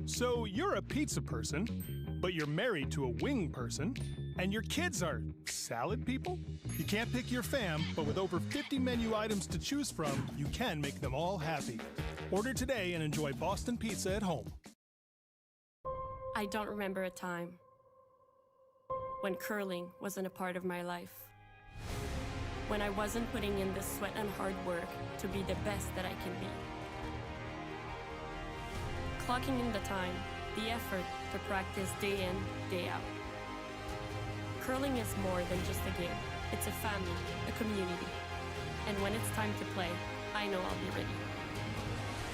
So you're a pizza person, but you're married to a wing person, and your kids are salad people? You can't pick your fam, but with over 50 menu items to choose from, you can make them all happy. Order today and enjoy Boston Pizza at home. I don't remember a time when curling wasn't a part of my life. When I wasn't putting in the sweat and hard work to be the best that I can be. Clocking in the time, the effort to practice day in, day out. Curling is more than just a game. It's a family, a community. And when it's time to play, I know I'll be ready.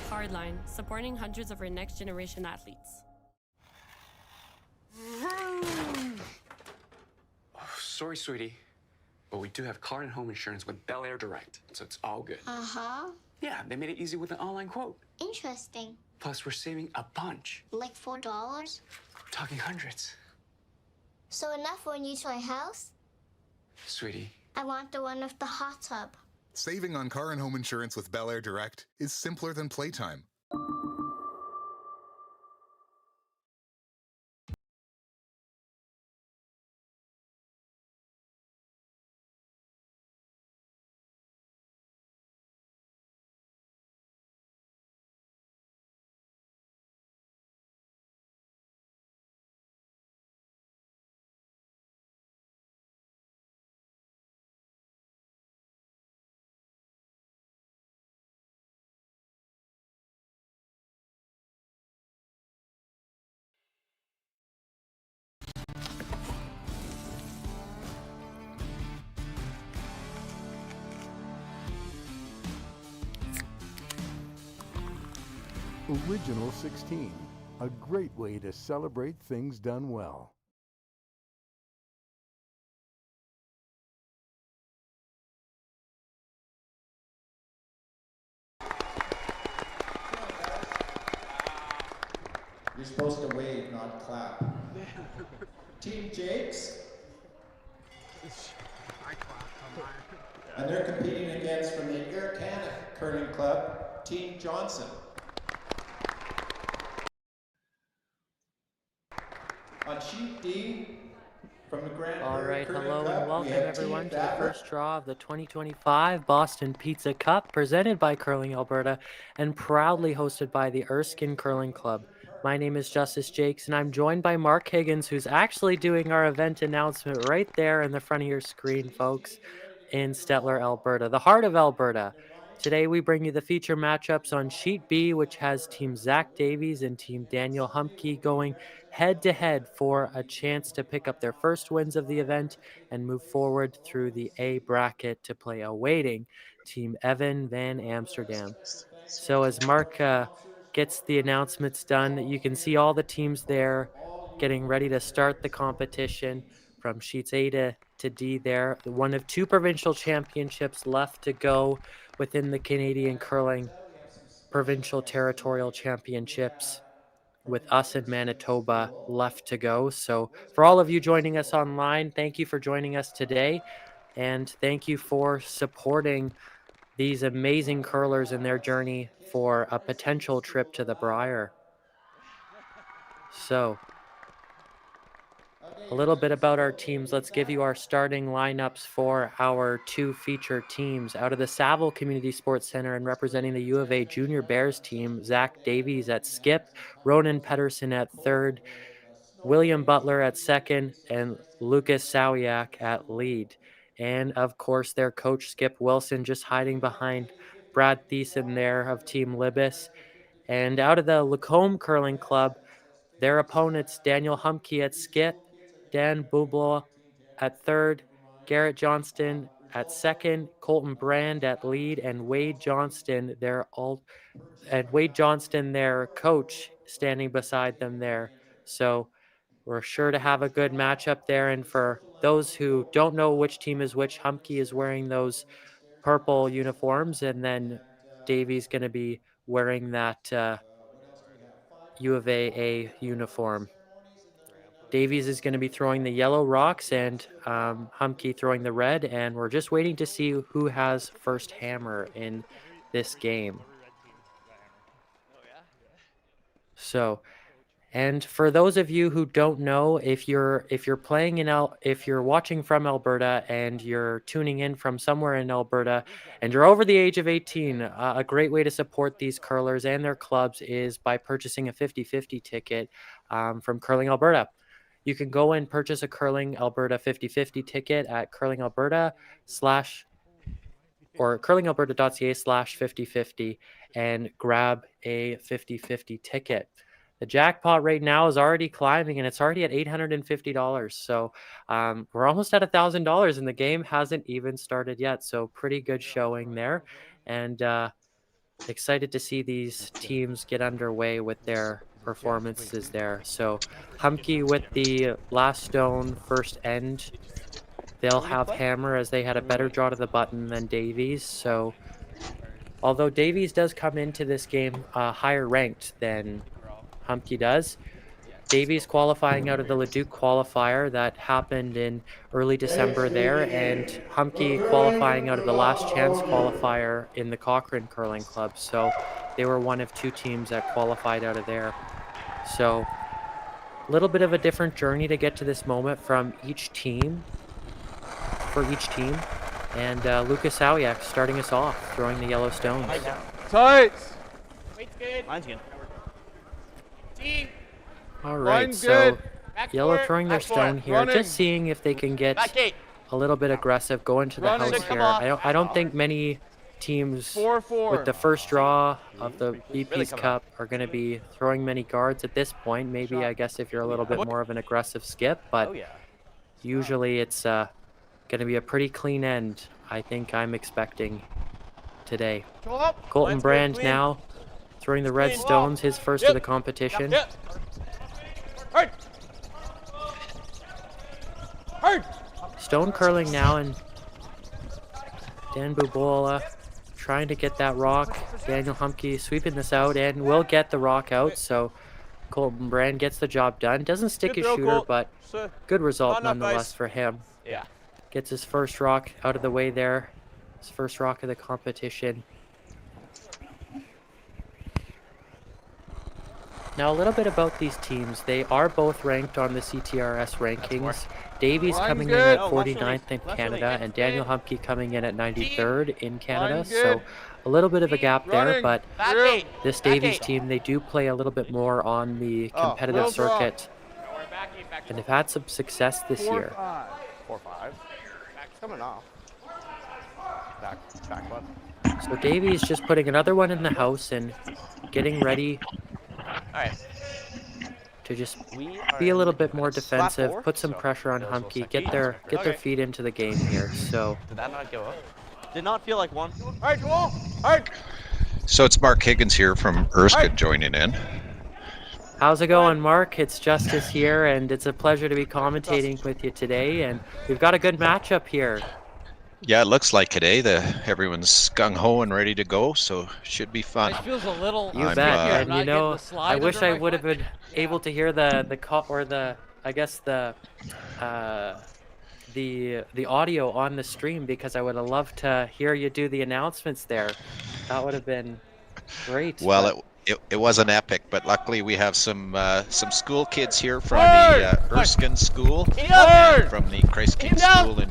Hardline, supporting hundreds of our next generation athletes. Oh, sorry, sweetie, but we do have car and home insurance with Bel Air Direct, so it's all good. Uh-huh. Yeah, they made it easy with an online quote. Interesting. Plus, we're saving a bunch. Like $4? We're talking hundreds. So enough for a new toy house? Sweetie. I want the one with the hot tub. Saving on car and home insurance with Bel Air Direct is simpler than playtime. Original 16, a great way to celebrate things done well. You're supposed to wave, not clap. Team Jakes. And they're competing against, from the Air Canada Curling Club, Team Johnson. On sheet D, from the Grand All right, Curling hello Club, and welcome we have everyone Team to the Davies. first draw of the 2025 Boston Pizza Cup, presented by Curling Alberta and proudly hosted by the Erskine Curling Club. My name is Justice Jakes, and I'm joined by Mark Higgins, who's actually doing our event announcement right there in the front of your screen, folks, in Stettler, Alberta, the heart of Alberta. Today, we bring you the feature matchups on Sheet B, which has Team Zach Davies and Team Daniel Humbke going head-to-head for a chance to pick up their first wins of the event and move forward through the A bracket to play awaiting Team Evan Van Amsterdam. So as Mark gets the announcements done, you can see all the teams there getting ready to start the competition from sheets A to D there. One of two provincial championships left to go within the Canadian Curling Provincial Territorial Championships, with us in Manitoba left to go. So for all of you joining us online, thank you for joining us today. And thank you for supporting these amazing curlers in their journey for a potential trip to the Brier. So a little bit about our teams. Let's give you our starting lineups for our two featured teams. Out of the Saville Community Sports Center and representing the U of A Junior Bears team, Zach Davies at skip, Ronan Pedersen at third, William Butler at second, and Lucas Sawiak at lead. And of course, their coach, Skip Wilson, just hiding behind Brad Thiessen there of Team Libis. And out of the Lacombe Curling Club, their opponents, Daniel Humbke at skip, Dan Bublo at third, Garrett Johnston at second, Colton Brand at lead, and Wade Johnston, their coach, standing beside them there. So we're sure to have a good matchup there. And for those who don't know which team is which, Humbke is wearing those purple uniforms, and then Davies going to be wearing that U of A uniform. Davies is going to be throwing the yellow rocks and Humbke throwing the red, and we're just waiting to see who has first hammer in this game. So And for those of you who don't know, if you're playing if you're watching from Alberta and you're tuning in from somewhere in Alberta and you're over the age of 18, a great way to support these curlers and their clubs is by purchasing a 50/50 ticket from Curling Alberta. You can go and purchase a Curling Alberta 50/50 ticket at curlingalberta.ca/50/50 and grab a 50/50 ticket. The jackpot right now is already climbing and it's already at $850. So we're almost at $1,000 and the game hasn't even started yet. So pretty good showing there. And excited to see these teams get underway with their performances there. So Humbke with the last stone first end. They'll have hammer as they had a better draw to the button than Davies. So although Davies does come into this game higher ranked than Humbke does, Davies qualifying out of the Leduc qualifier that happened in early December there, and Humbke qualifying out of the last chance qualifier in the Cochrane Curling Club. So they were one of 2 teams that qualified out of there. So a little bit of a different journey to get to this moment from each team, And Lucas Sawiak starting us off, throwing the yellow stones. Tight. Mine's good. All right, so yellow throwing their stone here, just seeing if they can get a little bit aggressive, go into the house here. I don't think many teams with the first draw of the BP's Cup are going to be throwing many guards at this point. Maybe, I guess, if you're a little bit more of an aggressive skip, but usually it's going to be a pretty clean end, I think I'm expecting today. Colton Brand now throwing the red stones, his first of the competition. Stone curling now, and Dan Bubola trying to get that rock. Daniel Humbke sweeping this out and will get the rock out, so Colton Brand gets the job done. Doesn't stick his shooter, but good result nonetheless for him. Yeah. Gets his first rock out of the way there. His first rock of the competition. Now a little bit about these teams. They are both ranked on the CTRS rankings. Davies coming in at 49th in Canada and Daniel Humbke coming in at 93rd in Canada. So a little bit of a gap there, but this Davies team, they do play a little bit more on the competitive circuit. And they've had some success this year. 4-5. Coming off. Back butt. So Davies just putting another one in the house and getting ready to just be a little bit more defensive, put some pressure on Humbke, get their feet into the game here. So did that not go up? Did not feel like one. So it's Mark Higgins here from Erskine joining in. How's it going, Mark? It's Justice here, and it's a pleasure to be commentating with you today. And we've got a good matchup here. Yeah, it looks like today. Everyone's gung-ho and ready to go, so should be fun. It feels a little. You bet. And you know, I wish I would have been able to hear the audio on the stream, because I would have loved to hear you do the announcements there. That would have been great. Well, it wasn't epic, but luckily we have some school kids here from the Erskine School and from the Christ King School in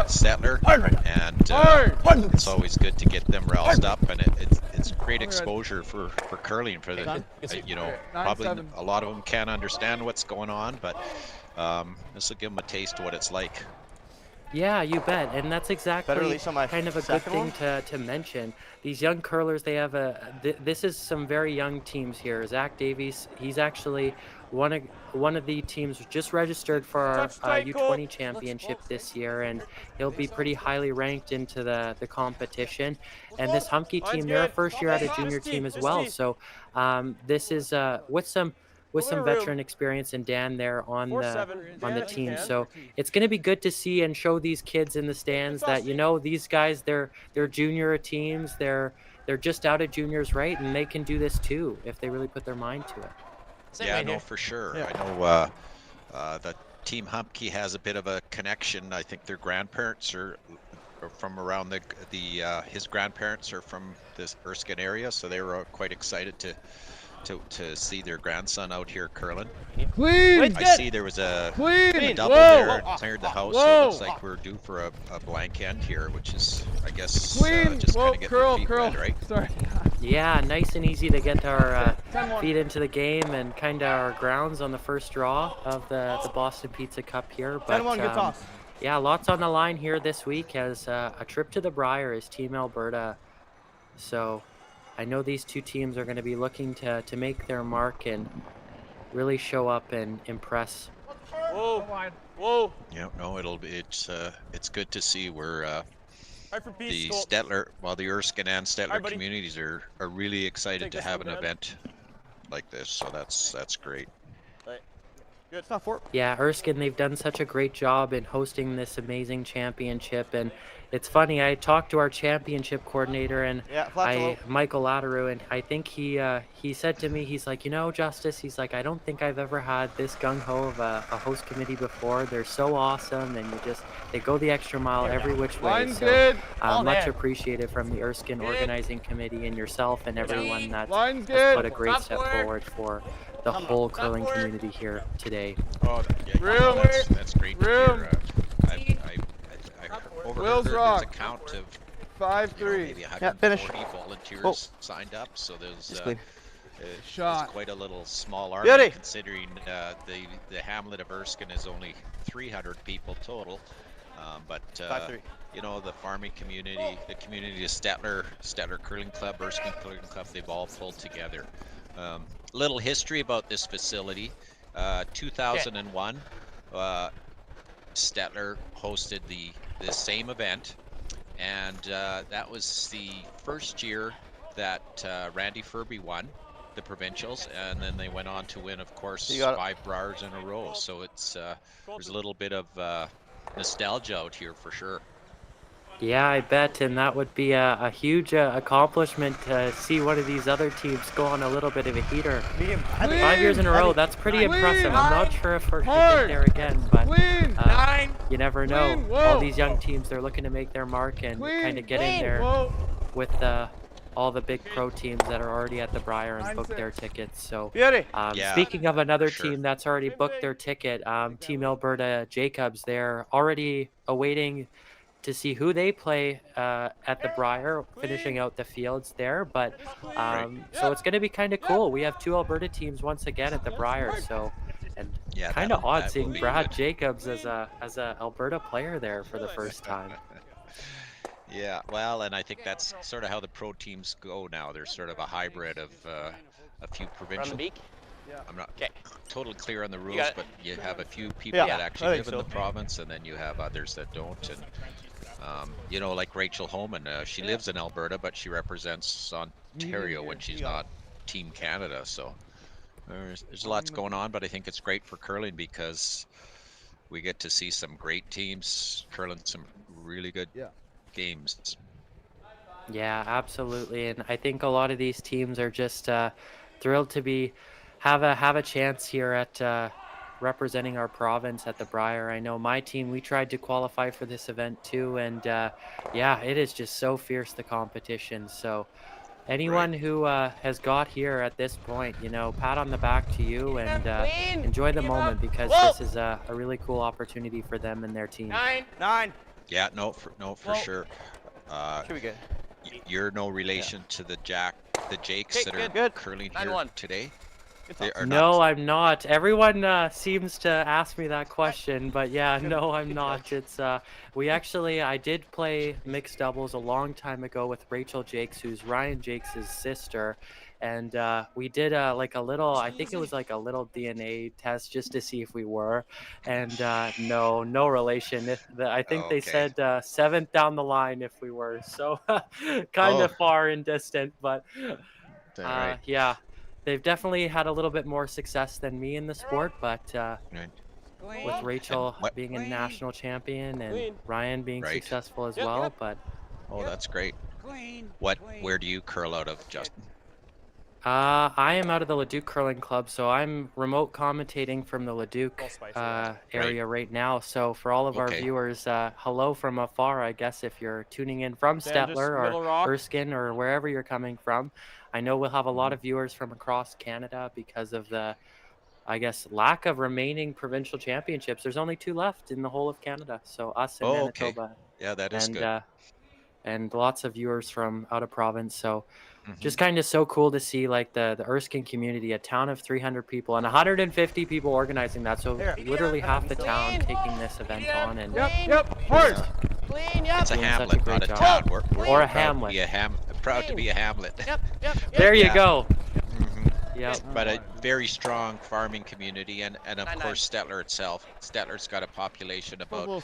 Stettler, and it's always good to get them roused up, and it's great exposure for curling for the probably a lot of them can't understand what's going on, but this will give them a taste of what it's like. Yeah, you bet, and that's exactly kind of a good thing to mention. These young curlers, they have this is some very young teams here. Zach Davies, he's actually one of the teams just registered for our U20 championship this year, and he'll be pretty highly ranked into the competition. And this Humbke team, they're a first year at a junior team as well. So this is with some veteran experience and Dan there on the team. So it's going to be good to see and show these kids in the stands that, these guys, they're junior teams, they're just out of juniors, right? And they can do this too if they really put their mind to it. Yeah, no, for sure. Yeah. I know the team Humbke has a bit of a connection. I think their grandparents are from around his grandparents are from this Erskine area, so they were quite excited to to see their grandson out here curling. Clean! I see there was a double Whoa! there and cleared the house, so it looks like we're due for a blank end here, which is, I guess, just kind of get their feet wet, right? Sorry. Yeah, nice and easy to get our feet into the game and kind of our grounds on the first draw of the Boston Pizza Cup here. But yeah, lots on the line here this week as a trip to the Brier is Team Alberta. So I know these two teams are going to be looking to make their mark and really show up and impress. Whoa! Yeah, no, it's good to see where the Stettler, the Erskine and Stettler communities are really excited to have an event like this. So that's great. Good stuff. Yeah, Erskine, they've done such a great job in hosting this amazing championship, and it's funny. I talked to our championship coordinator and Michael Latteru, and I think he said to me, he's like, Justice, he's like, I don't think I've ever had this gung ho of a host committee before. They're so awesome, and they go the extra mile every which way. So much appreciated from the Erskine organizing committee and yourself and everyone that has put a great step forward for the whole curling community here today. Oh, yeah, that's great to hear. I overheard there's a count of 5-3. Maybe 140 volunteers signed up, so there's quite a little small army considering the hamlet of Erskine is only 300 people total. But the farming community, the community of Stettler Curling Club, Erskine Curling Club, they've all pulled together. Little history about this facility. 2001, Stettler hosted the same event, and that was the first year that Randy Furby won the provincials, and then they went on to win, of course, 5 Briers in a row. So it's there's a little bit of nostalgia out here for sure. Yeah, I bet, and that would be a huge accomplishment to see one of these other teams go on a little bit of a heater. 5 years in a row, that's pretty impressive. I'm not sure if we're going to get there again, but you never know. All these young teams, they're looking to make their mark and kind of get in there with all the big pro teams that are already at the Brier and booked their tickets. So speaking of another team that's already booked their ticket, Team Alberta Jacobs, they're already awaiting to see who they play at the Brier, finishing out the fields there. But so it's going to be kind of cool. We have 2 Alberta teams once again at the Brier. So kind of odd seeing Brad Jacobs as a Alberta player there for the first time. Yeah, well, and I think that's sort of how the pro teams go now. They're sort of a hybrid of a few provincial. I'm not totally clear on the rules, but you have a few people that actually live in the province, and then you have others that don't. And like Rachel Homan, she lives in Alberta, but she represents Ontario when she's not Team Canada. So there's lots going on, but I think it's great for curling because we get to see some great teams curling some really good games. Yeah, absolutely, and I think a lot of these teams are just thrilled to have a chance here at representing our province at the Brier. I know my team, we tried to qualify for this event too, and it is just so fierce, the competition. So anyone who has got here at this point, pat on the back to you and enjoy the moment because this is a really cool opportunity for them and their team. 9. Yeah, for sure. You're no relation to the Jakes that are curling here today? No, I'm not. Everyone seems to ask me that question, but no, I'm not. It's I did play mixed doubles a long time ago with Rachel Jakes, who's Ryan Jakes' sister, and we did I think it was like a little DNA test just to see if we were, and no relation. I think they said 7th down the line if we were, so kind of far and distant, but they've definitely had a little bit more success than me in the sport, but with Rachel being a national champion and Ryan being successful as well. But that's great. Where do you curl out of, Justin? I am out of the Leduc Curling Club, so I'm remote commentating from the Leduc area right now. So for all of our viewers, hello from afar, I guess, if you're tuning in from Stettler or Erskine or wherever you're coming from. I know we'll have a lot of viewers from across Canada because of the, I guess, lack of remaining provincial championships. There's only 2 left in the whole of Canada, so us and Manitoba. Yeah, that is good. And lots of viewers from out of province, so just kind of so cool to see like the Erskine community, a town of 300 people and 150 people organizing that, so literally half the town taking this event on. And hard, clean, it's a hamlet, not a town. We're or a hamlet. Proud to be a hamlet. There you go. But a very strong farming community, and of course Stettler itself. Stettler's got a population about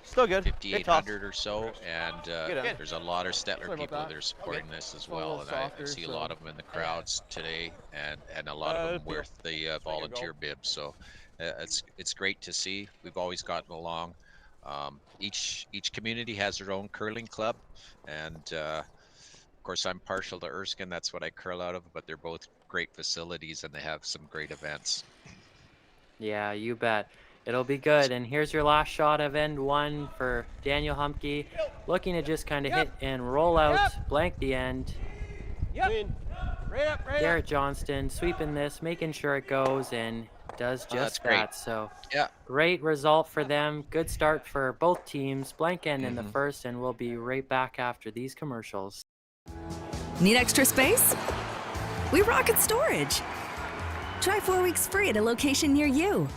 still good. 5,800 or so, and there's a lot of Stettler people that are supporting this as well, and I see a lot of them in the crowds today, and a lot of them with the volunteer bibs. So it's great to see. We've always gotten along. Each community has their own curling club, and of course I'm partial to Erskine. That's what I curl out of, but they're both great facilities and they have some great events. Yeah, you bet. It'll be good. And here's your last shot of end 1 for Daniel Humbke, looking to just kind of hit and roll out, blank the end. Garrett Johnston sweeping this, making sure it goes, and does just that. So great result for them. Good start for both teams. Blank end in the first, and we'll be right back after these commercials. Need extra space? We rocket storage. Try 4 weeks free at a location near you.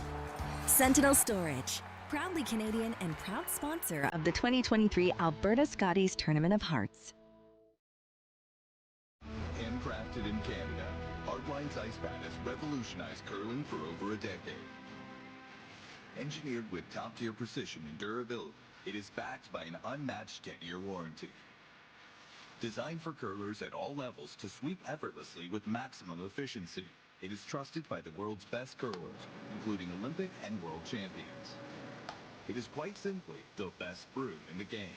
Sentinel Storage, proudly Canadian and proud sponsor of the 2023 Alberta Scotties Tournament of Hearts. Handcrafted in Canada, Hardline's Ice Pad has revolutionized curling for over a decade. Engineered with top-tier precision and durability, it is backed by an unmatched 10-year warranty. Designed for curlers at all levels to sweep effortlessly with maximum efficiency, it is trusted by the world's best curlers, including Olympic and world champions. It is quite simply the best brew in the game.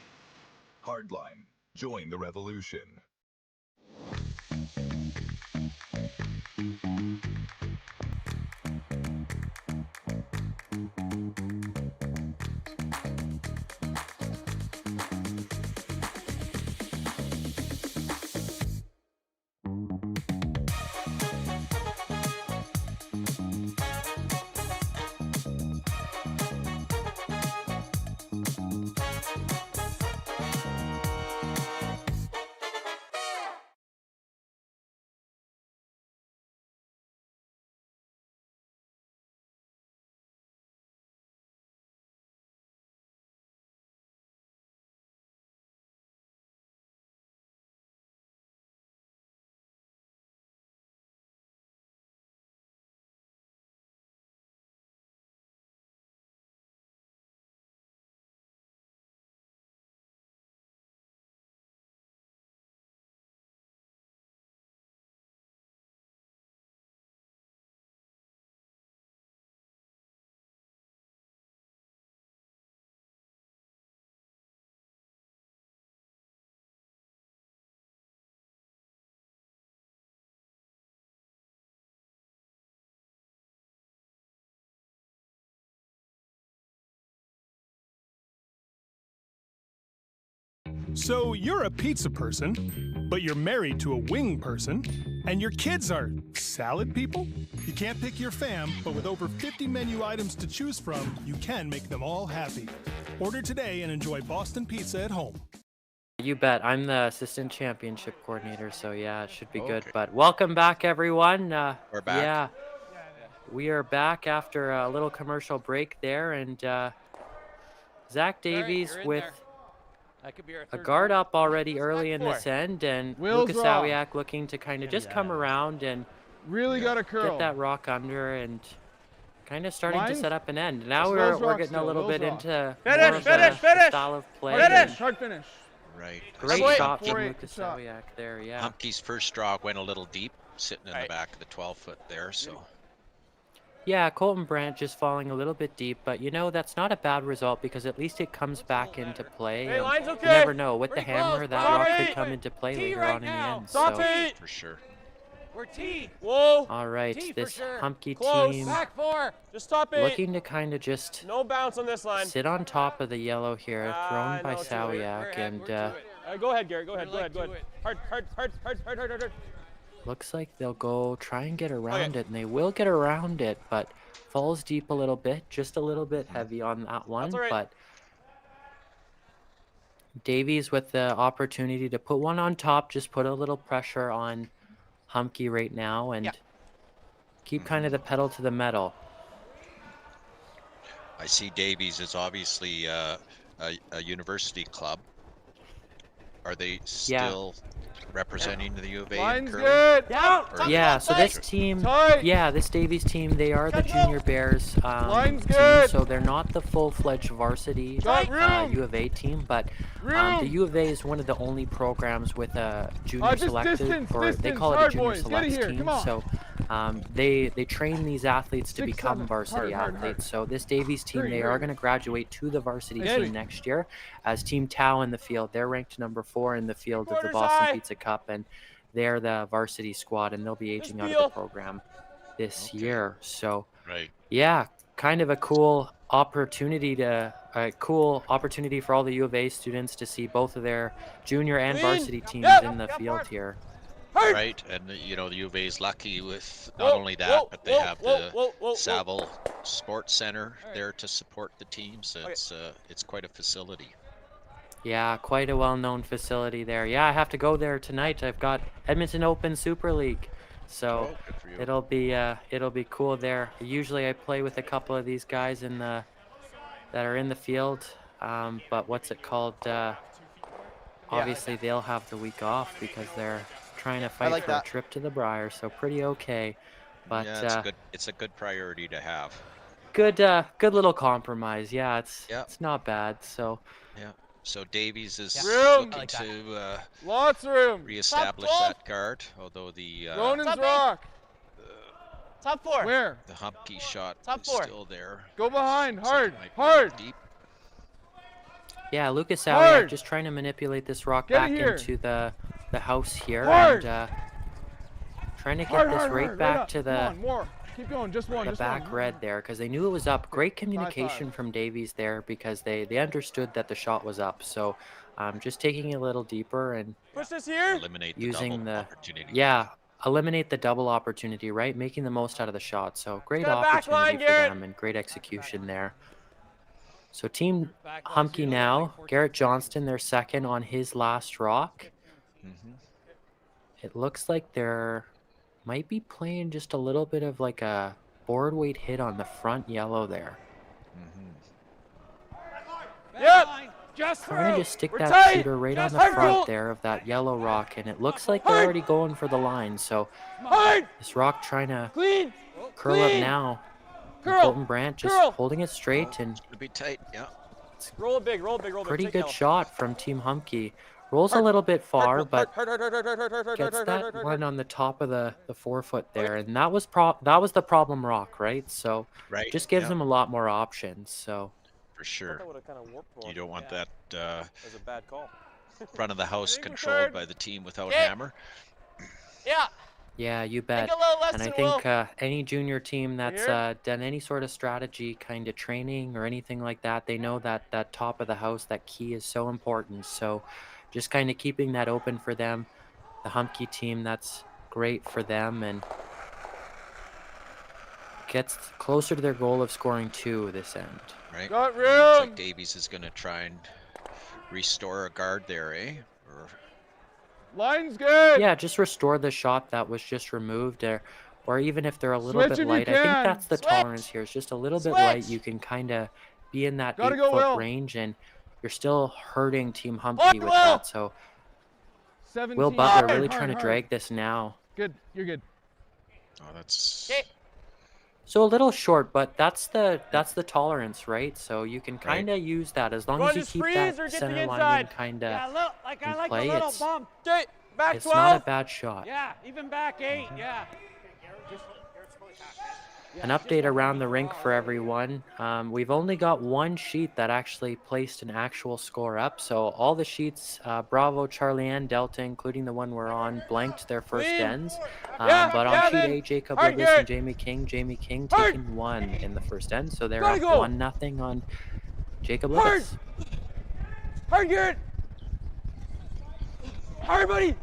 Hardline. Join the revolution. So you're a pizza person, but you're married to a wing person, and your kids are salad people? You can't pick your fam, but with over 50 menu items to choose from, you can make them all happy. Order today and enjoy Boston Pizza at home. You bet. I'm the assistant championship coordinator, so yeah, it should be good. But welcome back, everyone. We're back. Yeah, we are back after a little commercial break there, and Zach Davies with a guard up already early in this end, and Lucas Sawiak looking to kind of just come around and really got a curl. Get that rock under and kind of starting to set up an end. Now we're getting a little bit into more of a style of play. Hard finish. Right. Great shot from Lucas Sawiak there, yeah. Humpke's first draw went a little deep, sitting in the back of the 12-foot there, so. Yeah, Colton Brandt just falling a little bit deep, but you know, that's not a bad result because at least it comes back into play. Hey, line's okay. You never know. With the hammer, that rock could come into play later on in the end. So. For sure. We're T. Whoa. All right, T this for sure. Humbke Close. team Back 4. Just stop 8. looking to kind of just No bounce on this line. sit on top of the yellow here, thrown by no, Sawiak, and go ahead, Garrett. Go ahead. Hard. looks like they'll go try and get around it, and they will get around it, but falls deep a little bit, just a little bit heavy on that one. That's all right. But Davies with the opportunity to put one on top, just put a little pressure on Humbke right now, and keep kind of the pedal to the metal. I see Davies is obviously a university club. Are they still representing the U of A in curling? Good. Yeah, so this team, this Davies team, they are the Junior Bears team, so they're not the full-fledged varsity U of A team, but the U of A is one of the only programs with a junior selected, or they call it a junior select team. So they train these athletes to become varsity athletes. So this Davies team, they are going to graduate to the varsity team next year as Team Tau in the field. They're ranked number 4 in the field of the Boston Pizza Cup, and they're the varsity squad, and they'll be aging out of the program this year. So yeah, kind of a cool opportunity for all the U of A students to see both of their junior and varsity teams in the field here. Right, and you know, the U of A is lucky with not only that, but they have the Saville Sports Center there to support the teams. It's quite a facility. Yeah, quite a well-known facility there. Yeah, I have to go there tonight. I've got Edmonton Open Super League, so it'll be cool there. Usually I play with a couple of these guys that are in the field, but what's it called? Obviously they'll have the week off because they're trying to fight for a trip to the Briar, so pretty okay. But yeah, it's a good priority to have. Good little compromise. Yeah, it's not bad. So yeah. So Davies is looking to lots of room. Reestablish that guard, although the Ronan's rock. Top 4. Where? The Humbke shot is still there. Go behind, Looks hard. Deep. Yeah, Lucas Sawiak just trying to manipulate this rock back into the house here, and trying to get this right back to the Keep going, just one. back red there, because they knew it was up. Great communication from Davies there, because they understood that the shot was up. So just taking it a little deeper and push this here. Eliminate using the opportunity. Eliminate the double opportunity, right? Making the most out of the shot. So great opportunity for them and great execution there. So Team Humbke now, Garrett Johnston, they're second on his last rock. It looks like they're might be playing just a little bit of like a board weight hit on the front yellow there. Trying to just stick that shooter right on the front there of that yellow rock, and it looks like they're already going for the line. So this rock trying to curl up now. Colton Brandt just holding it straight, and it's gonna be tight. Yeah. Roll it big. Pretty good shot from Team Humbke. Rolls a little bit far, but gets that one on the top of the 4-foot there, and that was the problem rock, right? So just gives them a lot more options. So for sure, you don't want that front of the house controlled by the team without hammer. Yeah, you bet. And I think any junior team that's done any sort of strategy kind of training or anything like that, they know that that top of the house, that key is so important. So just kind of keeping that open for them. The Humbke team, that's great for them, and gets closer to their goal of scoring 2 this end. Right. Got room. Looks like Davies is going to try and restore a guard there, eh? Line's good. Yeah, just restore the shot that was just removed, or even if they're a little bit light. I think that's the tolerance here. It's just a little bit light. You can kind of be in that 8-foot range, and you're still hurting Team Humbke with that. So Will Butler really trying to drag this now. Good, you're good. Oh, that's so a little short, but that's the tolerance, right? So you can kind of use that as long as you keep that center line kind of in play. It's not a bad shot. Yeah, even back 8. Yeah. an update around the rink for everyone. We've only got one sheet that actually placed an actual score up. So all the sheets, Bravo, Charlie, and Delta, including the one we're on, blanked their first ends. But on sheet A, Jacob Libas and Jamie King taking one in the first end. So they're up 1-0 on Jacob Libas. Hard, Garrett! Hard, buddy!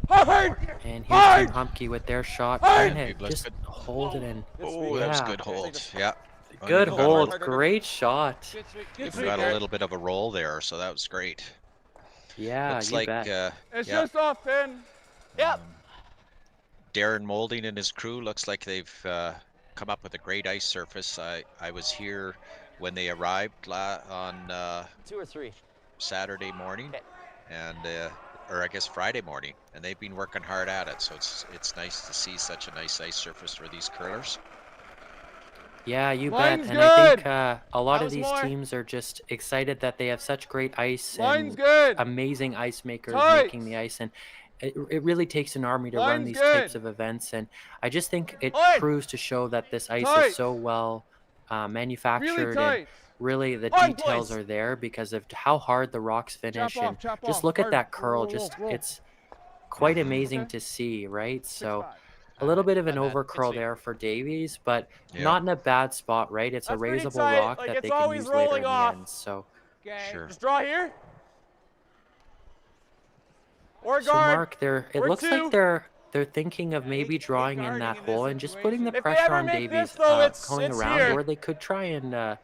Hard! And here's Team Humbke with their shot, trying to just hold it in. Oh, that was good hold. Yeah. Good hold. Great shot. We've got a little bit of a roll there, so that was great. Yeah, looks you like, bet. It's just off, Ben. Yep. Darren Moulding and his crew looks like they've come up with a great ice surface. I was here when they arrived on 2 or 3 Saturday morning, and or I guess Friday morning, and they've been working hard at it. So it's nice to see such a nice ice surface for these curlers. Yeah, you bet. And I think a lot of these teams are just excited that they have such great ice and amazing ice makers making the ice. And it really takes an army to run these types of events. And I just think it proves to show that this ice is so well manufactured. And really the details are there because of how hard the rocks finish. And just look at that curl. It's quite amazing to see, right? So a little bit of an over curl there for Davies, but not in a bad spot, right? It's a raisable rock that they can use later in the end. So just draw here. Or so Mark, it looks like they're thinking of maybe drawing in that hole and just putting the pressure on Davies going around, or they could try and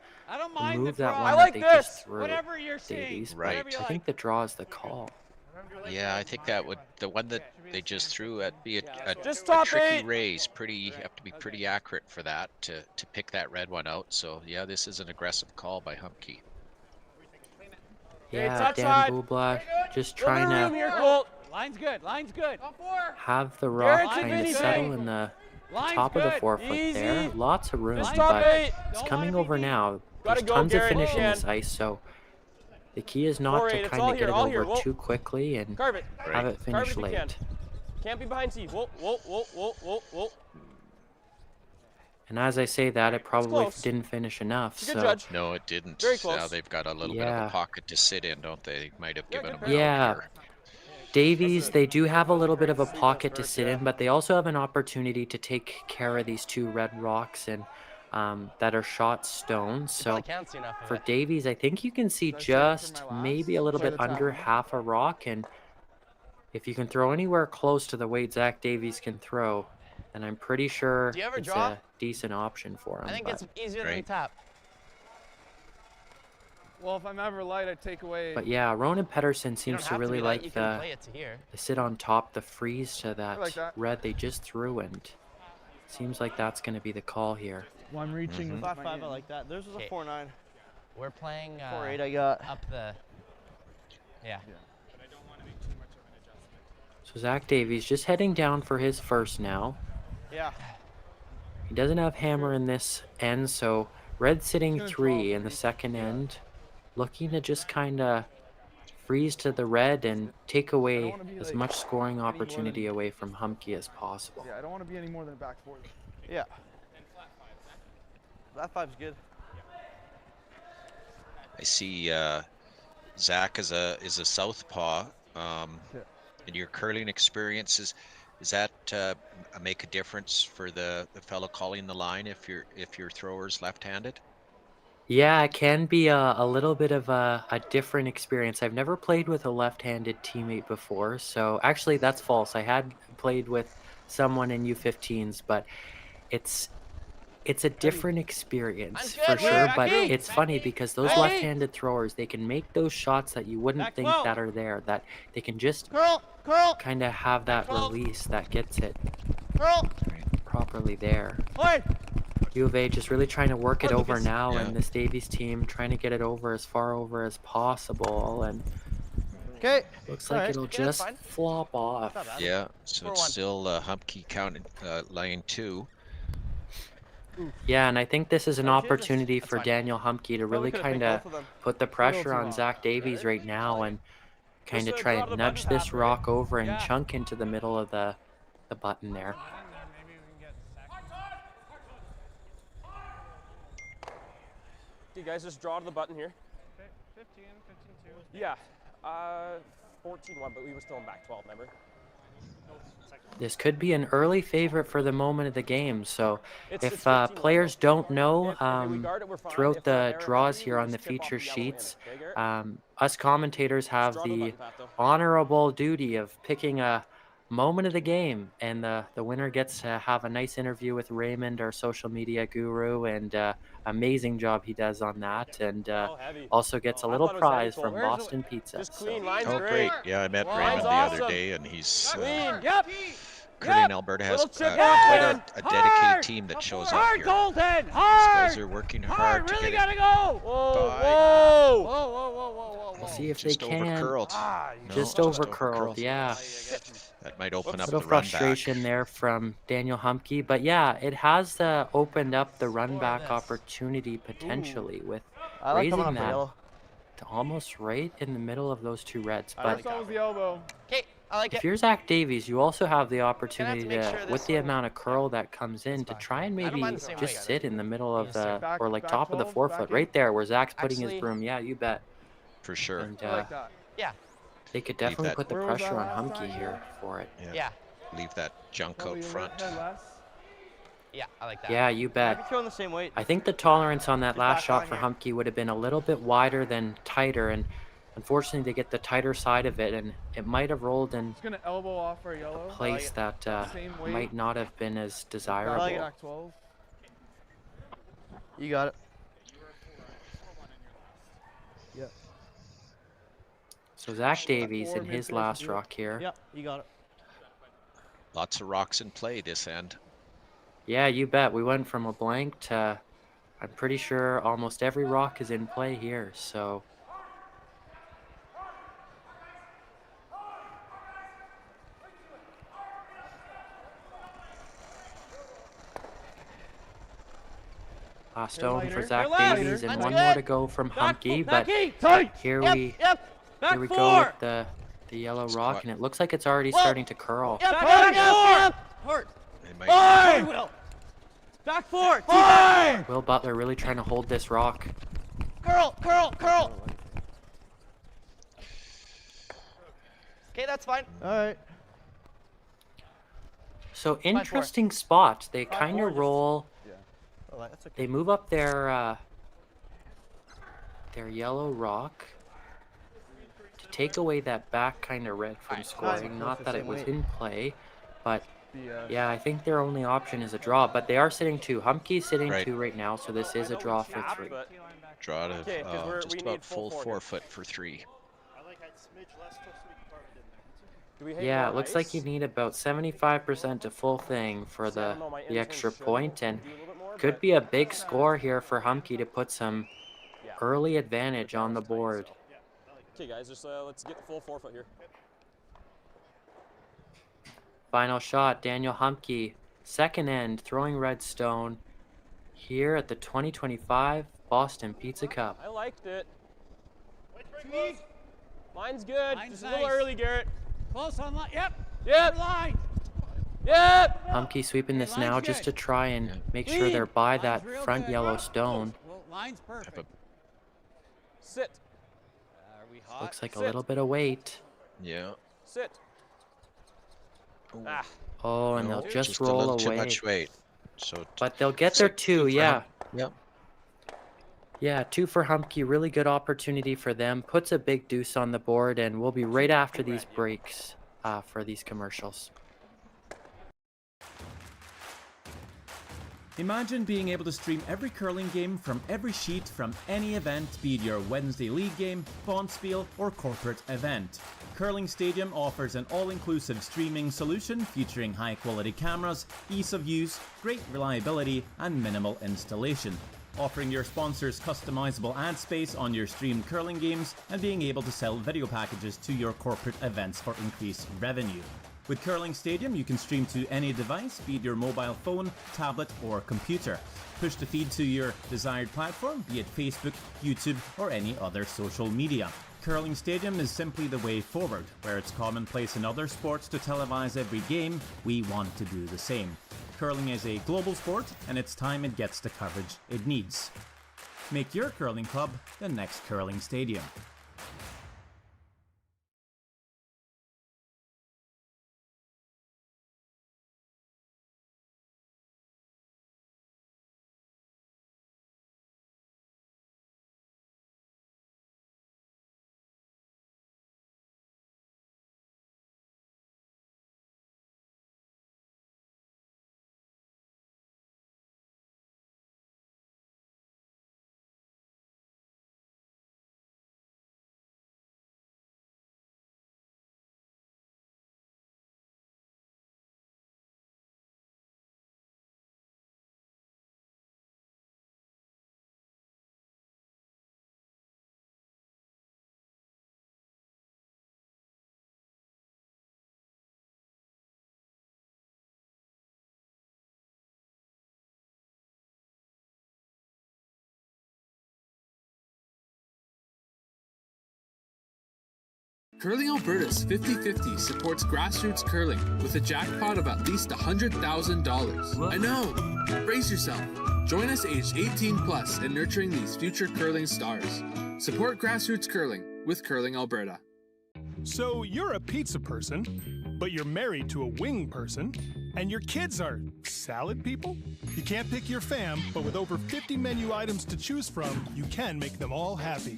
remove that one that they just threw. Davies, right? I think the draw is the call. Yeah, I think the one that they just threw at be a tricky raise. You have to be pretty accurate for that to pick that red one out. So yeah, this is an aggressive call by Humbke. Yeah, Dan Bubla just trying to Line's good. have the rock kind of settle in the top of the 4-foot there. Lots of room, but it's coming over now. There's tons of finish in this ice, so the key is not to kind of get it over too quickly and have it finish late. Can't be behind Steve. Whoa. And as I say that, it probably didn't finish enough. So no, it didn't. Very close. Now they've got a little bit of a pocket to sit in, don't they? Might have given them a here. Davies, they do have a little bit of a pocket to sit in, but they also have an opportunity to take care of these two red rocks and that are shot stones. So for Davies, I think you can see just maybe a little bit under half a rock, and if you can throw anywhere close to the weight Zach Davies can throw, then I'm pretty sure it's a decent option for him. I think it's easier than the top. Well, if I'm ever light, I take away. But yeah, Ronan Pedersen seems to really like the sit on top, the freeze to that red they just threw, and seems like that's going to be the call here. Well, I'm reaching 5-5. I like that. Theirs was a 4-9. We're playing 4-8. I got up the. Yeah. So Zach Davies just heading down for his first now. Yeah. He doesn't have hammer in this end, so red sitting 3 in the second end, looking to just kind of freeze to the red and take away as much scoring opportunity away from Humbke as possible. Yeah, I don't want to be any more than a back 4. Yeah. That 5's good. I see Zach is a southpaw. In your curling experiences, does that make a difference for the fellow calling the line if your thrower's left-handed? Yeah, it can be a little bit of a different experience. I've never played with a left-handed teammate before, so actually that's false. I had played with someone in U15s, but it's a different experience for sure. But it's funny because those left-handed throwers, they can make those shots that you wouldn't think that are there, that they can just kind of have that release that gets it properly there. U of A just really trying to work it over now, and this Davies team trying to get it over as far over as possible, and looks like it'll just flop off. Yeah, so it's still Humbke counting line 2. Yeah, and I think this is an opportunity for Daniel Humbke to really kind of put the pressure on Zach Davies right now and kind of try and nudge this rock over and chunk into the middle of the button there. You guys just draw to the button here. 15, 15-2. Yeah. 14-1, but we were still in back 12, remember? This could be an early favorite for the moment of the game, so It's if 15-1. players don't know, If we guard it, we're fine. throughout If we're the error draws heavy, here we on the just tip off feature the yellow in it. sheets, Okay, Garrett? us commentators have Draw to the the button, Pat, though. honorable duty of picking a moment of the game, and the winner gets to have a nice interview with Raymond, our social media guru, and amazing job he does on that, and heavy. also gets a I little thought it was heavy, prize Cole. from Where's the- Boston Pizza. Just so- clean, line's Oh, great. Yeah, I met Line's Raymond the other awesome. day, and he's Clean, yep. Curling Alberta has Little chip quite in. a dedicated team that shows up Hard, here. Golden, These hard. guys are working hard to really get it gotta go. Whoa, by. whoa. Whoa, whoa, whoa, whoa, whoa. We'll see if Just they can. overcurled. No, Just overcurled, yeah. That might open up Little the run back. frustration there from Daniel Humbke, but yeah, it has opened up the run back opportunity potentially with I like coming raising up the that yellow. to almost right in the middle of those two reds. I But like That was the elbow. Okay, I like if you're Zach Davies, you also have the opportunity make to, sure with this the one- amount of curl that comes in, to try and don't maybe mind the same just way. sit in the middle of the, Back- or like back top of the 12, forefoot, back right in. there where Zach's putting his Actually- broom. Yeah, you bet. For sure. And I like that. Yeah, they could Leave definitely that- put the Where was pressure that on last Humbke time? here for it. yeah, Leave that junk Probably out a front. head less. yeah, I like that. Yeah, you I'd bet. be throwing the same weight. I think the tolerance on that Just last back shot on for here. Humbke would have been a little bit wider than tighter, and unfortunately they get the tighter side of it, and it might have rolled in Just gonna elbow off for a yellow. a place that Same weight. might not have been as I like desirable. it. Back 12. You got it. Yep. So Zach Davies in Forward his midfield last should do it. rock here. Yep, you got it. Lots of rocks in play this end. Yeah, you bet. We went from a blank to, I'm pretty sure almost every rock is in play here, so. Last stone for lighter. Zach They're lighter. Davies, and That's one good. more to go from Humbke, but here Yep, we yep. Back here we four. go with the yellow It's rock, quite- and it looks like it's already Whoa. starting to curl. Yep, yep. Hard. They might Hard. Will. Back four. Hard. Will Butler really trying to hold this rock. Curl, curl, curl. Okay, that's fine. All right. So four. interesting spot. They kind four, of just- roll. Oh, that's okay. They move up their yellow rock to take away that back kind of red from scoring. Not that it was in play, but yeah, I think their only option is a draw. But they are sitting two. Humbke's sitting Right. two right now, so this is a draw for Tap, three. but- draw to Okay, 'cause we're- just we about need full full four here. forefoot for 3. Do we hit Yeah, more it looks ice? like you need about 75% to full thing for See, I the don't know, my the intern extra should point, and do a little bit more, could but- be a big score here for Humbke to put some Yeah. early advantage on the board. Okay, guys, just let's get the full forefoot here. Final shot, Daniel Humbke, second end, throwing red stone here at the 2025 Boston Pizza Cup. I liked it. Line's good. Just a little early, Garrett. Close on line. Yep. Yep. Line. Yep. Humbke sweeping this now line's just to good. try and make sure they're by that real front good. yellow stone. Well, line's perfect. Sit. Are we hot? Looks like a little bit of weight. Yeah. Sit. Ah. Oh, and No, they'll just a roll little away. Too much weight. So But they'll get their two, for yeah. Yep. Yeah, two for Humbke. Really good opportunity for them. Puts a big deuce on the board, and we'll be right after these breaks for these commercials. Imagine being able to stream every curling game from every sheet from any event, be it your Wednesday league game, bonspiel, or corporate event. Curling Stadium offers an all-inclusive streaming solution featuring high-quality cameras, ease of use, great reliability, and minimal installation. Offering your sponsors customizable ad space on your streamed curling games and being able to sell video packages to your corporate events for increased revenue. With Curling Stadium, you can stream to any device, be it your mobile phone, tablet, or computer. Push the feed to your desired platform, be it Facebook, YouTube, or any other social media. Curling Stadium is simply the way forward. Where it's commonplace in other sports to televise every game, we want to do the same. Curling is a global sport, and it's time it gets the coverage it needs. Make your curling club the next curling stadium. Curling Alberta's 50/50 supports grassroots curling with a jackpot of at least $100,000. I know! Brace yourself. Join us aged 18 plus in nurturing these future curling stars. Support grassroots curling with Curling Alberta. So you're a pizza person, but you're married to a wing person, and your kids are salad people? You can't pick your fam, but with over 50 menu items to choose from, you can make them all happy.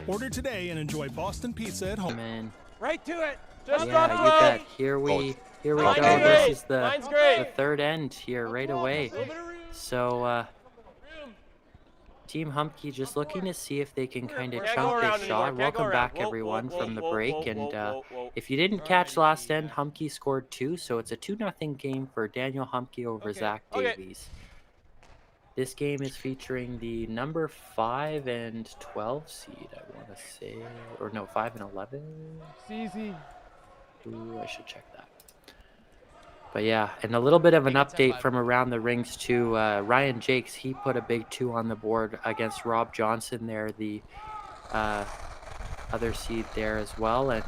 Order today and enjoy Boston pizza at home. Man. Right to it. Just Yeah, you bet. Here we go. This is the third end here right away. So Team Humbke just looking to see if they can kind of chunk this shot. Welcome back everyone from the break. And if you didn't catch last end, Humbke scored 2, so it's a 2-0 game for Daniel Humbke over Zach Davies. This game is featuring the number 5 and 12 seed, I want to say, or no, 5 and 11. It's easy. Ooh, I should check that. But yeah, and a little bit of an update from around the rings too. Ryan Jakes, he put a big 2 on the board against Rob Johnson there, the other seed there as well. And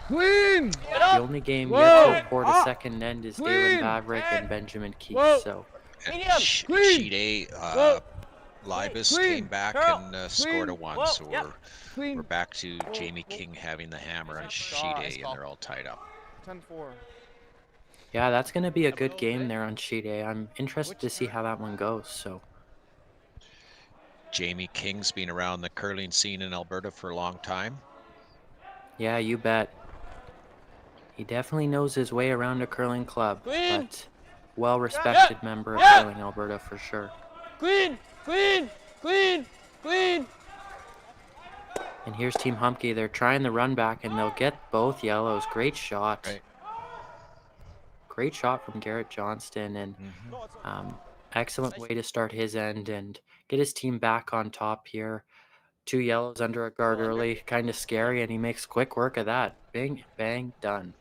Clean! the only game yet to report a second end is David Maverick and Benjamin Keith. So. Sheet A, Libas came back and scored a 1, so we're back to Jamie King having the hammer on sheet A, and they're all tied up. 10-4. Yeah, that's going to be a good game there on sheet A. I'm interested to see how that one goes. So, Jamie King's been around the curling scene in Alberta for a long time. Yeah, you bet. He definitely knows his way around a curling club, but well-respected member of Curling Alberta for sure. Clean! Clean! Clean! Clean! And here's Team Humbke. They're trying the run back, and they'll get both yellows. Great shot. Right. Great shot from Garrett Johnston, and excellent way to start his end and get his team back on top here. 2 yellows under a guard early, kind of scary, and he makes quick work of that. Bing, bang, done.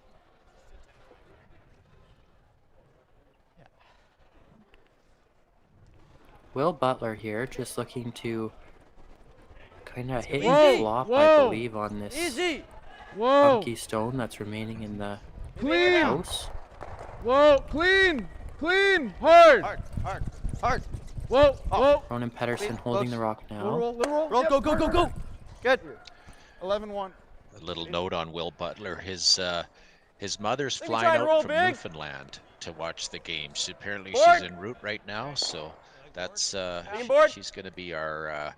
Will Butler here, just looking to kind of hit and flop, I believe, on this funky stone that's remaining in the house. Whoa, clean! Clean! Hard! Hard! Whoa, whoa! Ronan Pedersen holding the rock now. Roll, go! Good. 11-1. A little note on Will Butler. His mother's flying out from Newfoundland to watch the game. Apparently she's en route right now, so that's she's going to be our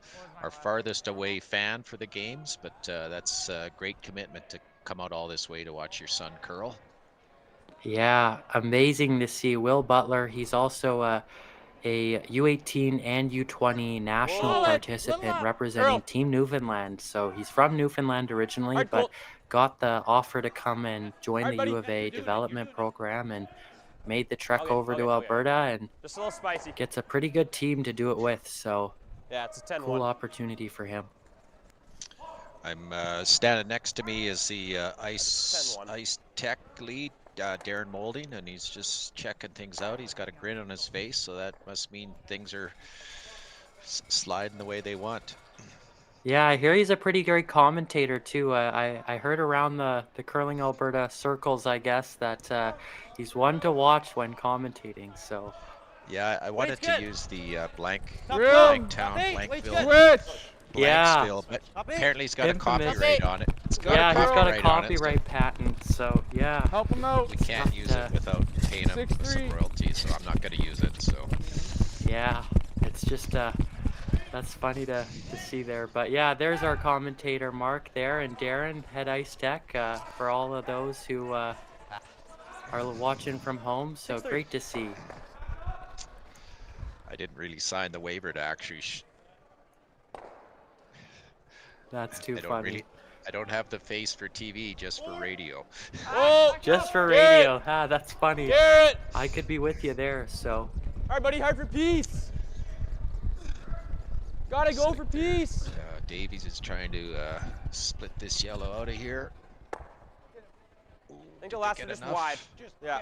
farthest away fan for the games, but that's a great commitment to come out all this way to watch your son curl. Yeah, amazing to see Will Butler. He's also a U18 and U20 national participant representing Team Newfoundland. So he's from Newfoundland originally, but got the offer to come and join the U of A development program and made the trek over to Alberta and Just a little spicy. gets a pretty good team to do it with. So Yeah, it's a 10-1. cool opportunity for him. I'm standing next to me is the ice tech lead, Darren Molding, and he's just checking things out. He's got a grin on his face, so that must mean things are sliding the way they want. Yeah, I hear he's a pretty great commentator too. I heard around the Curling Alberta circles, I guess, that he's one to watch when commentating. So Yeah, I wanted to use the blank town, Blankville, Yeah. Blanksville, but apparently he's got a Infamous. copyright on it. It's got Yeah, a he's got a copyright on it, so copyright patent, so yeah. Help him out. we can't use it without paying him some royalties, so I'm not going to use it. So Yeah, it's just that's funny to see there. But yeah, there's our commentator Mark there, and Darren, head ice tech, for all of those who are watching from home. So great to see. I didn't really sign the waiver to actually. That's too funny. I don't have the face for TV, just for radio. Oh, Just for Garrett! radio. Ah, that's funny. Garrett! I could be with you there. So. All right, buddy, hard for peace. Gotta go for peace. Davies is trying to split this yellow out of here. I think the last one just wide. Yeah.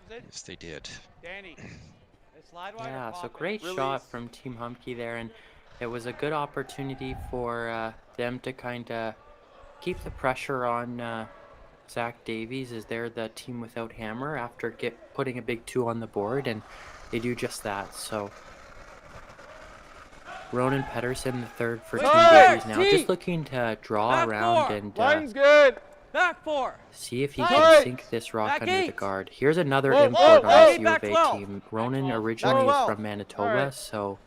Yes, they did. Danny. Slide wide. Yeah, so great shot from Team Humbke there, and it was a good opportunity for them to kind of keep the pressure on Zach Davies, as they're the team without hammer after putting a big 2 on the board, and they do just that. So Ronan Pedersen, the third for Team Davies now, just looking to draw around and Line's good. Back 4. see if he can sink this rock under the guard. Here's another import on this U of A team. Ronan originally is from Manitoba, so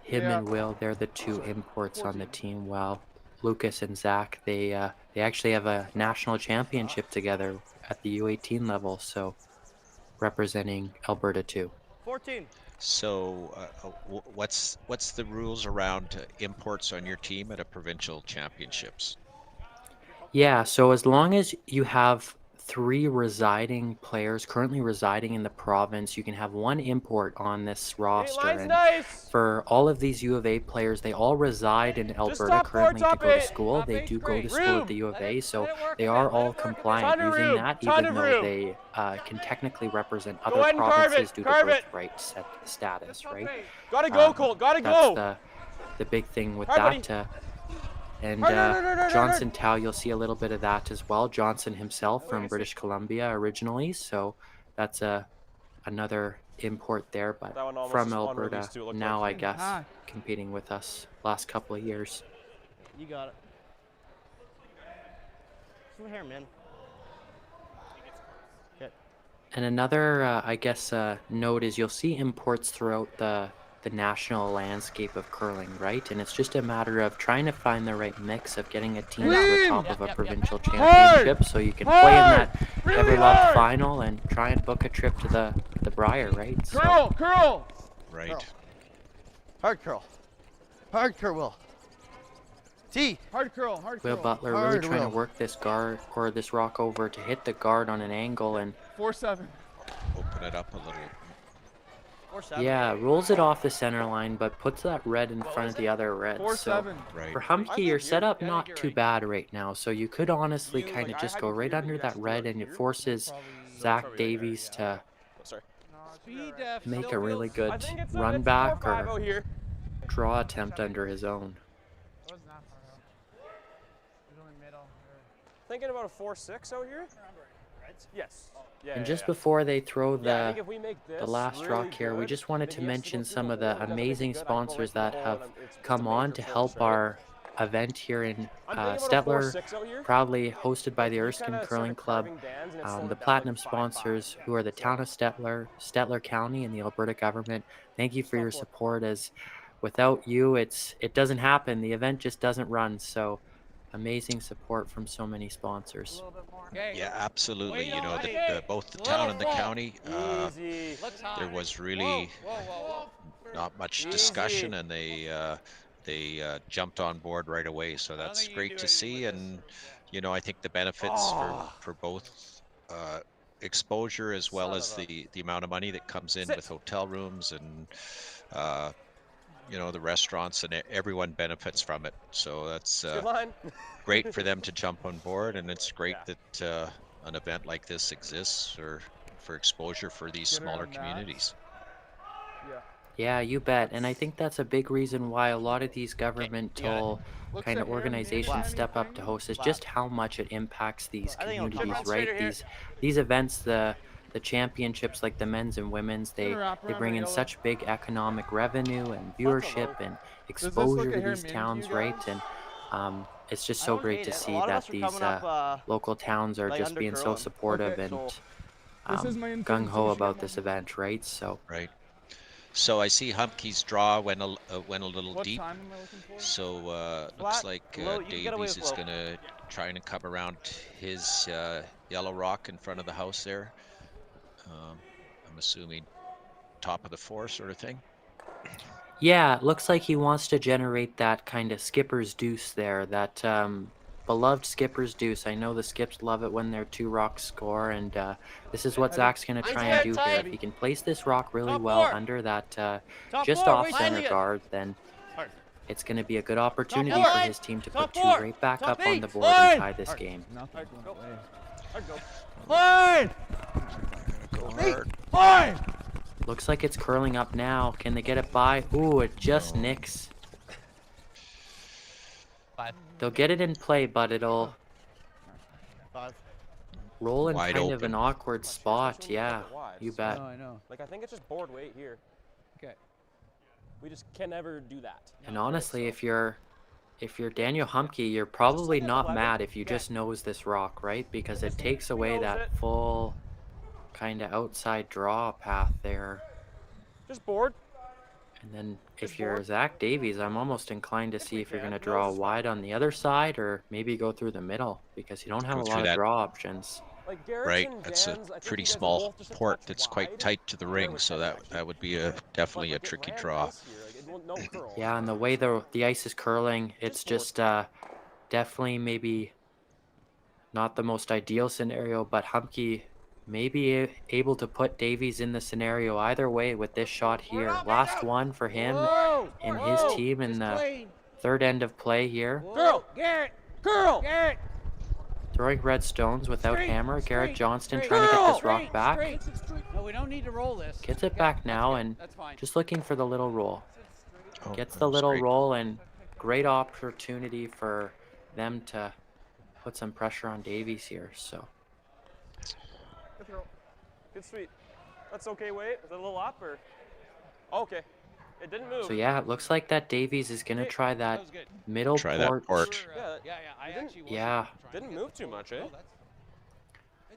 him and Will, they're the 2 imports on the team, while Lucas and Zach, they actually have a national championship together at the U18 level, so representing Alberta too. 14. So, what's the rules around imports on your team at a provincial championships? Yeah, so as long as you have 3 residing players currently residing in the province, you can have 1 import on this roster. And for all of these U of A players, they all reside in Alberta currently to go to school. They do go to school at the U of A, so they are all compliant using that, even though they can technically represent other provinces due to birthright status, right? Gotta go, Colt. Gotta go. That's the big thing with that. And Johnson Tao, you'll see a little bit of that as well. Johnson himself from British Columbia originally, so that's another import there, but from Alberta now, I guess, competing with us last couple of years. You got it. Some hair, man. Good. And another, I guess, note is you'll see imports throughout the national landscape of curling, right? And it's just a matter of trying to find the right mix of getting a team to the top of a provincial championship so you can play in that Everlove final and try and book a trip to the Briar, right? Curl! Right. Curl. Hard curl. Hard curl, Will. T. Hard curl. Will Butler really trying to work this guard or this rock over to hit the guard on an angle and 4-7. Open it up a little. Yeah, rolls it off the center line, but puts that red in front of the other red. So for Humbke, your setup not too bad right now. So you could honestly kind of just go right under that red, and it forces Zach Davies to make a really good run back or draw attempt under his own. Thinking about a 4-6 out here? Yes. And just before they throw the last rock here, we just wanted to mention some of the amazing sponsors that have come on to help our event here in Stettler, proudly hosted by the Erskine Curling Club. The platinum sponsors, who are the town of Stettler, Stettler County, and the Alberta government. Thank you for your support, as without you, it doesn't happen. The event just doesn't run. So amazing support from so many sponsors. Yeah, absolutely. You know, both the town and the county, there was really not much discussion, and they jumped on board right away. So that's great to see. And, you know, I think the benefits for both exposure as well as the amount of money that comes in with hotel rooms and, you know, the restaurants, and everyone benefits from it. So that's great for them to jump on board, and it's great that an event like this exists for exposure for these smaller communities. Yeah, you bet. And I think that's a big reason why a lot of these governmental kind of organizations step up to host, is just how much it impacts these communities, right? These events, the the championships like the men's and women's, they bring in such big economic revenue and viewership and exposure to these towns, right? And it's just so great to see that these local towns are just being so supportive and gung-ho about this event, right? So right. So I see Humbke's draw went a little deep. So looks like Davies is going to try and come around his yellow rock in front of the house there. I'm assuming top of the 4 sort of thing. yeah, it looks like he wants to generate that kind of skipper's deuce there, that beloved skipper's deuce. I know the skips love it when their 2 rocks score, and this is what Zach's going to try and do here. If he can place this rock really well under that just off center guard, then it's going to be a good opportunity for his team to put 2 right back up on the board and tie this game. Looks like it's curling up now. Can they get it by? Ooh, it just nicks. They'll get it in play, but it'll roll in kind of an awkward spot. Yeah, you bet. I know. Like, I think it's just board weight here. Okay. We just can never do that. And honestly, if you're Daniel Humbke, you're probably not mad if you just nose this rock, right? Because it takes away that full kind of outside draw path there. Just board. And then if you're Zach Davies, I'm almost inclined to see if you're going to draw wide on the other side or maybe go through the middle because you don't have a lot of draw options. Right, that's a pretty small port that's quite tight to the ring, so that would be definitely a tricky draw. Yeah, and the way the ice is curling, it's just definitely maybe not the most ideal scenario, but Humbke may be able to put Davies in the scenario either way with this shot here. Last one for him and his team in the third end of play here. Garrett! Throwing red stones without hammer. Garrett Johnston trying to get this rock back. No, we don't need to roll this. Gets it back now and just looking for the little roll. Gets the little roll and great opportunity for them to put some pressure on Davies here. So. Good throw. Good sweep. That's okay, wait. Is it a little up or? Okay. It didn't move. So yeah, it looks like that Davies is going to try that middle port. That port. Yeah. Didn't move too much, eh?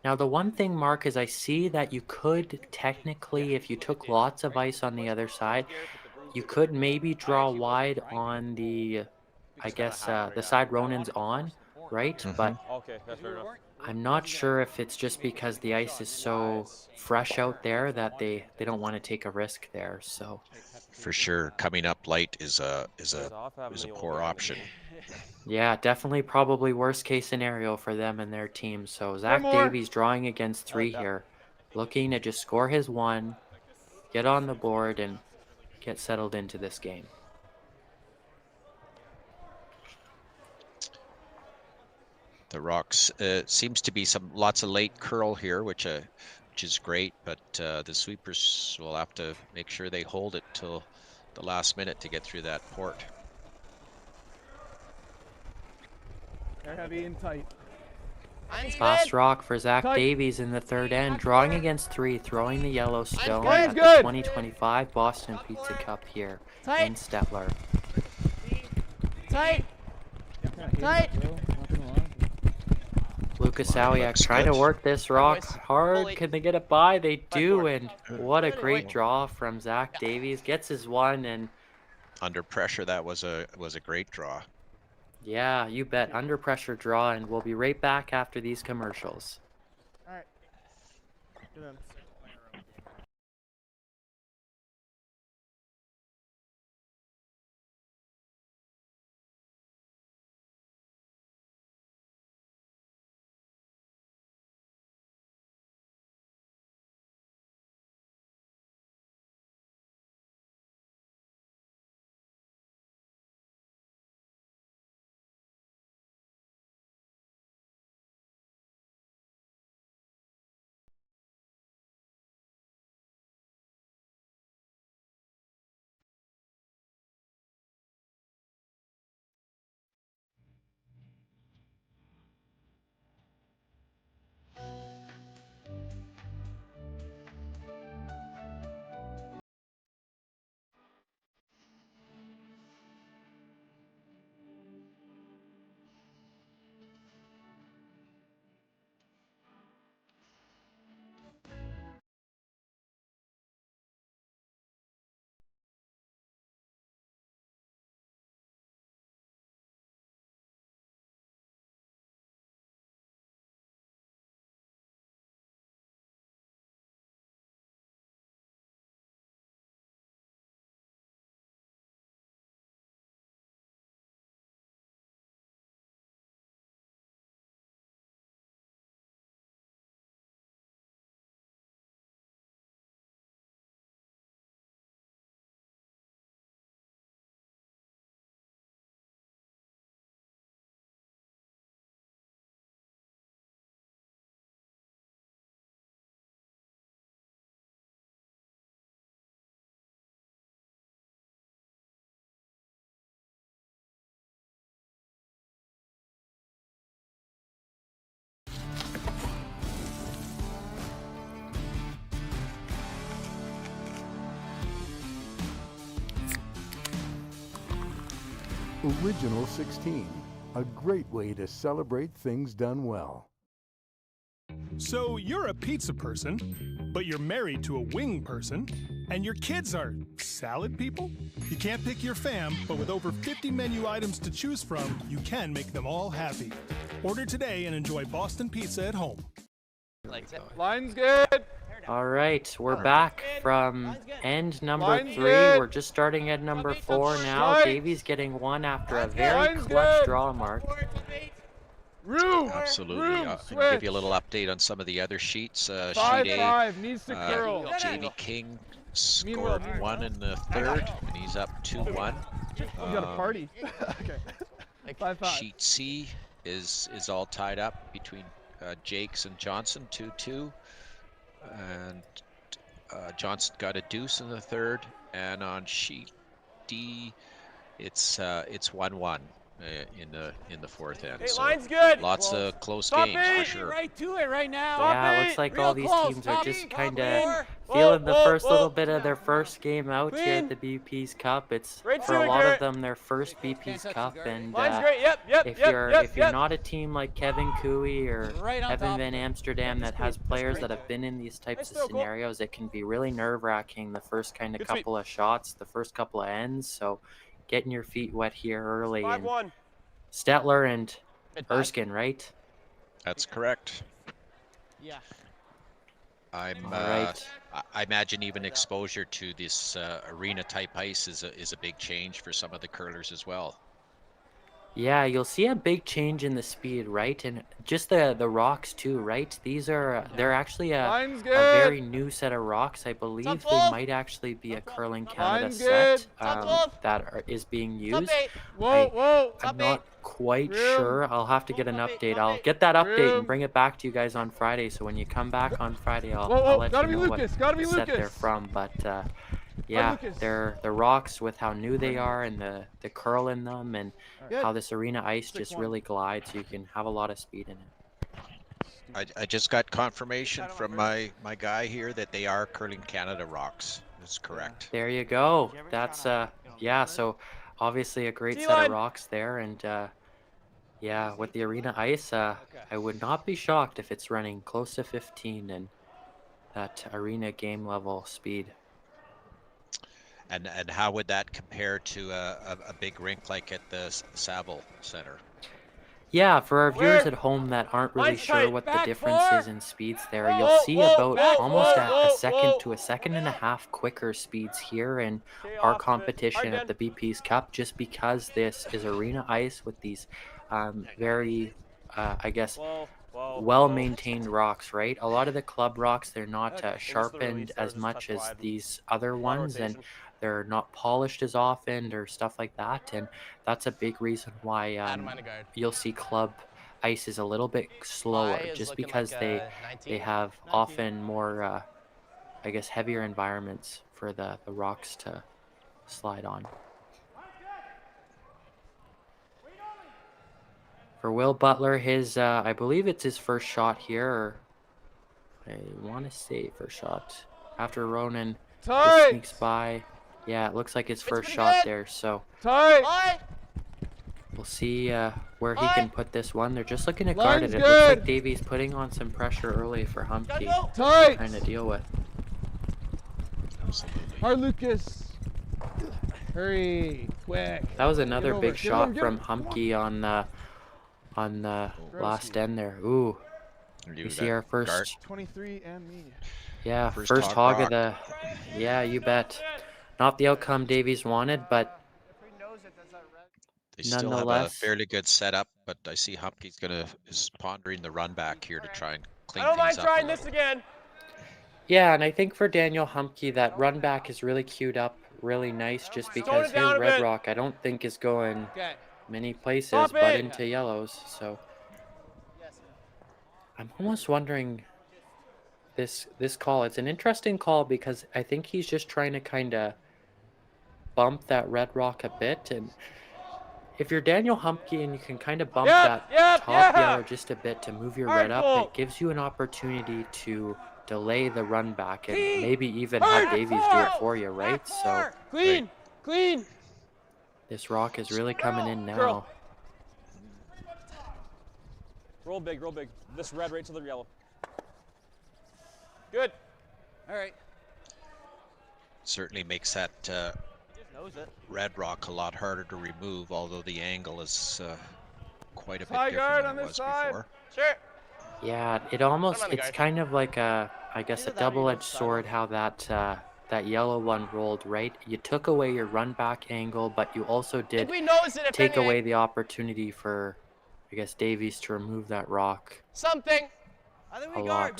Now the one thing, Mark, is I see that you could technically, if you took lots of ice on the other side, you could maybe draw wide on the, I guess, the side Ronan's on, right? But okay, that's fair enough. I'm not sure if it's just because the ice is so fresh out there that they don't want to take a risk there. So for sure, coming up light is a poor option. Yeah, definitely probably worst case scenario for them and their team. So Zach Davies drawing against 3 here, looking to just score his 1, get on the board and get settled into this game. The rocks seems to be lots of late curl here, which is great, but the sweepers will have to make sure they hold it till the last minute to get through that port. They're heavy and tight. Last rock for Zach Davies in the third end, drawing against 3, throwing the yellow stone at the 2025 Boston Pizza Cup here in Stettler. Tight. Lucas Sawiak trying to work this rock hard. Can they get it by? They do, and what a great draw from Zach Davies. Gets his 1, and under pressure, that was a great draw. Yeah, you bet. Under pressure draw, and we'll be right back after these commercials. All right. Original 16, a great way to celebrate things done well. So you're a pizza person, but you're married to a wing person, and your kids are salad people? You can't pick your fam, but with over 50 menu items to choose from, you can make them all happy. Order today and enjoy Boston Pizza at home. Line's good. All right, we're back from end number 3. We're just starting at number 4 now. Davies getting one after a very clutch draw, Mark. Absolutely. I'll give you a little update on some of the other sheets. Sheet A, needs to curl. Jamie King scored 1 in the 3rd, and he's up 2-1. We got a party. Okay. 5-5. Sheet C is all tied up between Jakes and Johnson, 2-2. And Johnson got a deuce in the 3rd, and on sheet D, it's 1-1 in the 4th end. So line's good. Lots of close games for sure. Right to it right now. Yeah, it looks like all these teams are just kind of feeling the first little bit of their first game out here at the BP's Cup. It's for a lot of them their first BP's Cup, and if you're not a team like Kevin Cooey or Evan Van Amsterdam that has players that have been in these types of scenarios, it can be really nerve-wracking the first kind of couple of shots, the first couple of ends. So getting your feet wet here early. And Stettler and Erskine, right? That's correct. Yeah. I imagine even exposure to this arena type ice is a big change for some of the curlers as well. Yeah, you'll see a big change in the speed, right? And just the rocks too, right? These are they're actually a very new set of rocks. I believe they might actually be a Curling Canada set that is being used. I'm not quite sure. I'll have to get an update. I'll get that update and bring it back to you guys on Friday. So when you come back on Friday, I'll let you know what set they're from. But yeah, they're the rocks with how new they are and the curl in them, and how this arena ice just really glides. You can have a lot of speed in it. I just got confirmation from my guy here that they are Curling Canada rocks. That's correct. There you go. That's yeah. So obviously a great set of rocks there, and yeah, with the arena ice, I would not be shocked if it's running close to 15 and that arena game level speed. And how would that compare to a big rink like at the Saville Center? Yeah, for our viewers at home that aren't really sure what the difference is in speeds there, you'll see about almost a second to a second and a half quicker speeds here in our competition at the BP's Cup, just because this is arena ice with these very, I guess, well-maintained rocks, right? A lot of the club rocks, they're not sharpened as much as these other ones, and they're not polished as often or stuff like that, and that's a big reason why you'll see club ice is a little bit slower, just because they have often more, I guess, heavier environments for the rocks to slide on. For Will Butler, his I believe it's his first shot here, or I want to say first shot after Ronan just sneaks by. Yeah, it looks like his first shot there, so we'll see where he can put this one. They're just looking to guard it. It looks like Davies putting on some pressure early for Humbke to kind of deal with. Absolutely. Hard Lucas. Hurry, quick. That was another big shot from Humbke on the last end there. Ooh, you see our first 23 and me. Yeah, first hog of the. Yeah, you bet. Not the outcome Davies wanted, but they still have a fairly good setup. But I see Humbke's is pondering the run back here to try and clean things up. I don't mind trying this again. Yeah, and I think for Daniel Humbke, that run back is really queued up, really nice, just because his red rock I don't think is going many places but into yellows. So I'm almost wondering this call. It's an interesting call because I think he's just trying to kind of bump that red rock a bit, and if you're Daniel Humbke and you can kind of bump that top yellow just a bit to move your red up, it gives you an opportunity to delay the run back and maybe even have Davies do it for you, right? So clean. This rock is really coming in now. Curl. Roll big, roll big. This red right to the yellow. Good. All right. Certainly makes that red rock a lot harder to remove, although the angle is quite a bit different than it was before. Sure. Yeah, it's kind of like I guess a double-edged sword how that yellow one rolled, right? You took away your run back angle, but you also did take away the opportunity for, I guess, Davies to remove that rock Something. a lot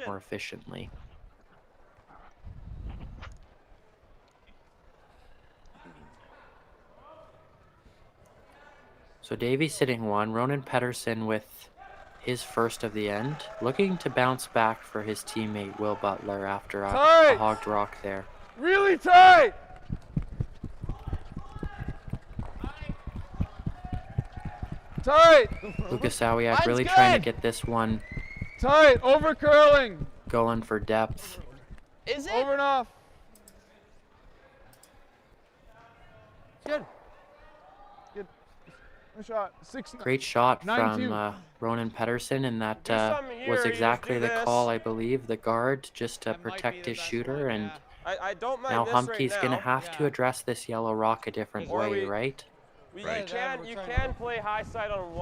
more efficiently. So Davies sitting one, Ronan Pedersen with his first of the end, looking to bounce back for his teammate Will Butler after a hogged rock there. Really tight! Tight! Lucas Sawiak really trying to get this one Tight! Over curling! going for depth. Is it? Over and off. Good. Good. Good shot. 6. Great shot 9-2. from Ronan Pedersen, and that was exactly the call, I believe. The guard just to protect his shooter, and I don't mind now this Humbke's right going to now. have to address this yellow rock a different way, right? You can play high side on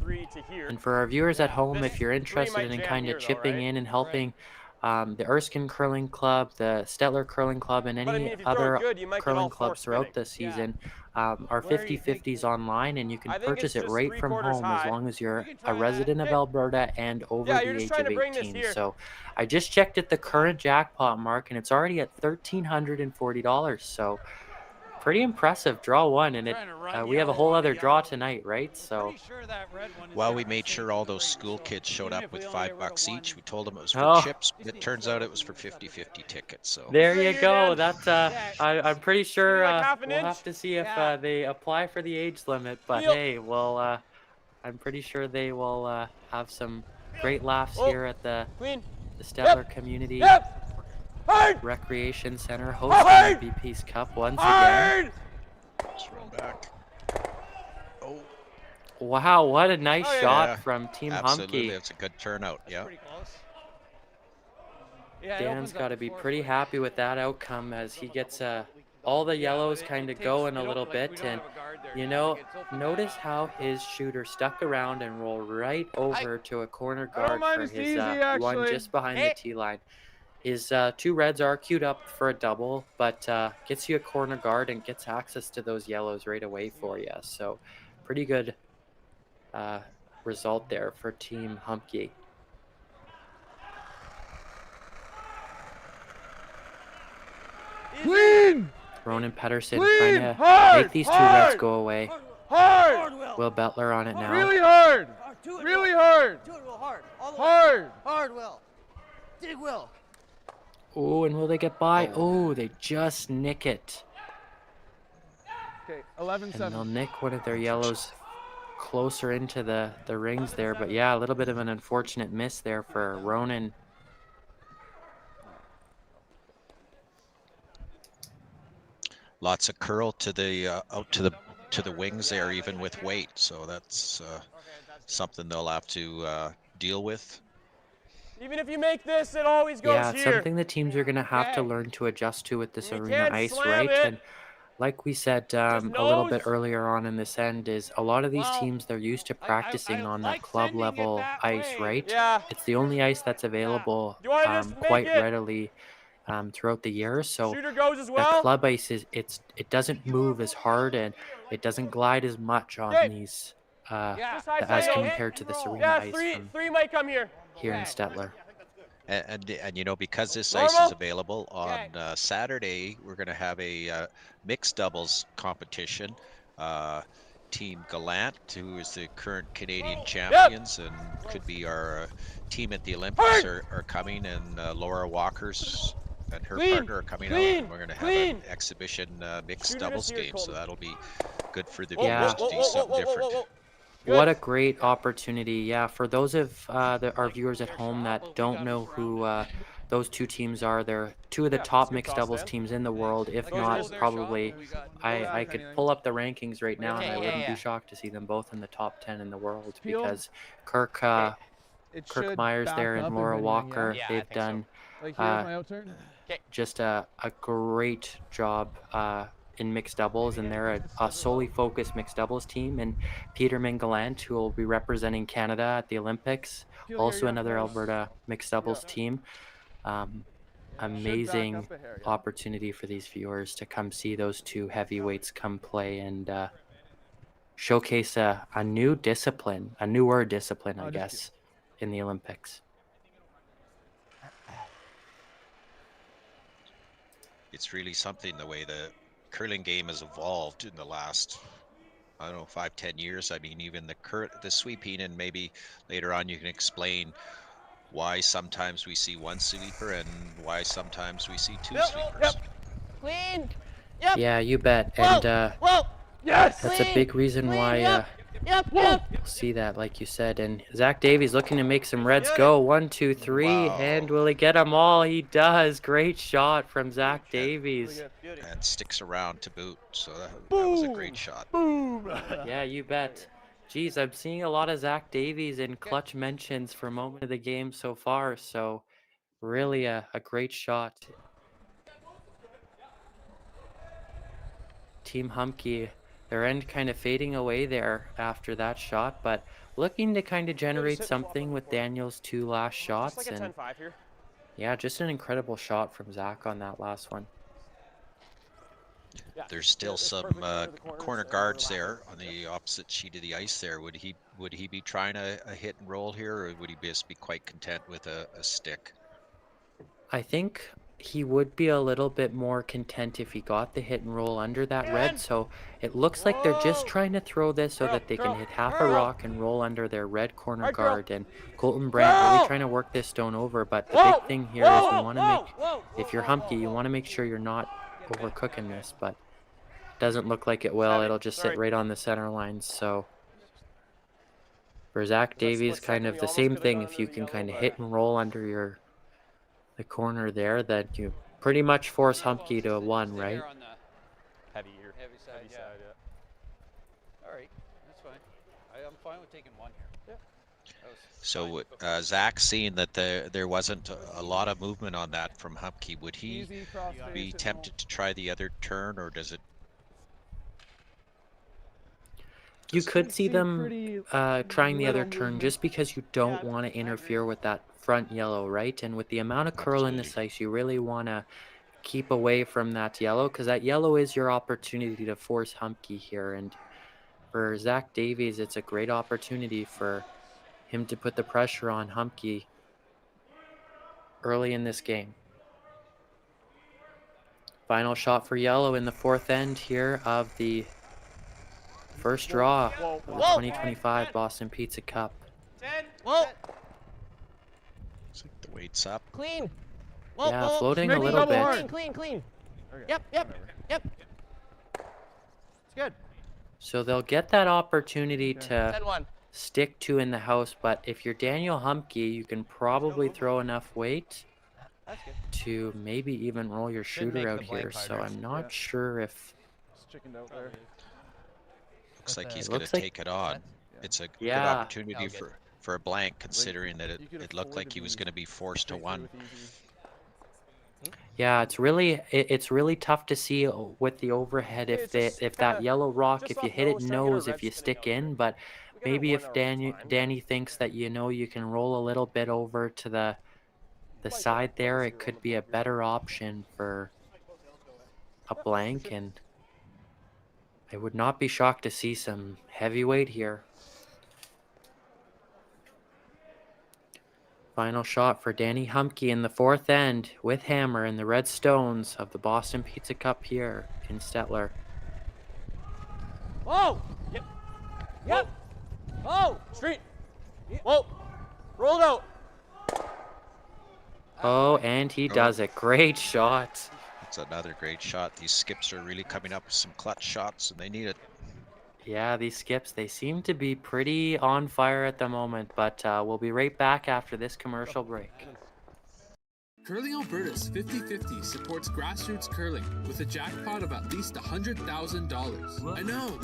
1-3 to here. And for our viewers at home, if you're three interested might in jam kind here, of though, chipping right? in and helping the Erskine Curling Club, the Stettler Curling Club, and But I any mean, if you throw other it good, you might get all curling four clubs throughout spinning. the season, are 50/50s online, and you can I think purchase it's it just right from 3/4 home high. as long as you're a resident of Alberta and over Yeah, the you're just age trying of to bring this 18. here. So I just checked at the current jackpot mark, and it's already at $1,340. So pretty impressive. Draw one, and we have a whole other draw tonight, right? So. Well, we made sure all those school kids showed up with $5 each. We told them it was for chips, but it turns out it was for 50/50 tickets. So There you go. That's I'm pretty sure like half an we'll inch? have to see if they apply for the age limit. But Feel. hey, well, I'm pretty sure they will have some great laughs Oh, here at the Clean. Stettler Community Yep. Hard. Recreation Center hosting Hard. the BP's Cup once again. Hard. just run back. Oh, Wow, what a nice Oh, yeah. shot yeah, from Team absolutely. Humbke. It's a good turnout. Yeah. Dan's got to be pretty happy with that outcome as he gets all the yellows kind of going a little bit. And, you know, notice how his shooter stuck around and rolled right over to a corner guard mind for it's his easy, one actually. just behind the tee line. His two reds are queued up for a double, but gets you a corner guard and gets access to those yellows right away for you. So pretty good result there for Team Humbke. Clean! Ronan Pedersen Clean! trying to Hard! make these two Hard! reds go away. Hard! Will Bettler on it now. Really hard! Really hard! Do it real hard. All the way. Hard! Hard, Will. Dig, Will. Oh, and will they get by? Oh, they just nick it. Okay, And 11-7. they'll nick one of their yellows closer into the rings there. But yeah, a little bit of an unfortunate miss there for Ronan. Lots of curl to the out to the wings there, even with weight. So that's something they'll have to deal with. Even if you make this, it always goes Yeah, it's here. something the teams are going to have to learn to adjust to with this arena can't ice, slam right? it. And like we said a little bit nose. earlier on in this end, is a lot of these Well, teams, they're used to practicing on that like club sending it level that ice, way. right? Yeah. It's the only ice that's available You wanna just make quite it? readily throughout the year. So Shooter goes as the well. club ice it doesn't move as hard and it doesn't glide as much on Okay. these Just high as side. compared to this arena Yeah, ice from three might come here. here in Stettler. And you know, because this ice is Normal. available on Saturday, we're going to have a mixed doubles competition. Team Gallant, who is the current Canadian champions and could be our team at the Olympics, are coming, and Laura Walker's and her Clean, partner are coming out, clean, and we're going to have clean. an exhibition mixed Shooter doubles this here, game, so Colton. that'll be good for the Yeah. viewers to see something different. What a great opportunity. Yeah, for those of our viewers at home that don't know who those two teams are. They're two of the top mixed doubles teams in the world, if not probably. I could pull up the rankings right now, and I wouldn't be shocked to see them both in the top 10 in the world, because Kirk Myers there and Laura Walker, they've done just a great job in mixed doubles, and they're a solely focused mixed doubles team. And Peter Mingalant, who will be representing Canada at the Olympics, also another Alberta mixed doubles team. Amazing opportunity for these viewers to come see those two heavyweights come play and showcase a new discipline, a newer discipline, I guess, in the Olympics. It's really something the way the curling game has evolved in the last, I don't know, 5-10 years. I mean, even the sweeping, and maybe later on you can explain why sometimes we see one sweeper and why sometimes we see two sweepers. Clean. Yeah, you bet. And Yes. that's a big reason why we'll see that, like you said. And Zach Davies looking to make some Reds go. 1, 2, 3, and will he get them all? He does. Great shot from Zach Davies. And sticks around to boot, so that was a great shot. Boom. Yeah, you bet. Geez, I'm seeing a lot of Zach Davies in clutch mentions for moment of the game so far, so really a great shot. Team Humbke, their end kind of fading away there after that shot, but looking to kind of generate something with Daniel's two last shots. And yeah, just an incredible shot from Zach on that last one. There's still some corner guards there on the opposite sheet of the ice there. Would he be trying a hit and roll here, or would he just be quite content with a stick? I think he would be a little bit more content if he got the hit and roll under that red. So it looks like they're just trying to throw this so that they can hit half a rock and roll under their red corner guard. And Colton Brandt really trying to work this stone over. But the big thing here is you want to make, if you're Humbke, you want to make sure you're not overcooking this, but doesn't look like it will. It'll just sit right on the center line. So for Zach Davies, kind of the same thing. If you can kind of hit and roll under the corner there, then you pretty much force Humbke to a 1, right? Heavy side, yeah. All right, that's fine. I'm fine with taking 1 here. So Zach, seeing that there wasn't a lot of movement on that from Humbke, would he be tempted to try the other turn, or does it? You could see them trying the other turn just because you don't want to interfere with that front yellow, right? And with the amount of curl in this ice, you really want to keep away from that yellow, because that yellow is your opportunity to force Humbke here. And for Zach Davies, it's a great opportunity for him to put the pressure on Humbke early in this game. Final shot for yellow in the 4th end here of the first draw of the 2025 Boston Pizza Cup. Whoa. Looks like the weight's up. Clean. Yeah, floating a little bit. Clean. Yep. It's good. So they'll get that opportunity to 10-1. stick 2 in the house, but if you're Daniel Humbke, you can probably throw enough weight to maybe even roll your shooter out here. So I'm not sure if... Looks like he's going to take it on. It's a good opportunity for a blank, considering that it looked like he was going to be forced to 1. Yeah, it's really tough to see with the overhead if that yellow rock, if you hit it nose, if you stick in. But maybe if Danny thinks that you can roll a little bit over to the side there, it could be a better option for a blank. And I would not be shocked to see some heavyweight here. Final shot for Danny Humbke in the 4th end with hammer in the red stones of the Boston Pizza Cup here in Stettler. Whoa! Yep! Oh! Street! Whoa! Rolled out! Oh, and he does it. Great shot. That's another great shot. These skips are really coming up with some clutch shots, and they need it. Yeah, these skips, they seem to be pretty on fire at the moment, but we'll be right back after this commercial break. Curling Alberta's 50-50 supports grassroots curling with a jackpot of at least $100,000. I know!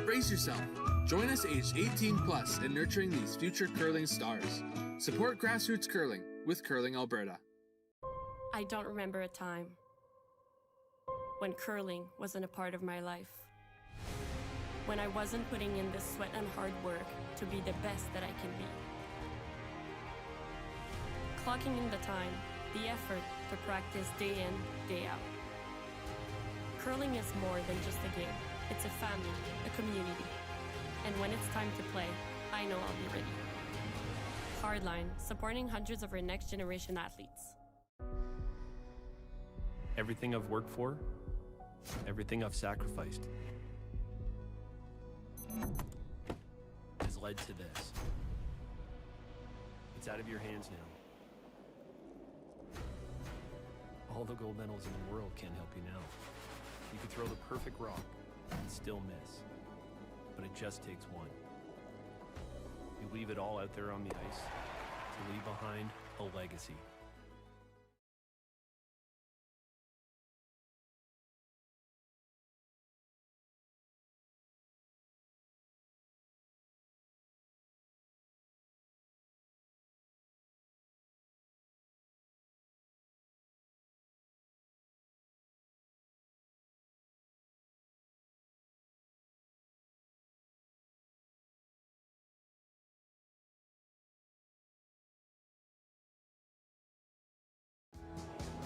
Brace yourself. Join us aged 18 plus in nurturing these future curling stars. Support grassroots curling with Curling Alberta. I don't remember a time when curling wasn't a part of my life. When I wasn't putting in the sweat and hard work to be the best that I can be. Clocking in the time, the effort to practice day in, day out. Curling is more than just a game. It's a family, a community. And when it's time to play, I know I'll be ready. Hardline, supporting hundreds of our next generation athletes. Everything I've worked for, everything I've sacrificed, has led to this. It's out of your hands now. All the gold medals in the world can't help you now. You could throw the perfect rock and still miss, but it just takes one. You leave it all out there on the ice to leave behind a legacy.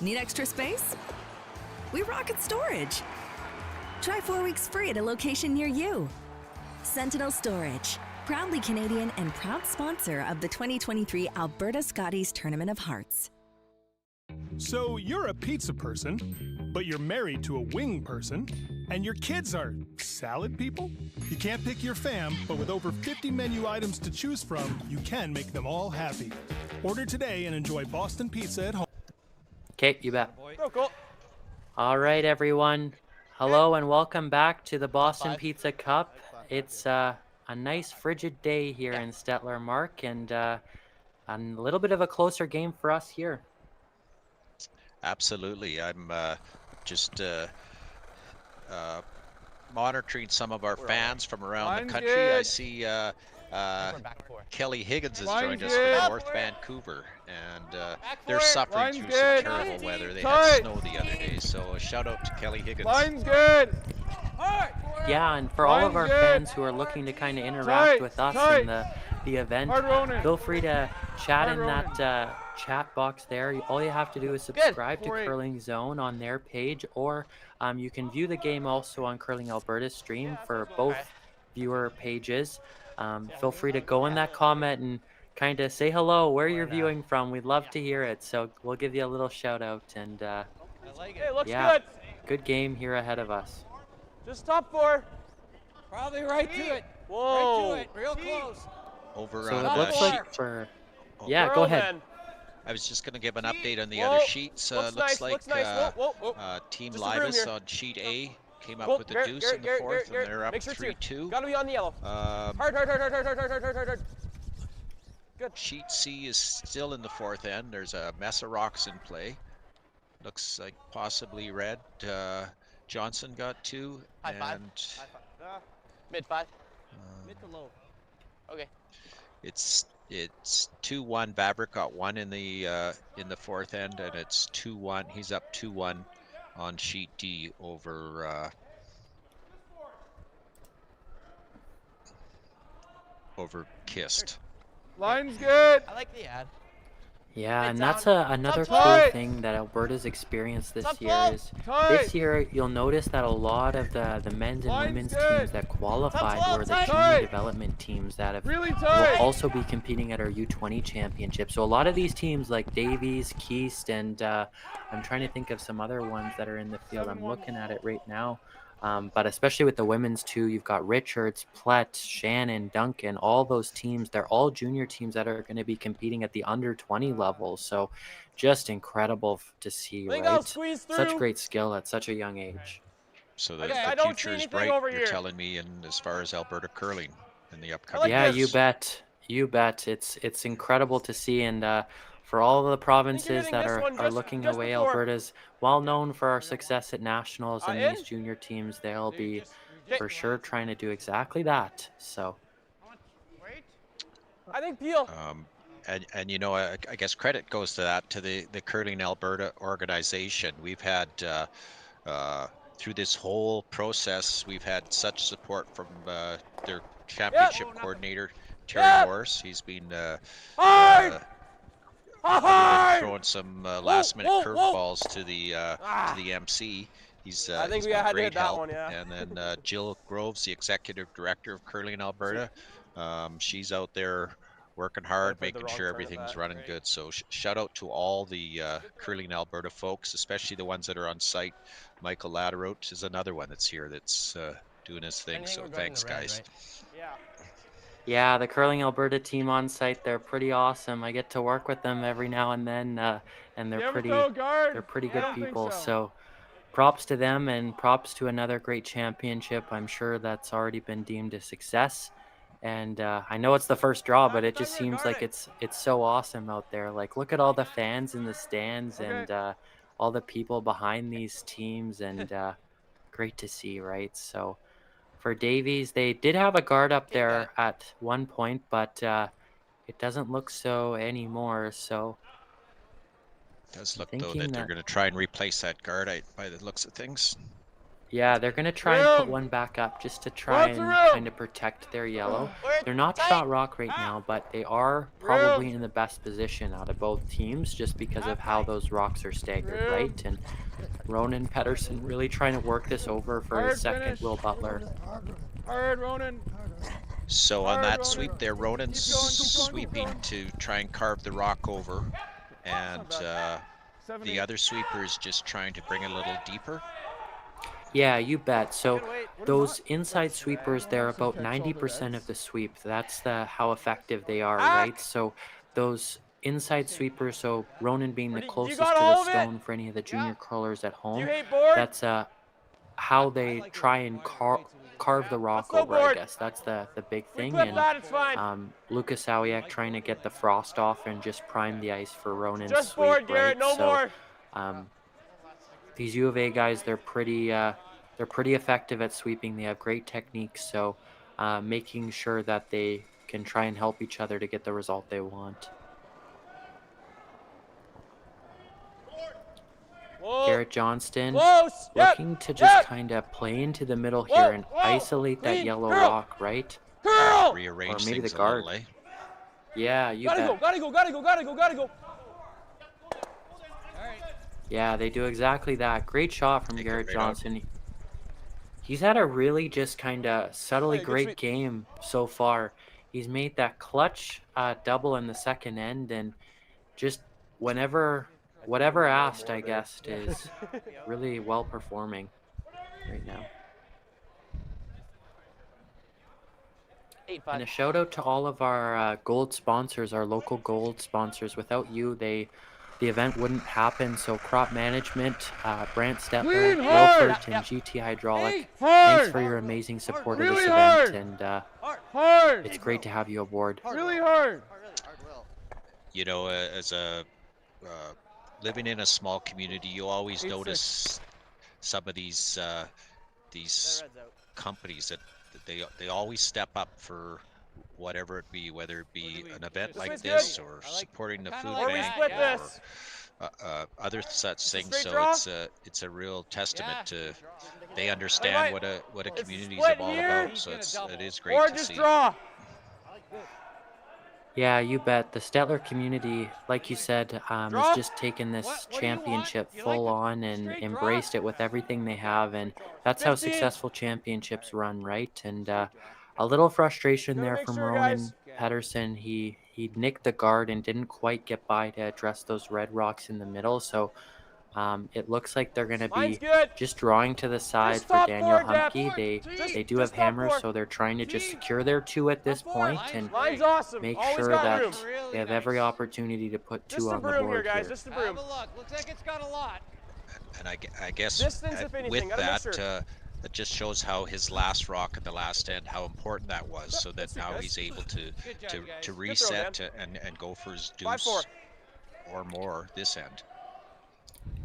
Need extra space? We rocket storage. Try 4 weeks free at a location near you. Sentinel Storage, proudly Canadian and proud sponsor of the 2023 Alberta Scotties Tournament of Hearts. So you're a pizza person, but you're married to a wing person, and your kids are salad people? You can't pick your fam, but with over 50 menu items to choose from, you can make them all happy. Order today and enjoy Boston pizza at home. Okay, you bet. Oh, cool. All right, everyone. Hello and welcome back to the Boston Pizza Cup. It's a nice frigid day here in Stettler, Mark, and a little bit of a closer game for us here. Absolutely. I'm just monitoring some of our fans from around the country. Good. I see Kelly Higgins has joined us from North Vancouver, and they're suffering through some terrible weather. They had snow the other day, so a shout out to Kelly Higgins. Line's good. Yeah, and for all of our fans who are looking to kind of interact with us in the event, feel free to chat in that chat box there. All you have to do is subscribe to Curling Zone on their page, or you can view the game also on Curling Alberta's stream for both viewer pages. Feel free to go in that comment and kind of say hello, where you're viewing from. We'd love to hear it, so we'll give you a little shout out. And yeah, good game here ahead of us. Just top four. Probably right to it. Whoa. Right to it. Real close. Over So on it looks like for... Yeah, go ahead. I was just going to give an update on the other sheets. Looks like Team Libus on sheet A came up with a deuce in the fourth, and they're up 3-2. Gotta be on the yellow. Hard. Good. Sheet C is still in the fourth end. There's a mess of rocks in play. Looks like possibly red. Johnson got 2, and Mid 5. Mid to low. Okay. It's 2-1. Vavrick got 1 in the fourth end, and it's 2-1. He's up 2-1 on sheet D over Kist. Line's good. I like the ad. Yeah, and that's another cool thing that Alberta's experienced this year is this year you'll notice that a lot of the men's and women's teams that qualified were the junior development teams that will also be competing at our U20 championship. So a lot of these teams like Davies, Keast, and I'm trying to think of some other ones that are in the field. I'm looking at it right now. But especially with the women's too, you've got Richards, Plett, Shannon, Duncan, all those teams. They're all junior teams that are going to be competing at the under 20 level. So just incredible to see, right? Such great skill at such a young age. So the future is bright, you're telling me, in as far as Alberta curling in the upcoming years. You bet. It's incredible to see. And for all the provinces that this one are just- looking just away, before. Alberta's well known for our success at nationals, and these junior teams, they'll be for sure trying to do exactly that. So. I think Peel. And you know, I guess credit goes to that, to the Curling Alberta organization. We've had through this whole process, we've had such support from their championship coordinator, Terry Morris. He's been throwing some last-minute curveballs to the MC. He's I think he's we been had to great hit that help. one, yeah. And then Jill Groves, the executive director of Curling Alberta, she's out there working hard, making sure everything's running good. So shout out to all the Curling Alberta folks, especially the ones that are on site. Michael Latterout is another one that's here that's doing his thing. So thanks, guys. Yeah, the Curling Alberta team on site, they're pretty awesome. I get to work with them every now and then, and they're pretty good people. So props to them, and props to another great championship. I'm sure that's already been deemed a success. And I know it's the first draw, but it just seems like it's so awesome out there. Like, look at all the fans in the stands and all the people behind these teams, and great to see, right? So for Davies, they did have a guard up there at one point, but it doesn't look so anymore. So It does look, though, that they're going to try and replace that guard by the looks of things. Yeah, they're going to try and put one back up just to try and kind of protect their yellow. They're not shot rock right now, but they are probably in the best position out of both teams just because of how those rocks are staggered, right? And Ronan Pedersen really trying to work this over for his second, Will Butler. Hard, Ronan. So on that sweep there, Ronan's sweeping to try and carve the rock over, and the other sweeper is just trying to bring it a little deeper. Yeah, you bet. So those inside sweepers, they're about 90% of the sweep. That's how effective they are, right? So those inside sweepers, so Ronan being the closest to the stone for any of the junior curlers at home, that's how they try and carve the rock over, I guess. That's the big thing. And Lucas Sawiak trying to get the frost off and just prime the ice for Ronan's sweep, right? So these U of A guys, they're pretty effective at sweeping. They have great techniques, so making sure that they can try and help each other to get the result they want. Garrett Johnston looking to just kind of play into the middle here and isolate that yellow rock, right? Rearrange or maybe things the guard. a little, eh? Yeah, you bet. Gotta go. Yeah, they do exactly that. Great shot from Garrett Johnson. He's had a really just kind of subtly great game so far. He's made that clutch double in the second end, and just whatever asked, I guess, is really well performing right now. And a shout out to all of our gold sponsors, our local gold sponsors. Without you, the event wouldn't happen. So Crop Management, Brant Stettler, Wilford, and GT Hydraulic, thanks for your amazing support of this event, and it's great to have you aboard. Really hard. You know, as a living in a small community, you always notice some of these companies that they always step up for whatever it be, whether it be an event like this or supporting the food bank or other such things. So it's a real testament to they understand what a community is all about. So it is great to see. Yeah, you bet. The Stettler community, like you said, has just taken this championship full on and embraced it with everything they have, and that's how successful championships run, right? And a little frustration there from Ronan Pedersen. He nicked the guard and didn't quite get by to address those red rocks in the middle, so it looks like they're going to be just drawing to the side for Daniel Humbke. They do have hammers, so they're trying to just secure their two at this point and make sure that they have every opportunity to put two on the board here. Just a broom. Looks like it's got a lot. And I guess with that, it just shows how his last rock at the last end, how important that was, so that now he's able to reset and go for his deuce. or more this end.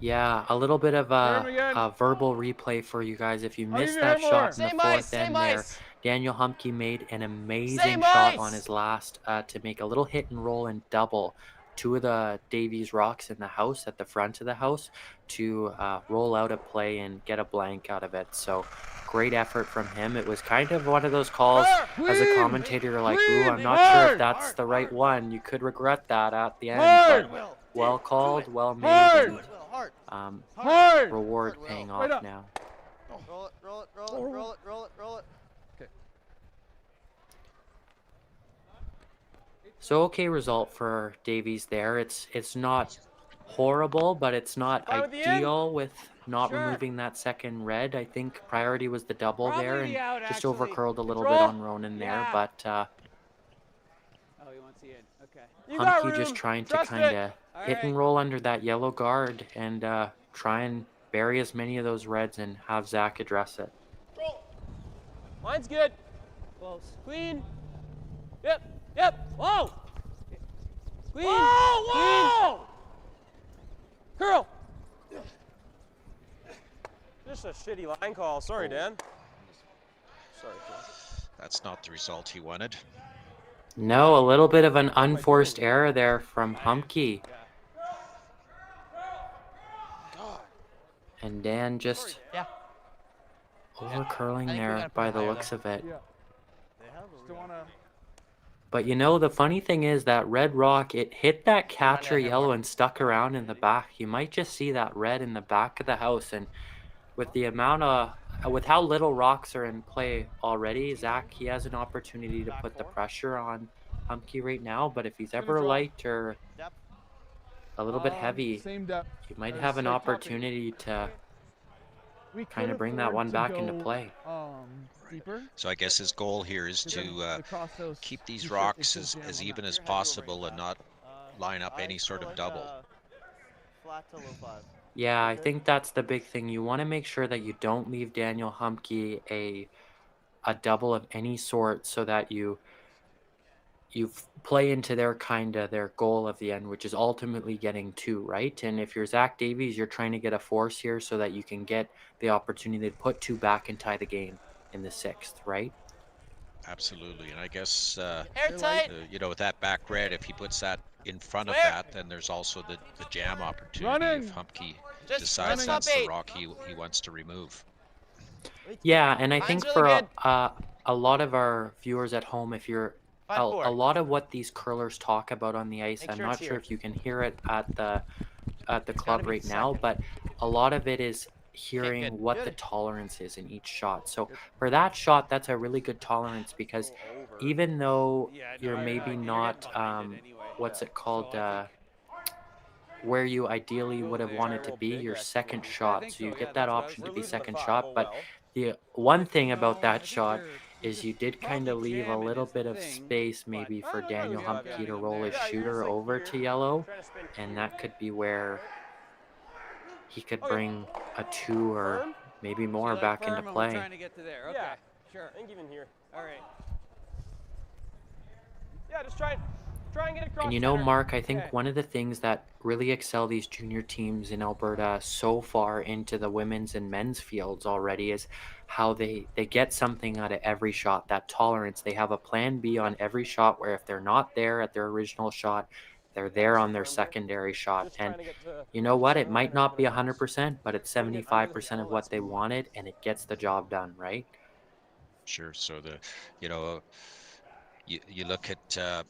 Yeah, a little bit of a verbal replay for you guys. If you missed that shot in the fourth end there, Daniel Humbke made an amazing shot on his last to make a little hit and roll and double two of the Davies rocks in the house at the front of the house to roll out a play and get a blank out of it. So great effort from him. It was kind of one of those calls as a commentator, you're like, ooh, I'm not sure if that's the right one. You could regret that at the end, but well called, well made, and reward paying off now. Roll it, roll it, roll it, roll it, roll it, roll it. Okay. So okay result for Davies there. It's not horrible, but it's not ideal with not removing that second red. I think priority was the double there and just overcurled a little bit on Ronan there, but Oh, he wants the in. Okay. Humbke just trying to kind of hit and roll under that yellow guard and try and bury as many of those reds and have Zach address it. Line's good. Close. Clean. Yep. Yep. Whoa. Clean. Whoa! Clean. Curl. Just a shitty line call. Sorry, Dan. Sorry, Phil. That's not the result he wanted. No, a little bit of an unforced error there from Humbke. And Dan just over-curling there by the looks of it. But you know, the funny thing is that red rock, it hit that catcher yellow and stuck around in the back. You might just see that red in the back of the house. And with the amount of, with how little rocks are in play already, Zach, he has an opportunity to put the pressure on Humbke right now. But if he's ever light or a little bit heavy, he might have an opportunity to kind of bring that one back into play. So I guess his goal here is to keep these rocks as even as possible and not line up any sort of double. Flat to low 5. Yeah, I think that's the big thing. You want to make sure that you don't leave Daniel Humbke a double of any sort so that you play into their goal of the end, which is ultimately getting 2, right? And if you're Zach Davies, you're trying to get a force here so that you can get the opportunity to put 2 back and tie the game in the 6th, right? Absolutely, and I guess Airtight. you know, with that back red, if he puts that in front of that, then there's also the jam opportunity if Humbke decides that's the rock he wants to remove. Yeah, and I think for a lot of our viewers at home, if you're a lot of what these curlers talk about on the ice, I'm not sure if you can hear it at the club right now, but a lot of it is hearing what the tolerance is in each shot. So for that shot, that's a really good tolerance because even though you're maybe not what's it called, where you ideally would have wanted to be your second shot, so you get that option to be second shot. But the one thing about that shot is you did kind of leave a little bit of space maybe for Daniel Humbke to roll his shooter over to yellow, and that could be where he could bring a 2 or maybe more back into play. Trying to get to there. Okay, sure. I think even here. All right. Yeah, just try and get across. And you know, Mark, I think one of the things that really excel these junior teams in Alberta so far into the women's and men's fields already is how they get something out of every shot, that tolerance. They have a plan B on every shot where if they're not there at their original shot, they're there on their secondary shot. And you know what? It might not be 100%, but it's 75% of what they wanted, and it gets the job done, right? Sure. So you look at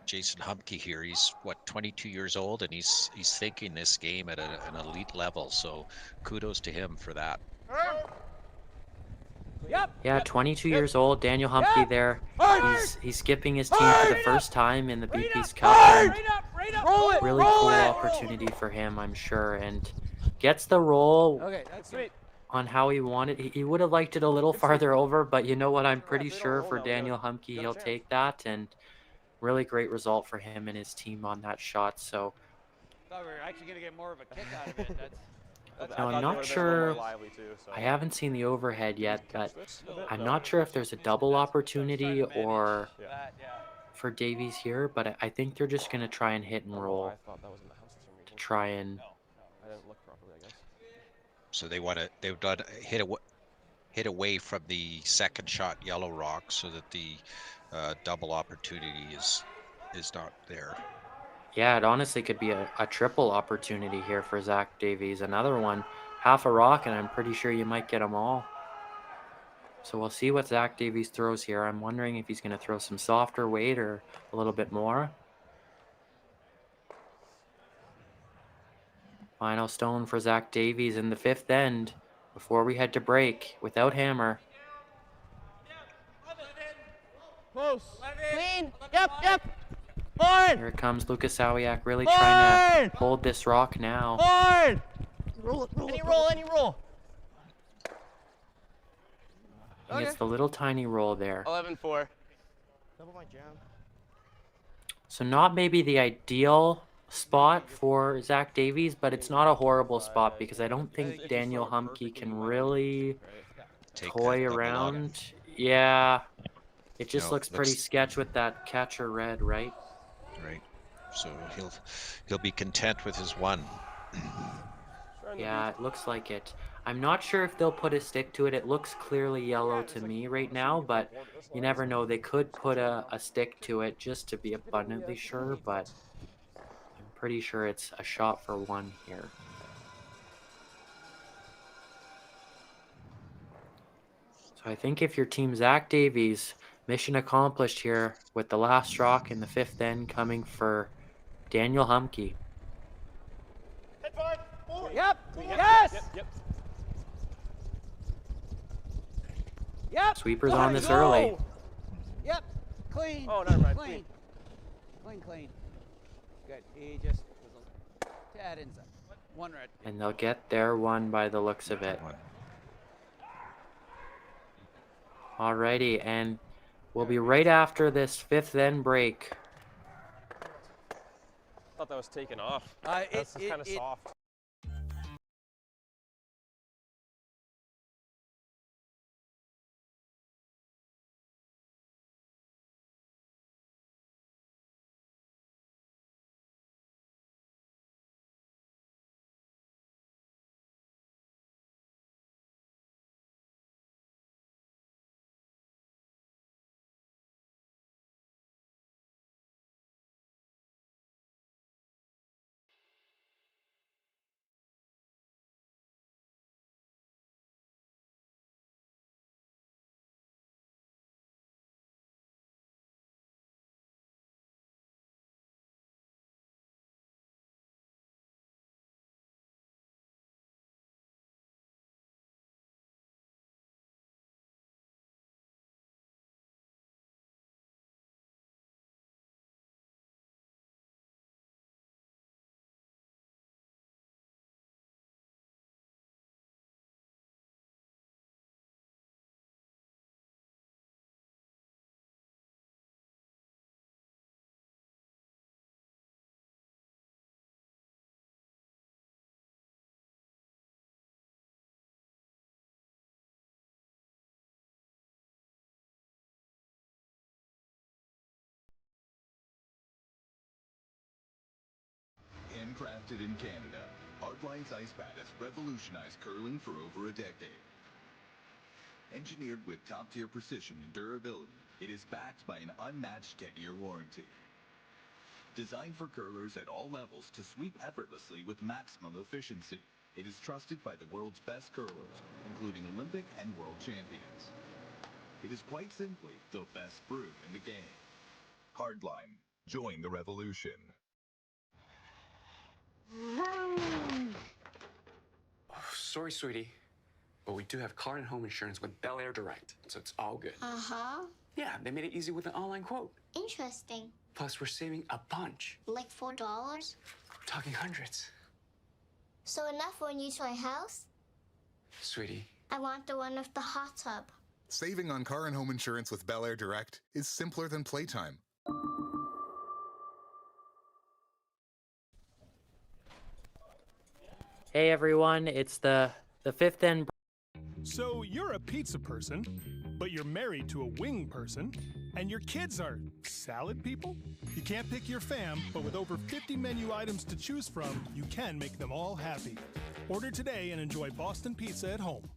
Jason Humbke here. He's 22 years old, and he's thinking this game at an elite level. So kudos to him for that. Yeah, 22 years old, Daniel Humbke there. He's skipping his team for the first time in the BP's Cup. And really cool opportunity for him, I'm sure, and gets the roll on how he wanted. He would have liked it a little farther over, but you know what? I'm pretty sure for Daniel Humbke, he'll take that, and really great result for him and his team on that shot. So Thought we were actually going to get more of a kick out of it. now, I'm not sure, I haven't seen the overhead yet, but I'm not sure if there's a double opportunity or for Davies here, but I think they're just going to try and hit and roll I thought that was in the house for some reason. to try and... I didn't look properly, I guess. So they would hit away from the second shot yellow rock so that the double opportunity is not there. Yeah, it honestly could be a triple opportunity here for Zach Davies. Another one, half a rock, and I'm pretty sure you might get them all. So we'll see what Zach Davies throws here. I'm wondering if he's going to throw some softer weight or a little bit more. Final stone for Zach Davies in the fifth end before we head to break without hammer. Close. Clean. Yep. Hard. Here comes Lucas Sawiak really trying to hold this rock now. Hard. Roll. Any roll. He gets the little tiny roll there. 11-4. Double my jam. So not maybe the ideal spot for Zach Davies, but it's not a horrible spot because I don't think Daniel Humbke can really toy around. Yeah, it just looks pretty sketch with that catcher red, right? Right. So he'll be content with his one. Yeah, it looks like it. I'm not sure if they'll put a stick to it. It looks clearly yellow to me right now, but you never know. They could put a stick to it just to be abundantly sure, but I'm pretty sure it's a shot for one here. So I think if your team Zach Davies, mission accomplished here with the last rock in the fifth end coming for Daniel Humbke. Yep. Yes. Yep. Sweepers on this early. Yep. Clean. Oh, never mind. Clean. Good. He just was a tad inside. One red. And they'll get their one by the looks of it. Alrighty, and we'll be right after this fifth end break. Thought that was taken off. That's kind of soft. Handcrafted in Canada, Hardline's ice pad has revolutionized curling for over a decade. Engineered with top-tier precision and durability, it is backed by an unmatched 10-year warranty. Designed for curlers at all levels to sweep effortlessly with maximum efficiency, it is trusted by the world's best curlers, including Olympic and world champions. It is quite simply the best brew in the game. Hardline. Join the revolution. Oh, sorry, sweetie, but we do have car and home insurance with Bel Air Direct, so it's all good. Uh-huh. Yeah, they made it easy with an online quote. Interesting. Plus, we're saving a bunch. Like $4? We're talking hundreds. So enough for a new toy house? Sweetie. I want the one with the hot tub. Saving on car and home insurance with Bel Air Direct is simpler than playtime. Hey everyone, it's the fifth end. So you're a pizza person, but you're married to a wing person, and your kids are salad people? You can't pick your fam, but with over 50 menu items to choose from, you can make them all happy. Order today and enjoy Boston Pizza at home.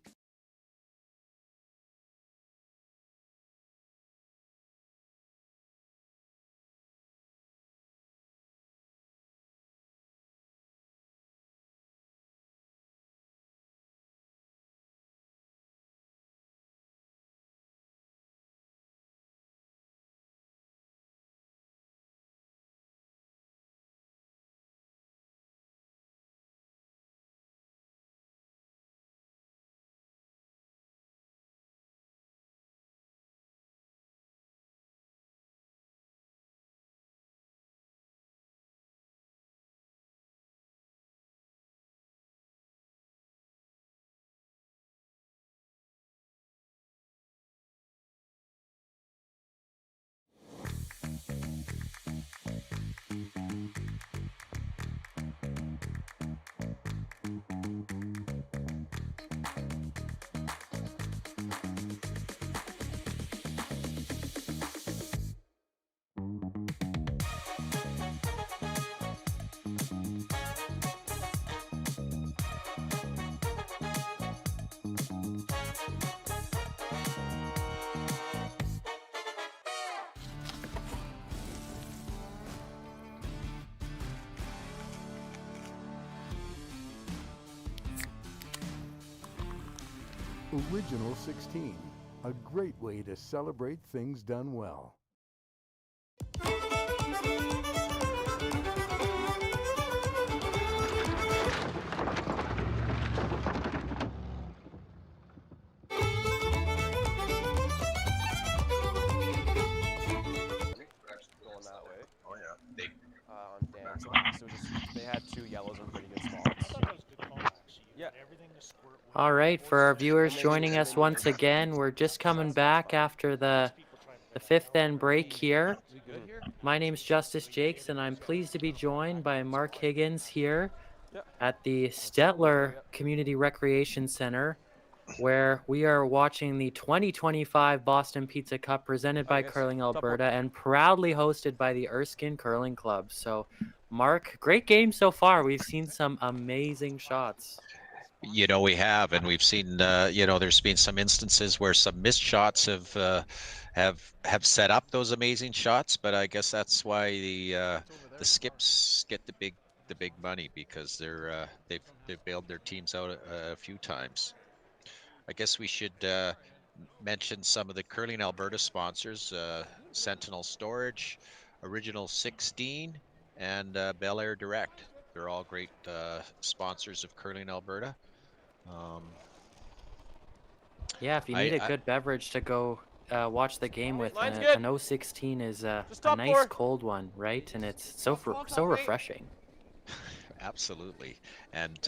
Original 16, a great way to celebrate things done well. Going that way. Oh yeah. On Dan's line. So they had 2 yellows in pretty good spots. Yeah. All right, for our viewers joining us once again, we're just coming back after the 5th end break here. My name's Justice Jakes, and I'm pleased to be joined by Mark Higgins here at the Stettler Community Recreation Center, where we are watching the 2025 Boston Pizza Cup presented by Curling Alberta and proudly hosted by the Erskine Curling Club. So, Mark, great game so far. We've seen some amazing shots. You know, we have, and we've seen, you know, there's been some instances where some missed shots have set up those amazing shots, but I guess that's why the skips get the big money, because they've bailed their teams out a few times. I guess we should mention some of the Curling Alberta sponsors: Sentinel Storage, Original 16, and Bel Air Direct. They're all great sponsors of Curling Alberta. Yeah, if you need a good beverage to go watch the game with, an 016 is a nice cold one, right? And it's so refreshing. Absolutely. And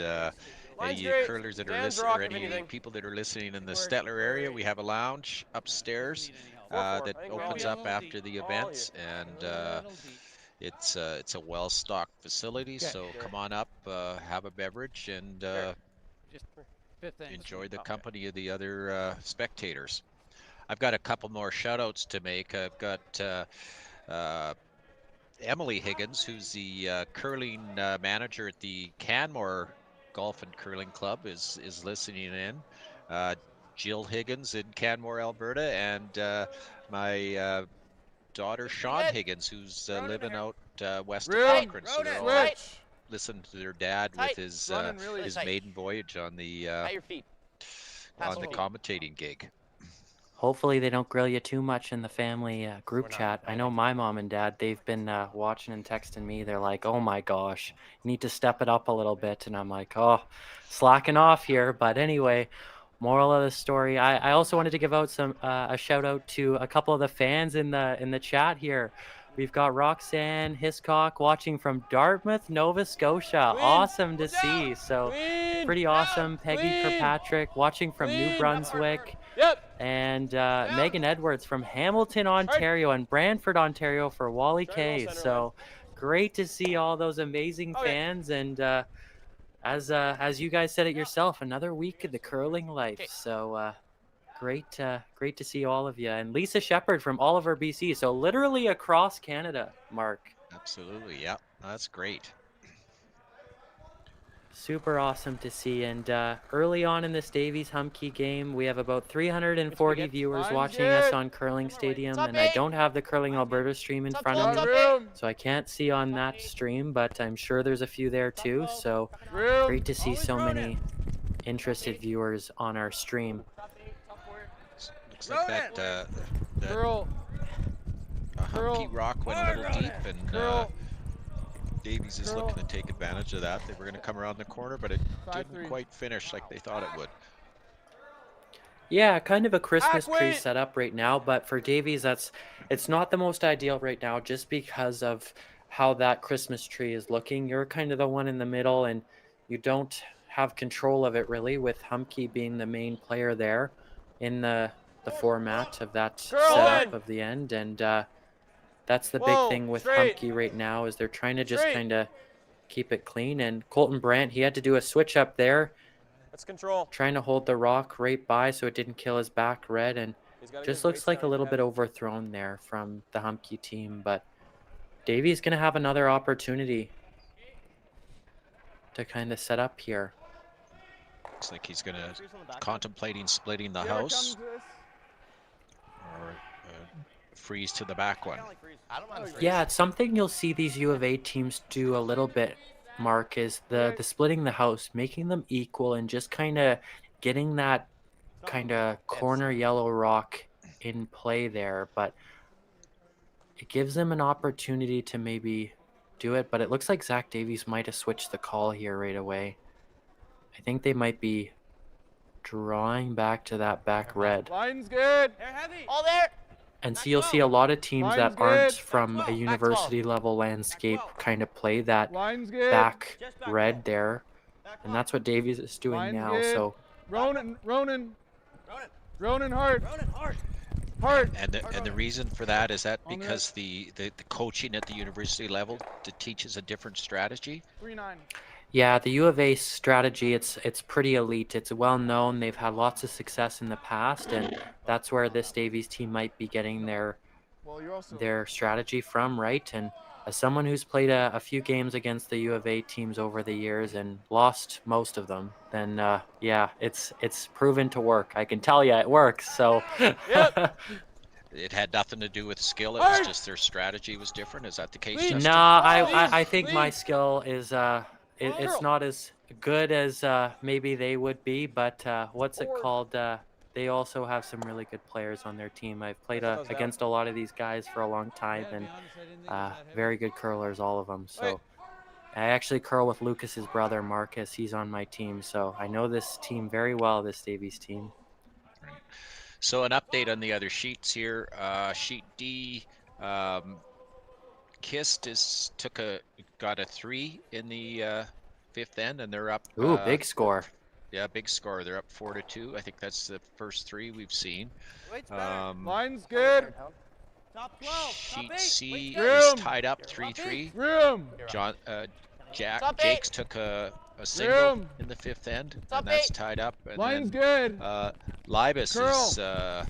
any curlers that are listening, or any people that are listening in the Stettler area, we have a lounge upstairs that opens up after the events, and it's a well-stocked facility. So come on up, have a beverage, and enjoy the company of the other spectators. I've got a couple more shout-outs to make. I've got Emily Higgins, who's the curling manager at the Canmore Golf and Curling Club, is listening in. Jill Higgins in Canmore, Alberta, and my daughter Sean Higgins, who's living out west of Cochrane. So they're all listening to their dad with his maiden voyage on the commentating gig. Hopefully they don't grill you too much in the family group chat. I know my mom and dad, they've been watching and texting me. They're like, oh my gosh, you need to step it up a little bit. And I'm like, oh, slacking off here. But anyway, moral of the story, I also wanted to give out a shout out to a couple of the fans in the chat here. We've got Roxanne Hiscock watching from Dartmouth, Nova Scotia. Awesome to see. So pretty awesome. Peggy Kirkpatrick watching from New Brunswick. And Megan Edwards from Hamilton, Ontario, and Brantford, Ontario for Wally K. So great to see all those amazing fans. And as you guys said it yourself, another week of the curling life. So great to see all of you. And Lisa Shepard from Oliver, BC. So literally across Canada, Mark. Absolutely, yeah. That's great. Super awesome to see. And early on in this Davies Humbke game, we have about 340 viewers watching us on Curling Stadium, and I don't have the Curling Alberta stream in front of me, so I can't see on that stream, but I'm sure there's a few there too. So great to see so many interested viewers on our stream. Looks like that Humbke rock went a little deep, and Davies is looking to take advantage of that. They were going to come around the corner, but it didn't quite finish like they thought it would. Yeah, kind of a Christmas tree setup right now, but for Davies, it's not the most ideal right now just because of how that Christmas tree is looking. You're kind of the one in the middle, and you don't have control of it really, with Humbke being the main player there in the format of that setup of the end. And that's the big thing with Humbke right now, is they're trying to just kind of keep it clean. And Colton Brandt, he had to do a switch up there. Let's control. Trying to hold the rock right by so it didn't kill his back red, and just looks like a little bit overthrown there from the Humbke team. But Davies going to have another opportunity to kind of set up here. Looks like he's going to contemplating splitting the house. Or freeze to the back one. Yeah, it's something you'll see these U of A teams do a little bit, Mark, is the splitting the house, making them equal, and just kind of getting that kind of corner yellow rock in play there. But it gives them an opportunity to maybe do it. But it looks like Zach Davies might have switched the call here right away. I think they might be drawing back to that back red. Line's good. They're heavy. All there. And so you'll see a lot of teams that aren't from a university level landscape kind of play that back red there. And that's what Davies is doing now. So Ronan hard. Hard. And the reason for that, is that because the coaching at the university level teaches a different strategy? 3-9. Yeah, the U of A strategy, it's pretty elite. It's well known. They've had lots of success in the past, and that's where this Davies team might be getting their strategy from, right? And as someone who's played a few games against the U of A teams over the years and lost most of them, then yeah, it's proven to work. I can tell you it works. So It had nothing to do with skill. It was just their strategy was different. Is that the case, Justin? No, I think my skill is it's not as good as maybe they would be, but what's it called? They also have some really good players on their team. I've played against a lot of these guys for a long time, and very good curlers, all of them. So I actually curl with Lucas's brother, Marcus. He's on my team, so I know this team very well, this Davies team. So an update on the other sheets here. Sheet D, Kist got a 3 in the fifth end, and they're up. Ooh, big score. Yeah, big score. They're up 4-2. I think that's the first 3 we've seen. Line's good. Top 12. Sheet C is tied up 3-3. Jakes took a single in the fifth end, and that's tied up. And Line's then, good. Libas is up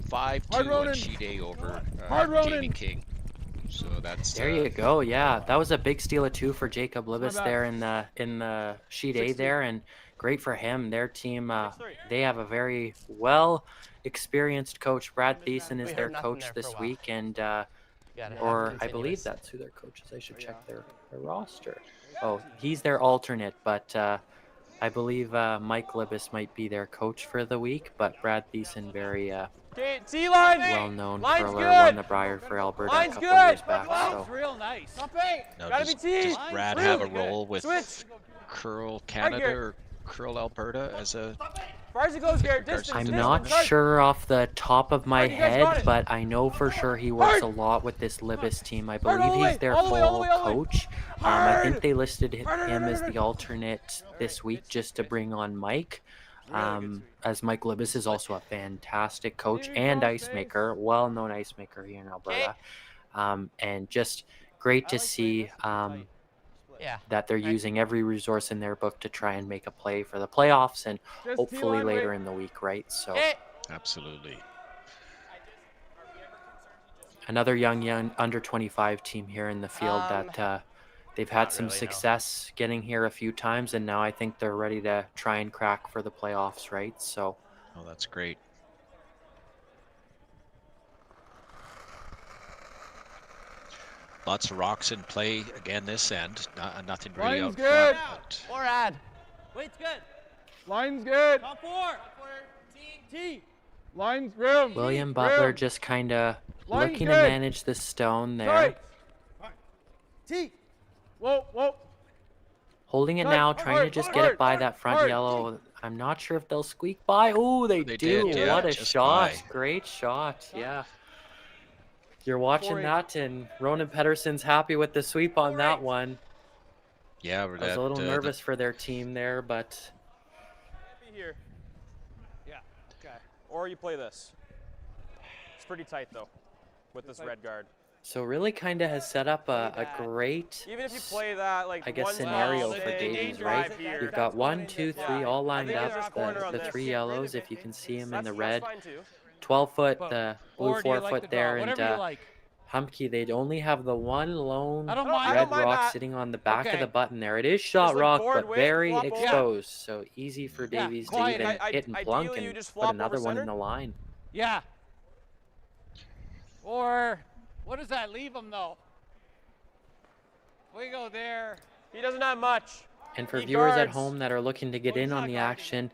5-2 on sheet A over Jamie King. So that's there you go. Yeah, that was a big steal of 2 for Jacob Libas there in the sheet A there, and great for him. Their team, they have a very well experienced coach. Brad Thiessen is their coach this week, and or I believe that's who their coach is. I should check their roster. Oh, he's their alternate, but I believe Mike Libas might be their coach for the week. But Brad Thiessen, very well-known curler, won the Brier for Alberta a couple years back. So. Real nice. Now, does Brad have a role with Curl Canada or Curl Alberta as a? I'm not sure off the top of my head, but I know for sure he works a lot with this Libas team. I believe he's their full coach. I think they listed him as the alternate this week just to bring on Mike. As Mike Libas is also a fantastic coach and ice maker, well-known ice maker here in Alberta. And just great to see that they're using every resource in their book to try and make a play for the playoffs and hopefully later in the week, right? So Absolutely. another young under 25 team here in the field that they've had some success getting here a few times, and now I think they're ready to try and crack for the playoffs, right? So Oh, that's great. Lots of rocks in play again this end. Nothing really Line's out good. front. Or add. Wait's good. Line's good. Top four. T. Line's grim. William Butler just kind of Line's looking to good. manage the stone there. Tight. T. Whoa. Holding it Tight. now, trying to just get it by that front yellow. I'm not sure if they'll squeak by. Oh, they do. did, yeah, What a just shot. by. Great shot. Yeah. You're watching 4-8. that, and Ronan Pedersen's happy with the sweep on that one. Yeah, I was a little nervous for their team there, but Be here. Yeah. Okay. Or you play this. It's pretty tight though, with this red guard. so really kind of has set up a great, Even if you play that, like I guess, one scenario down, for they Davies, drive right? here. You've got 1, 2, 3 all lined think up. there's a corner on The this. 3 yellows, if you can see them in the That's red. fine too. 12-foot, the blue Or do you like 4-foot the there, draw? and Whatever you like. Humbke, they'd only have the one lone I don't mind red rock that. sitting on the back of Okay. the button there. It is shot like rock, board but width, very flop over. exposed, so easy for Yeah, Davies to quiet. even I- hit and ideally plunk you and just put flop another over one in center. the line. Yeah. Or what does that leave him though? We go there. He doesn't have much. And for He viewers at guards. home that are looking to get he's in on not the guarding. action,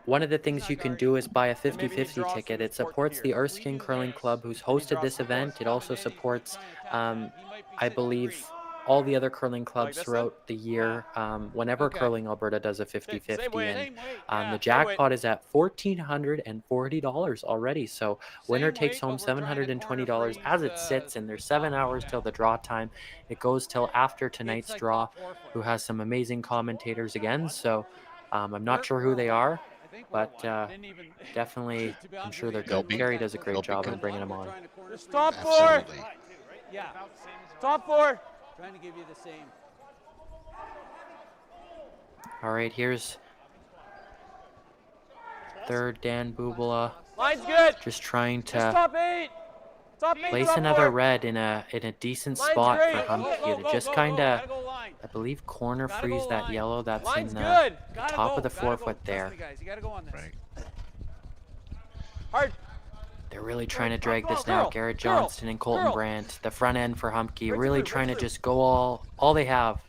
one of the things you can do is buy a maybe he 50-50 draws ticket. from It his court supports the here. Erskine Curling Club, who's hosted this event. It also supports, I believe, all the other curling clubs this throughout the year. Whenever Okay. Curling Alberta does a Same 50-50, way. and Same weight. the Yeah. jackpot is at $1,440 already. So winner Same takes weight, home but we're trying to $720 as it corner sits, and there's 7 hours till the draw time. It goes till after tonight's like draw, top 4 for who us. has some amazing commentators again. So I'm not sure who they are, I think we're but one. Didn't even- definitely, to be I'm honest sure with they're you, good. be- Gary does a great they'll be job good. in bringing them We're on. trying to corner Just top four. Absolutely. Yeah. Top four. Trying to give you the same. All right, here's third Dan Bubala, Line's good. just trying Just to top eight. Top eight. place top another four. red in a decent Line's spot great. for Go, Humbke to just kind of, I believe, corner Gotta freeze go that line. yellow that's Line's in the good. Gotta top go, of the gotta go. 4-foot Trust there. me, guys. You gotta go on this. Right. Hard. They're really trying to drag this Girl, now. Garrett girl, Johnston and Colton girl. Brandt, the front end for Humbke, Right really through, trying to right through. just go all they have.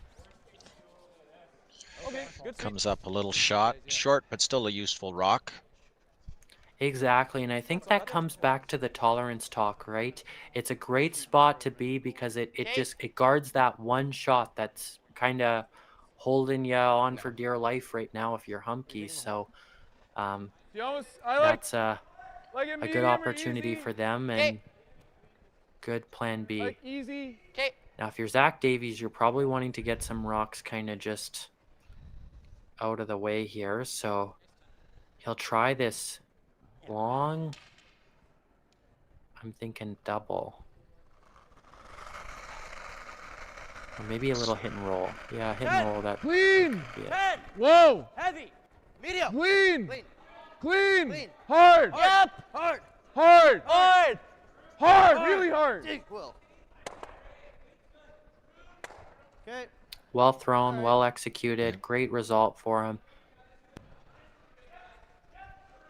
Okay. Good. Comes up a little short, but still a useful rock. Exactly, and I think that comes back to the tolerance talk, right? It's a great spot to be because it guards that one shot that's kind of holding you on for dear life right now if you're Humbke. So You almost, I like, that's a like it good medium or opportunity easy. for them and good plan B. Like easy. Now, if you're Zach Davies, you're probably wanting to get some rocks kind of just out of the way here. So he'll try this long. I'm thinking double. Or maybe a little hit and roll. Yeah, hit and roll. That Clean. could be it. Head. Whoa. Heavy. Medium. Clean. Clean. Clean. Clean. Hard. Hard. Hard. Hard. Hard. Hard. Really hard. Will. Okay. Well thrown, well executed. Great result for him.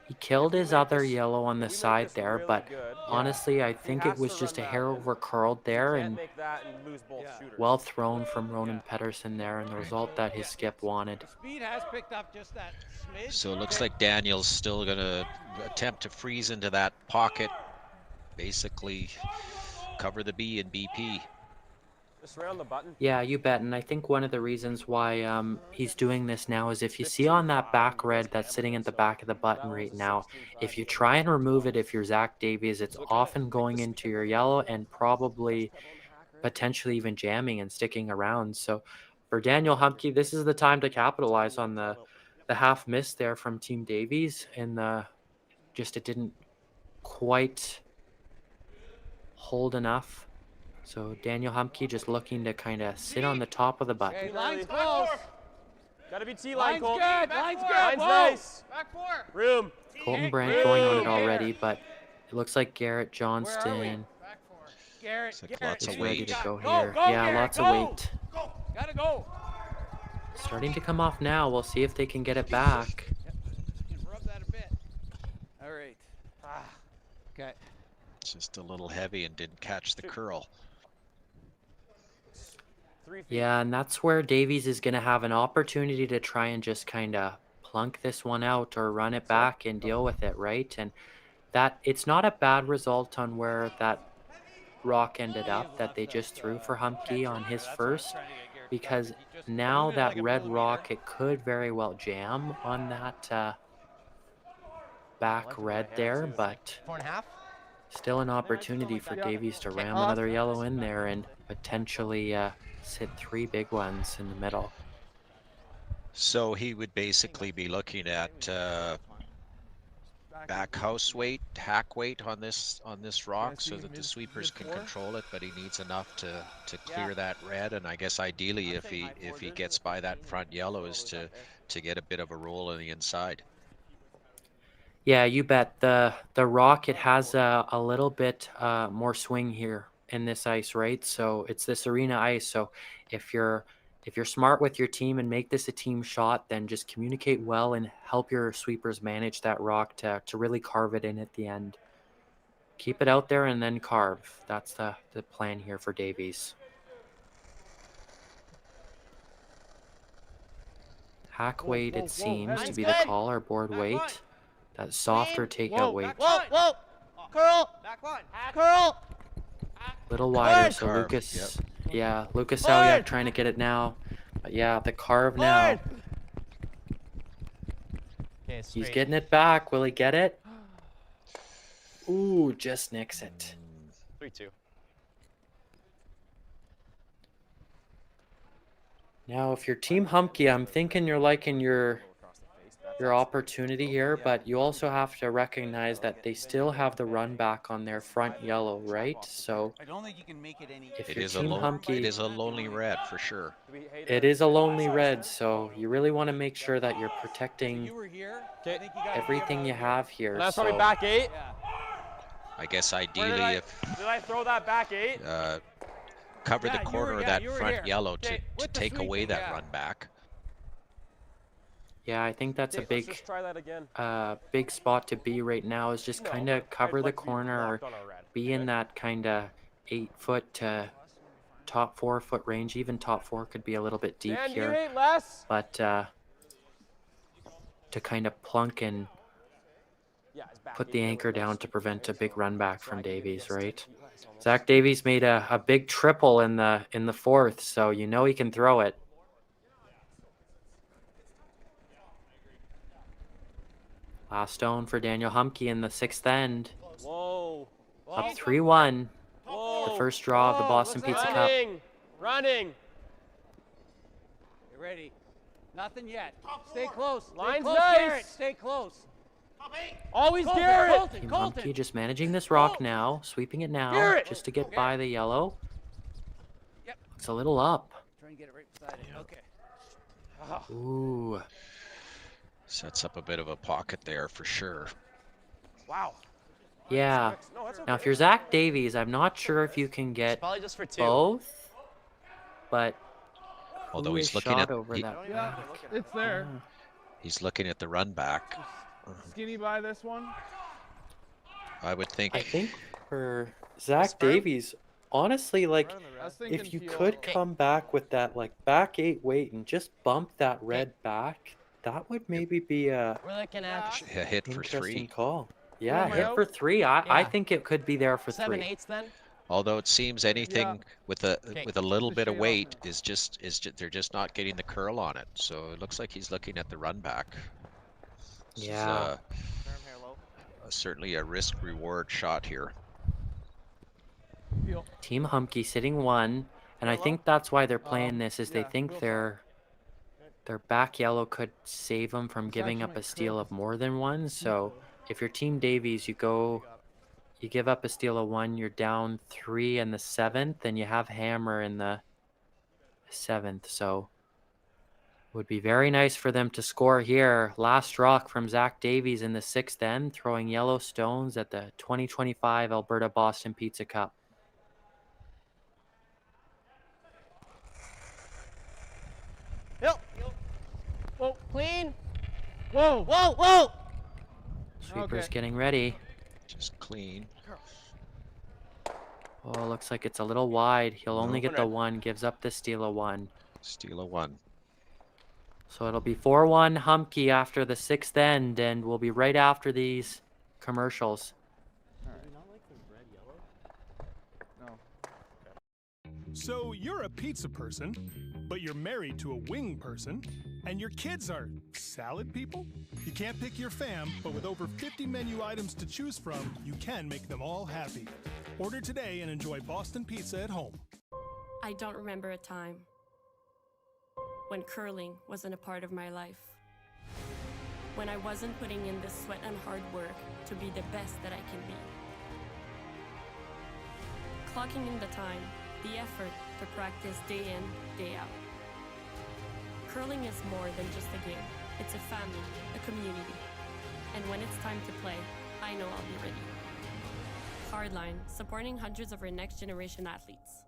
He killed his other yellow on the side there, but honestly, I think it was just a hair over curled there, Can't and make that and lose both shooters. well thrown from Ronan Pedersen there, and the result that his skip wanted. Speed has picked up just that smidge. So it looks like Daniel's still going to attempt to freeze into that pocket. Basically cover the B in BP. Just around the button. Yeah, you bet. And I think one of the reasons why he's doing this now is if you see on that back red that's sitting at the back of the button right now, if you try and remove it, if you're Zach Davies, it's often going into your yellow and probably potentially even jamming and sticking around. So for Daniel Humbke, this is the time to capitalize on the half miss there from Team Davies, and it didn't quite hold enough. So Daniel Humbke just looking to kind of sit on the top of the bucket. Okay, line's close. Gotta be T-line, Line's Colton. good. Line's good. Line's Whoa. nice. Back 4. Room. Colton Brandt going on it already, but it looks like Garrett Johnston Back 4. Garrett. Looks like Garrett. lots of is ready weight. to go Go, here. go, Yeah, Garrett, lots of go. weight. Go. Gotta go. Starting to come off now. We'll see if they can get it back. You can rub that a bit. All right. Okay. It's just a little heavy and didn't catch the curl. 3 feet. Yeah, and that's where Davies is going to have an opportunity to try and just kind of plunk this one out or run it back and deal with it, right? And that it's not a bad result on where that rock ended up that they just threw for Humbke on his first, because now that red rock, it could very well jam on that back red there, but 4.5. still an opportunity for Davies to ram another yellow in there and potentially sit 3 big ones in the middle. So he would basically be looking at back house weight, hack weight on this rock, so that the sweepers can control it. But he needs enough to clear that red, and I guess ideally, if he gets by that front yellow, is to get a bit of a roll on the inside. Yeah, you bet. The rock, it has a little bit more swing here in this ice, right? So it's this arena ice. So if you're smart with your team and make this a team shot, then just communicate well and help your sweepers manage that rock to really carve it in at the end. Keep it out there and then carve. That's the plan here for Davies. Hack weight, it seems to be the call, or board weight. That softer takeout weight. Whoa. Curl. Back 1. Curl. Little wider, so Carve, Lucas, yeah, Lucas Salyak trying to get it now. But yeah, the carve now. He's getting it back. Will he get it? Ooh, just nicks it. 3-2. Now, if you're Team Humbke, I'm thinking you're liking your opportunity here, but you also have to recognize that they still have the run back on their front yellow, right? So I don't think you can make it any. if It you're is a Team Humbke, it is a lonely red for sure. it is a lonely red, so you really want to make sure that you're protecting You were here. Okay. everything you have here. That's So probably back 8. I guess Where ideally if did I throw that back 8? cover Yeah, the corner of that you were front here. yellow Okay, to with the take away sweeping, that yeah. run back. yeah, I think that's a Let's big just try that again. big spot to be right now, is just kind of cover I'd the like to be corner or locked on our red. be in that kind of 8 foot to top 4 foot range. Even top 4 could be a little bit deep Dan, do you here, hate less? but to kind of plunk and Yeah, it's back put 8, the really anchor less. down to prevent a big run back from Davies, right? Zach Davies made a big triple in the fourth, so you know he can throw it. Last stone for Daniel Humbke in the 6th end. Whoa. Up 3-1. Whoa. The first draw of the Boston Pizza Cup. Running. Get ready. Nothing yet. Stay close. Stay Line's close, nice. Garrett. Stay close. Always Colton, Garrett. Team Colton. Humbke just managing this rock now, sweeping it now, Garrett. just to get by the yellow. Yep. It's a little up. Try and get it right beside it. Okay. Ooh. Sets up a bit of a pocket there for sure. Wow. Yeah. No, that's okay. Now, if you're Zach Davies, I'm not sure if you can get Probably just for 2. both, but Although who he's is looking shot at over he- that Yeah, back? it's there. he's looking at the run back. Skinny by this one. I would think I think for Zach Davies, honestly, like, I was thinking if you feel. could come back with that, like, back 8 weight and just bump that red back, that would maybe be a We're looking at a hit for interesting 3. call. Yeah, am I hit out? for 3. I Yeah. think it could be there for 3. 7/8 then. Although it seems anything Yeah. with a little The bit of shade weight is just they're just not getting the curl on it. So it looks like he's looking at the run back. This is, Yeah. certainly a risk reward shot here. Feel. Team Humbke sitting 1, and I think that's why they're playing this, is they think their back yellow could save them from giving up a steal of more than 1. So if you're Team Davies, you go You give up a steal of 1, you're down 3 in the 7th, and you have hammer in the 7th. So would be very nice for them to score here. Last rock from Zach Davies in the 6th end, throwing yellow stones at the 2025 Alberta Boston Pizza Cup. Yep. Whoa, clean. Whoa, whoa, whoa. Sweeper's getting ready. Just clean. Oh, looks like it's a little wide. He'll only get the 1, gives up the steal of 1. Steal of 1. So it'll be 4-1 Humbke after the 6th end, and we'll be right after these commercials. So you're a pizza person, but you're married to a wing person, and your kids are salad people? You can't pick your fam, but with over 50 menu items to choose from, you can make them all happy. Order today and enjoy Boston Pizza at home. I don't remember a time when curling wasn't a part of my life. When I wasn't putting in the sweat and hard work to be the best that I can be. Clocking in the time, the effort to practice day in, day out. Curling is more than just a game. It's a family, a community. And when it's time to play, I know I'll be ready. Hardline, supporting hundreds of our next generation athletes.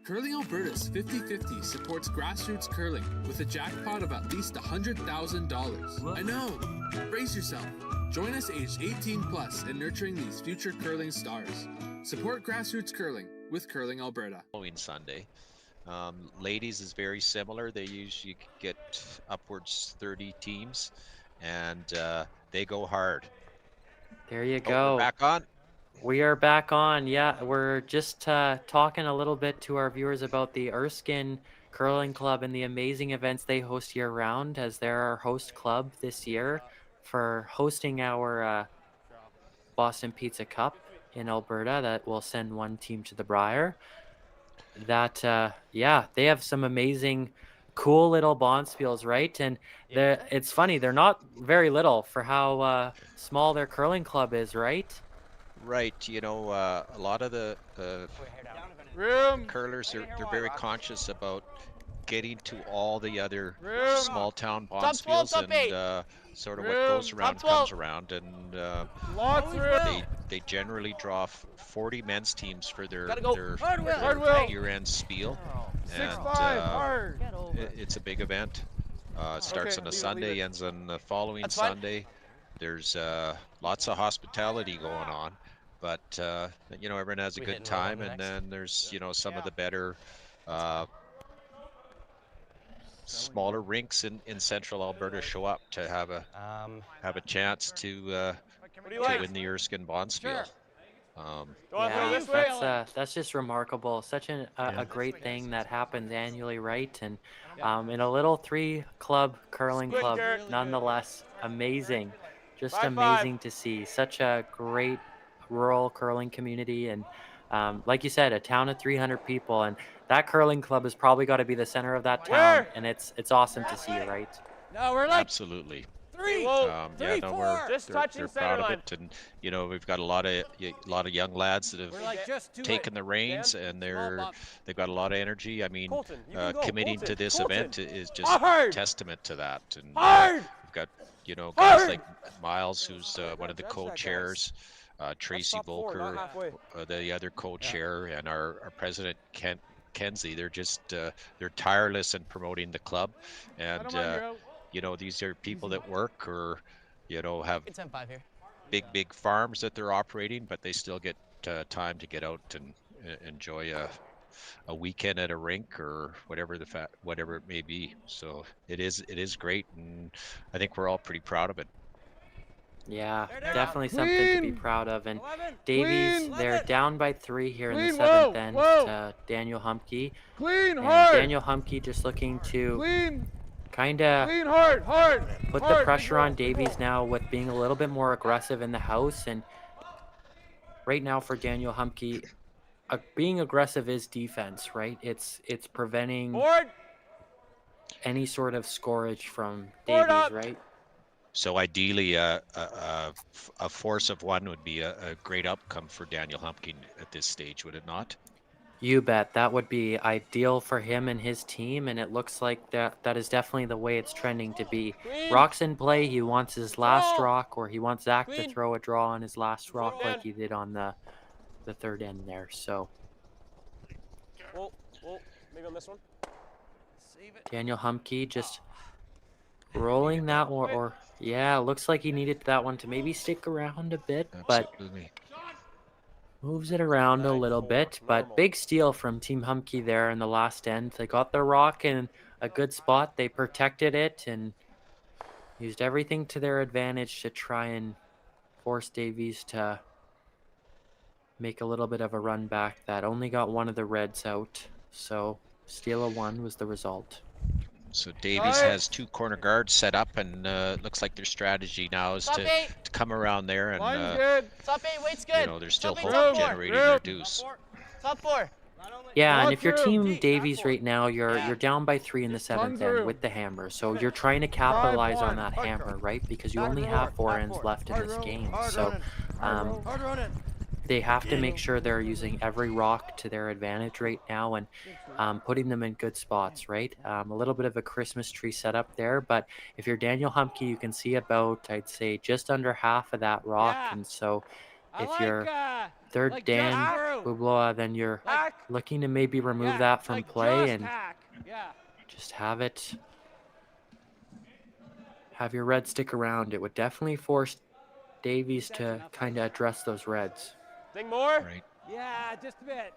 Curling Alberta's 50-50 supports grassroots curling with a jackpot of at least $100,000. I know! Brace yourself. Join us aged 18 plus in nurturing these future curling stars. Support grassroots curling with Curling Alberta. Following Sunday. Ladies is very similar. They usually get upwards 30 teams, and they go hard. There you go. We're back on. We are back on. Yeah, we're just talking a little bit to our viewers about the Erskine Curling Club and the amazing events they host year-round, as they're our host club this year for hosting our Boston Pizza Cup in Alberta that will send one team to the Brier. That, yeah, they have some amazing, cool little bonspiels, right? And it's funny, they're not very little for how small their curling club is, right? Right, you know, a lot of the curlers, they're very conscious about getting to all the other small town bonspiels, and sort of what goes around comes around, and they generally draw 40 men's teams for their year-end spiel, and it's a big event. It starts on a Sunday, ends on the following Sunday. There's lots of hospitality going on. But, you know, everyone has a good time, and then there's, you know, some of the better smaller rinks in central Alberta show up to have a chance to win the Erskine Bonspiel. Yeah, that's just remarkable. Such a great thing that happens annually, right? And in a little 3-club curling club, nonetheless, amazing. Just amazing to see. Such a great rural curling community, and Like you said, a town of 300 people, and that curling club has probably got to be the center of that town, and it's awesome to see, right? No, we're like Absolutely. three, Yeah, three, no, four. Just they're touching center proud of line. it, and you know we've got a lot of young lads that We're have like just two taken the reins, and they've got a lot of energy. I mean, Colton, you can go. committing to Colton, this Colton. event is just Hard. testament to that. And Hard. we've got guys Hard. like Miles, who's one of the co-chairs, Tracy top four, not Volker, halfway. the other co-chair, and our president Kent Kenzie. They're just they're tireless in promoting the club, and these are people that work or have It's M5 here. big farms that they're operating, but they still get time to get out and enjoy a weekend at a rink or whatever whatever it may be. So it is great, and I think we're all pretty proud of it. Yeah, definitely something to be proud of. And Davies, they're down by 3 here in the 7th end to Daniel Humbke. And Daniel Humbke just looking to kind of put the pressure on Davies now with being a little bit more aggressive in the house. And right now for Daniel Humbke, being aggressive is defense, right? It's preventing any sort of scorage from Davies, right? So ideally, a force of 1 would be a great outcome for Daniel Humbke at this stage, would it not? You bet. That would be ideal for him and his team, and it looks like that is definitely the way it's trending to be. Rock's in play. He wants his last rock, or he wants Zach to throw a draw on his last rock like he did on the 3rd end there. So maybe on this one. Daniel Humbke just rolling that one, or yeah, looks like he needed that one to maybe stick around a bit, Absolutely. but moves it around a little bit. But big steal from Team Humbke there in the last end. They got their rock in a good spot. They protected it and used everything to their advantage to try and force Davies to make a little bit of a run back that only got one of the reds out. So steal of 1 was the result. So Davies has 2 corner guards set up, and looks like their strategy now is to come around there, and Top 8, weight's good. there's still hope generating their deuce. Top 4. Yeah, and if you're Team Davies right now, you're down by 3 in the 7th end with the hammer. So you're trying to capitalize on that hammer, right? Because you only have 4 ends left in this game. So they have to make sure they're using every rock to their advantage right now and putting them in good spots, right? A little bit of a Christmas tree setup there, but if you're Daniel Humbke, you can see about, I'd say, just under half of that rock. And so if you're third Dan Bubloa, then you're looking to maybe remove that from play and just have your red stick around. It would definitely force Davies to kind of address those reds. Think more? Right. Yeah, just a bit.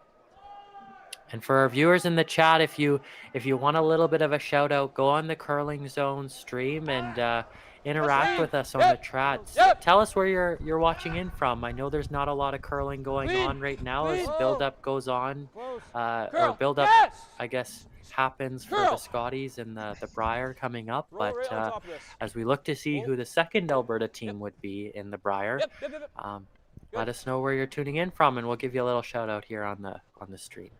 And for our viewers in the chat, if you want a little bit of a shout out, go on the Curling Zone stream and interact with us on the chats. Tell us where you're watching in from. I know there's not a lot of curling going on right now as build up goes on, or build up, I guess, happens for the Scotties and the Brier coming up. But as we look to see who the second Alberta team would be in the Brier, let us know where you're tuning in from, and we'll give you a little shout out here on the stream.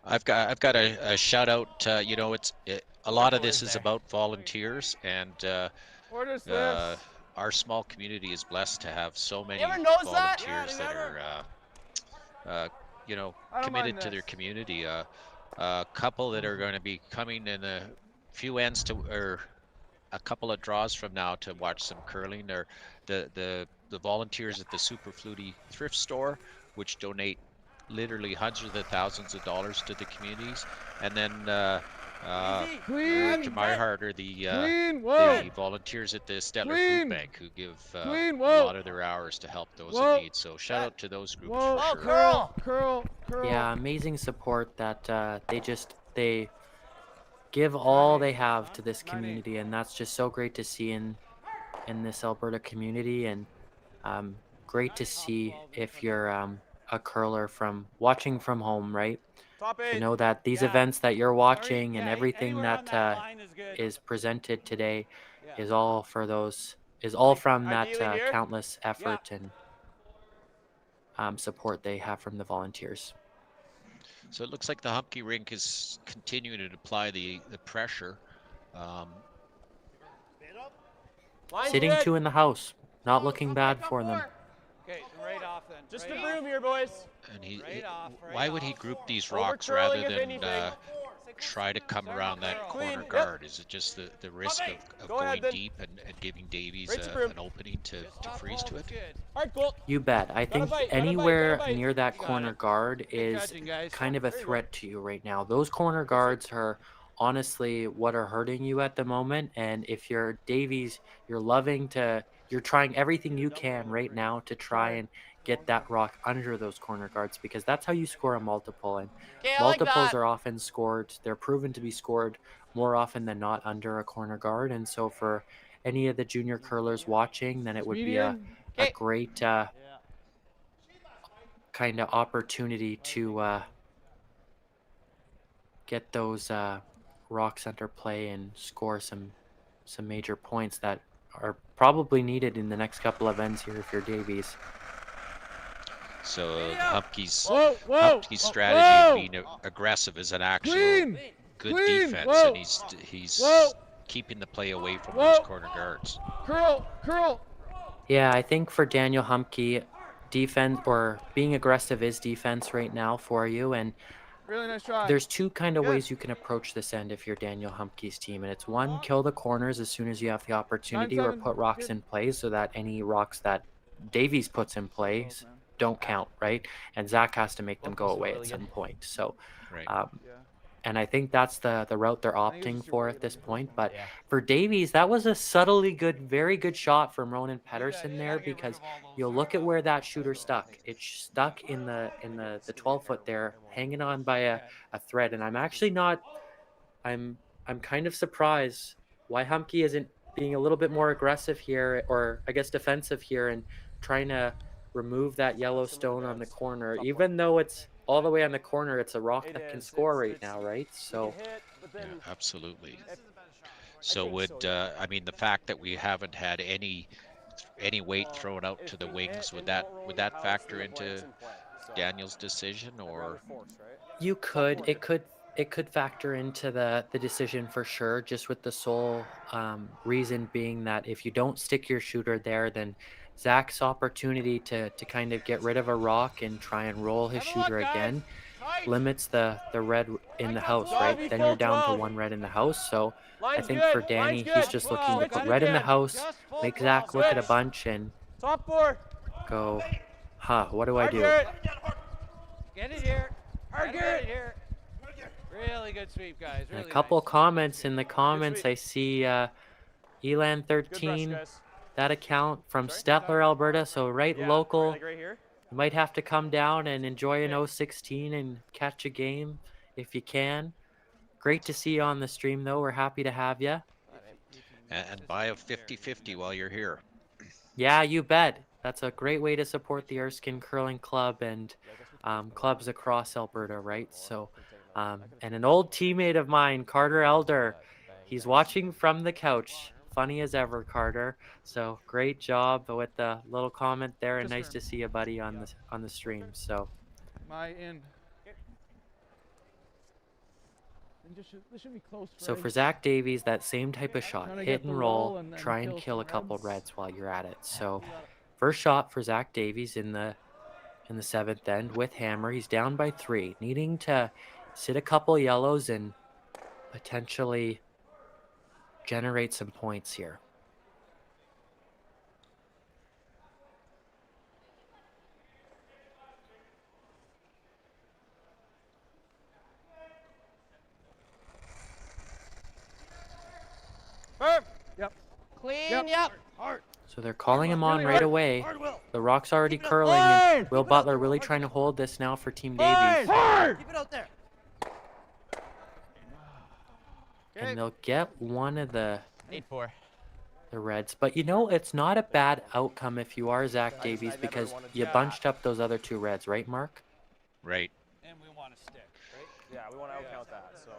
I've got a shout out. A lot of this is about volunteers, and our small community is blessed to have so many volunteers that are committed to their community. A couple that are going to be coming in a few ends or a couple of draws from now to watch some curling. They're the volunteers at the Super Flutie thrift store, which donate literally hundreds of thousands of dollars to the communities, and then to my heart are the volunteers at the Stettler Food Bank who give a lot of their hours to help those in need. So shout out to those groups for sure. Yeah, amazing support that they give all they have to this community, and that's just so great to see in this Alberta community, and great to see if you're a curler from watching from home, right? To know that these events that you're watching and everything that is presented today is all from that countless effort support they have from the volunteers. So it looks like the Humbke rink is continuing to apply the pressure. Sitting two in the house, not looking bad for them. Okay, right off then. Just a broom here, boys. And he, Right off, right why would he off. group these Over rocks curling, rather if than anything. try to come around that corner Clean, guard? Is it just the risk of Go going ahead, then. deep and giving Davies Right to broom. an opening to freeze to it? Hard goal. You bet. I think bite, got a bite, anywhere got a bite. near that You got corner it. guard is catching, guys. kind of a threat to you right now. Those corner guards are honestly what are hurting you at the moment. And if you're Davies, you're trying everything you can right now to try and get that rock under those corner guards, because that's how you score a multiple. And Okay, I like multiples that. are often scored, they're proven to be scored more often than not under a corner guard. And so for any of the junior curlers watching, then it would be a great kind of opportunity to get those rocks under play and score some major points that are probably needed in the next couple of ends here if you're Davies. So Humbke's strategy of being aggressive is an actual good defense, and he's keeping the play away from those corner guards. Curl. Yeah, I think for Daniel Humbke, defense or being aggressive is defense right now for you. And Really nice try. there's two kind of ways you can approach this end if you're Daniel Humbke's team. And it's one, kill the corners as soon as you have the opportunity, or 9-7. put rocks in play so that any rocks that Davies puts in place don't count, right? And Zach has to make them go away at some point. So, and I think that's the route they're opting for at this point. But for Davies, that was a subtly good, very good shot from Ronan Pedersen there, because you'll look at where that shooter stuck. It's stuck in the 12-foot there, hanging on by a thread. And I'm actually not, I'm kind of surprised why Humbke isn't being a little bit more aggressive here, or I guess defensive here, and trying to remove that yellow stone on the corner. Even though it's all the way on the corner, it's a rock that can score right now, right? So yeah, absolutely. So would I mean, the fact that we haven't had any weight thrown out to the wings, would that factor into Daniel's decision? Or you could, it could factor into the decision for sure, just with the sole reason being that if you don't stick your shooter there, then Zach's opportunity to kind of get rid of a rock and try and roll his shooter again limits the red in the house, right? Then you're down to one red in the house. So I think for Danny, he's just looking to put red in the house, make Zach look at a bunch and go, what do I do? Get it here. Get it here. Really good sweep, guys. Really A couple comments in the comments. I see Elan 13. That account from Stettler, Alberta, so local. Like right here. You might have to come down and enjoy an 016 and catch a game if you can. Great to see you on the stream, though. We're happy to have you. and buy a 50-50 while you're here. Yeah, you bet. That's a great way to support the Erskine Curling Club and clubs across Alberta, right? So, and an old teammate of mine, Carter Elder, he's watching from the couch. Funny as ever, Carter. So great job with the little comment there, and nice to see you, buddy, on the stream. So. My end. This should be close. So for Zach Davies, that same type of shot, hit and roll, try and kill a couple reds while you're at it. So first shot for Zach Davies in the seventh end with hammer. He's down by 3, needing to sit a couple yellows and potentially generate some points here. Yep. Clean, yep. Hard. So they're calling him on right away. The rock's already curling, and Will Butler really trying to hold this now for Team Davies. Keep it out there. And they'll get one of the 8-4. The reds. But you know, it's not a bad outcome if you are Zach Davies, because you bunched up those other 2 reds, right, Mark? Right. And we want to stick, right? Yeah, we want to outcount that. So.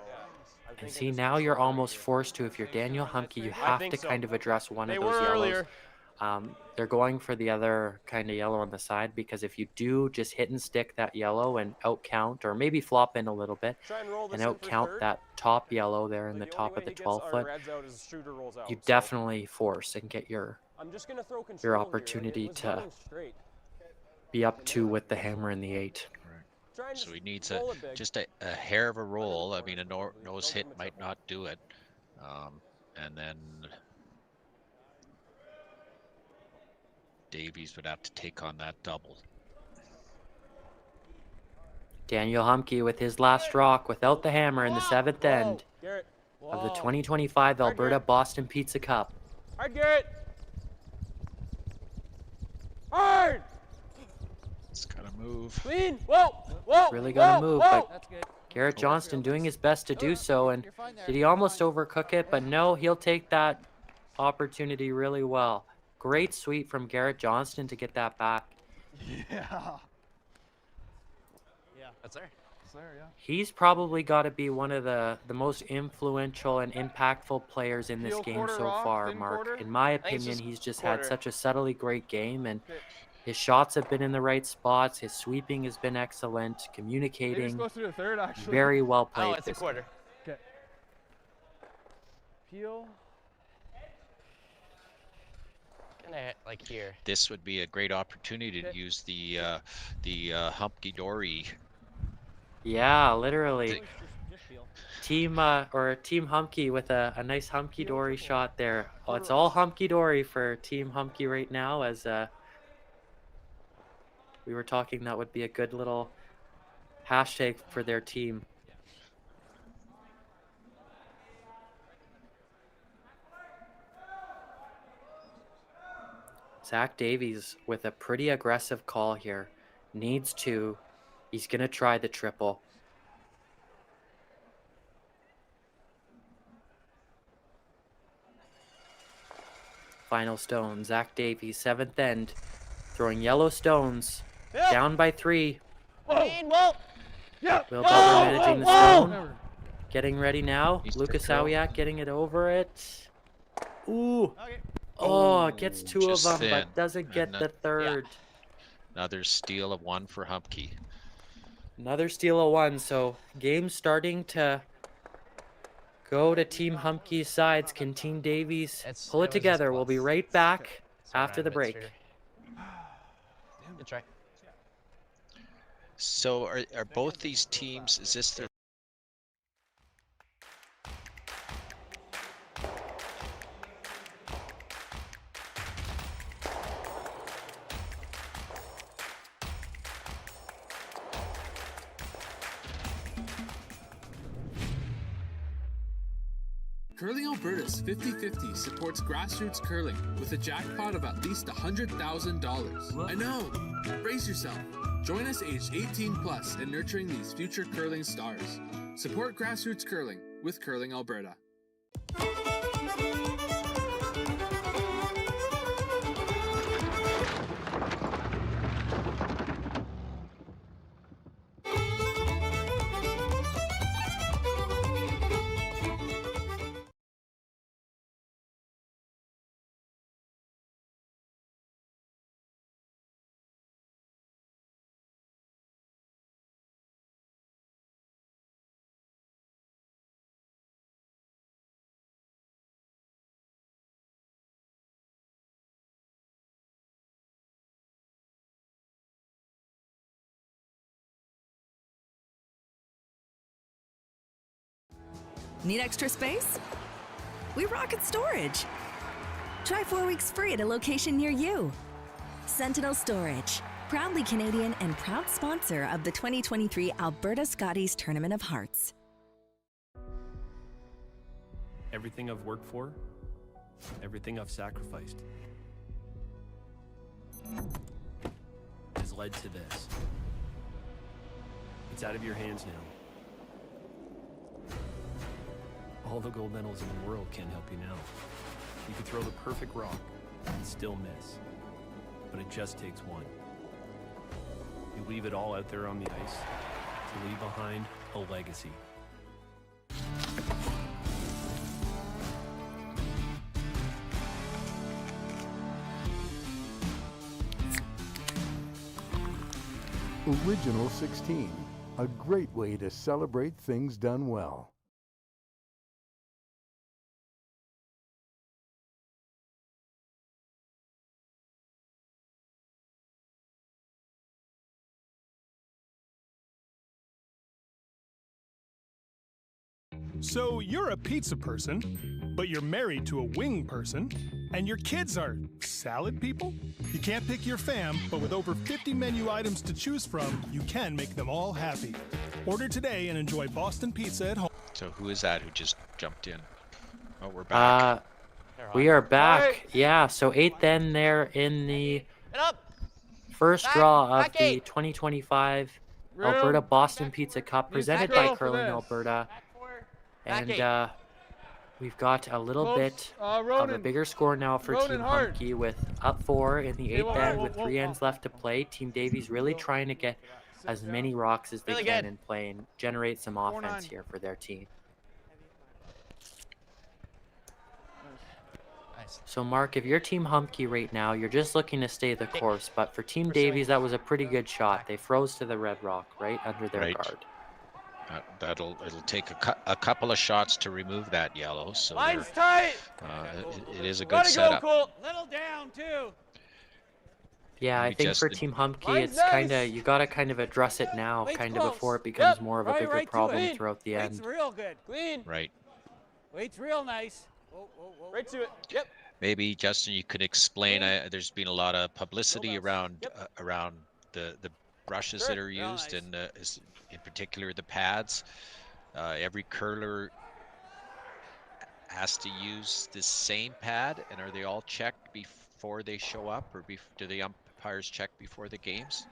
And see, now you're almost forced to, if you're Daniel Humbke, you have to kind of address one of those yellows They're going for the other kind of yellow on the side because if you do just hit and stick that yellow and out count, or maybe flop in a little bit and out count that top yellow there in the top of the 12 foot, you definitely force and get your opportunity to be up 2 with the hammer in the 8. So he needs just a hair of a roll. I mean, a nose hit might not do it. And then Davies would have to take on that double. Daniel Humbke with his last rock without the hammer in the 7th end of the 2025 Alberta Boston Pizza Cup. Hard, Garrett! Hard! It's gotta move. Clean! Whoa! Whoa! Really gotta move, whoa. but Garrett Johnston doing his best to do so. And did he almost overcook it? But no, he'll take that opportunity really well. Great sweep from Garrett Johnston to get that back. Yeah. Yeah. That's there. That's there, yeah. He's probably got to be one of the most influential and impactful players in this game so far, Mark. In my opinion, he's just had such a subtly great game, and his shots have been in the right spots. His sweeping has been excellent. Communicating, Go through the third, actually. very well played. Oh, it's a quarter. Okay. Peel. Like here. This would be a great opportunity to use the Humpke Dory. Yeah, literally. Team Humpke with a nice Humpke Dory shot there. Oh, it's all Humpke Dory for Team Humpke right now, as we were talking that would be a good little hashtag for their team. Zach Davies with a pretty aggressive call here. Needs to. He's going to try the triple. Final stone. Zach Davies, 7th end. Throwing yellow stones. Yep. Down by 3. Whoa! Yeah. Will Butler managing the stone. Getting ready now. Lucas Awiak getting it over it. Ooh. Okay. Oh, gets 2 of them, thin. but doesn't get the 3rd. Another steal of 1 for Humpke. Another steal of 1. So game starting to go to Team Humpke's sides. Can Team Davies pull it together? We'll be right back after the break. Good try. So are both these teams, is this their Curling Alberta's 50-50 supports grassroots curling with a jackpot of at least $100,000. I know! Brace yourself. Join us aged 18 plus in nurturing these future curling stars. Support grassroots curling with Curling Alberta. Need extra space? We rocket storage. Try 4 weeks free at a location near you. Sentinel Storage, proudly Canadian and proud sponsor of the 2023 Alberta Scotties Tournament of Hearts. Everything I've worked for, everything I've sacrificed, has led to this. It's out of your hands now. All the gold medals in the world can't help you now. You could throw the perfect rock and still miss, but it just takes one. You leave it all out there on the ice to leave behind a legacy. Original 16, a great way to celebrate things done well. So you're a pizza person, but you're married to a wing person, and your kids are salad people? You can't pick your fam, but with over 50 menu items to choose from, you can make them all happy. Order today and enjoy Boston pizza at home. So who is that who just jumped in? Oh, we're back. We are back. Yeah, so 8th end there in the first draw of the 2025 Alberta Boston Pizza Cup presented by Curling Alberta. And we've got a little bit of a bigger score now for Team Humbke with up 4 in the 8th end with 3 ends left to play. Team Davies really trying to get as many rocks as they can in play and generate some offense here for their team. So Mark, if you're Team Humbke right now, you're just looking to stay the course, but for Team Davies, that was a pretty good shot. They froze to the red rock right under their guard. It'll take a couple of shots to remove that yellow. So Line's tight. It is a good setup. Cool. Little down too. Yeah, I think for Team Humbke, it's kind of, you got to kind of address it now, kind of before it becomes more of a bigger problem throughout the end. Weight's real good. Clean. Right. Weight's real nice. Right to it. Yep. Maybe Justin, you could explain. There's been a lot of publicity around around the brushes that are used, and in particular the pads. Every curler has to use this same pad, and are they all checked before they show up, or do the umpires check before the games?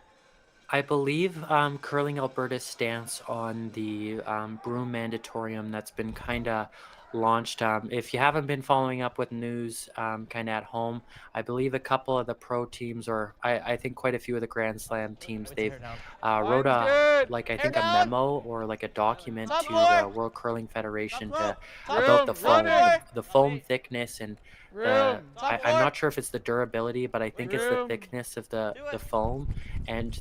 I believe Curling Alberta's stance on the broom mandatorium that's been kind of launched. If you haven't been following up with news kind of at home, I believe a couple of the pro teams, or I think quite a few of the Grand Slam teams, they've wrote a memo or like a document to the World Curling Federation about the foam thickness and I'm not sure if it's the durability, but I think it's the thickness of the foam, and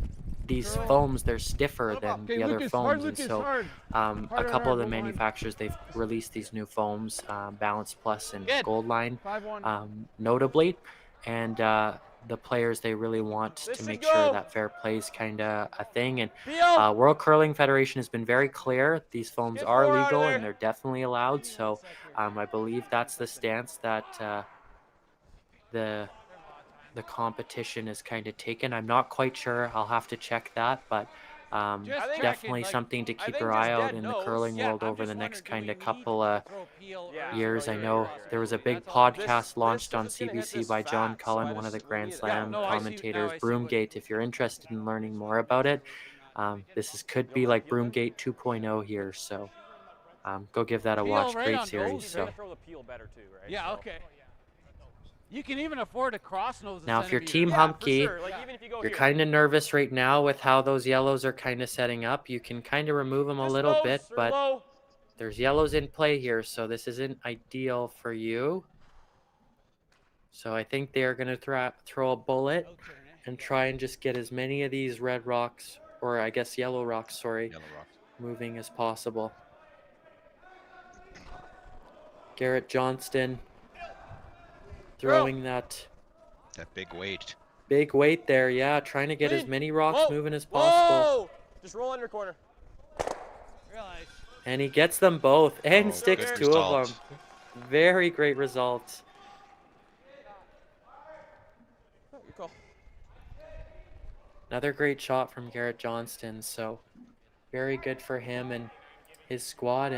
these foams, they're stiffer than the other foams, and so a couple of the manufacturers, they've released these new foams, Balance Plus and Gold Line, notably, and the players, they really want to make sure that fair play is kind of a thing, and World Curling Federation has been very clear, these foams are legal and they're definitely allowed, so I believe that's the stance that the competition is kind of taken. I'm not quite sure. I'll have to check that, but definitely something to keep your eye out in the curling world over the next kind of couple of years. I know there was a big podcast launched on CBC by John Cullen, one of the Grand Slam commentators, Broomgate. If you're interested in learning more about it, could be like Broomgate 2.0 here, so go give that a watch. Great series. So yeah, okay. You can even afford to cross nose. Now, if you're Team Humbke, you're kind of nervous right now with how those yellows are kind of setting up. You can kind of remove them a little bit, but there's yellows in play here, so this isn't ideal for you. So I think they're going to throw a bullet and try and just get as many of these red rocks, or I guess yellow rocks, moving as possible. Garrett Johnston throwing that big weight. Big weight there, yeah. Trying to get as many rocks moving as possible. Just roll under corner. And he gets them both and sticks two of them. Very great results. Another great shot from Garrett Johnston. So very good for him and his squad.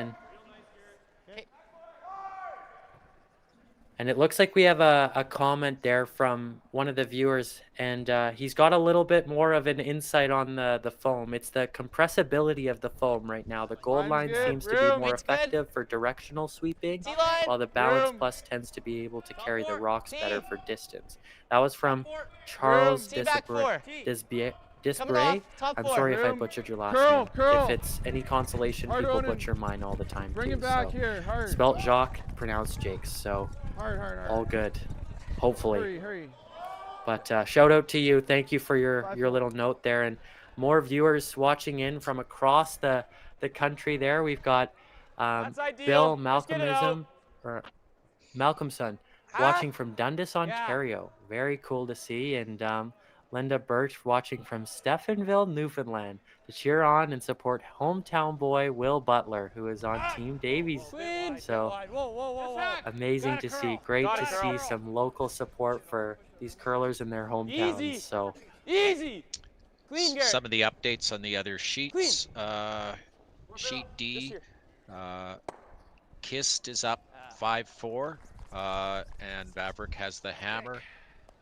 And it looks like we have a comment there from one of the viewers, and he's got a little bit more of an insight on the foam. It's the compressibility of the foam right now. The Gold Line seems to be more effective for directional sweeping, while the Balance Plus tends to be able to carry the rocks better for distance. That was from Charles Disbray. I'm sorry if I butchered your last name. If it's any consolation, people butcher mine all the time too. So, spelt Jacques, pronounced Jakes. So all good, hopefully. But shout out to you. Thank you for your little note there. And more viewers watching in from across the country there. We've got Bill Malcolmism, or Malcolmson, watching from Dundas, Ontario. Very cool to see. And Linda Birch watching from Stephenville, Newfoundland, to cheer on and support hometown boy Will Butler, who is on Team Davies. So amazing to see. Great to see some local support for these curlers in their hometowns. So easy. Some of the updates on the other sheets. Sheet D, Kist is up 5-4, and Maverick has the hammer.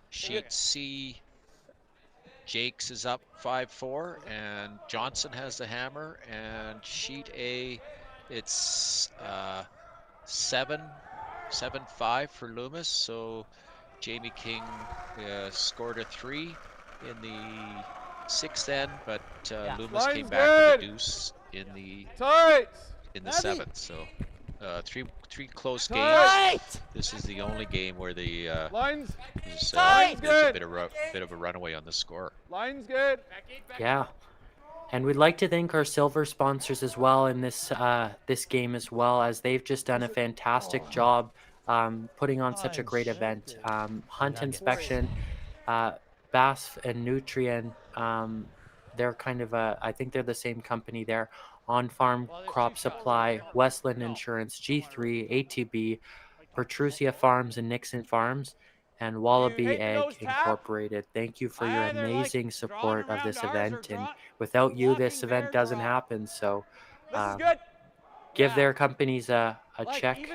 Sheet C, Jakes is up 5-4, and Johnson has the hammer. And sheet A, it's 7-5 for Loomis. So Jamie King scored a 3 in the 6th end, but Loomis came back with a deuce in the 7th. So three close games. This is the only game where the there's a bit of a runaway on the score. Line's good. yeah, and we'd like to thank our silver sponsors as well in this this game, as well, as they've just done a fantastic job putting on such a great event. Hunt Inspection, Bass and Nutrien, they're kind of I think they're the same company there. On Farm Crop Supply, Westland Insurance, G3, ATB, Petrusia Farms and Nixon Farms, and Wallaby Egg Incorporated. Thank you for your amazing support of this event, and without you, this event doesn't happen. So give their companies a check.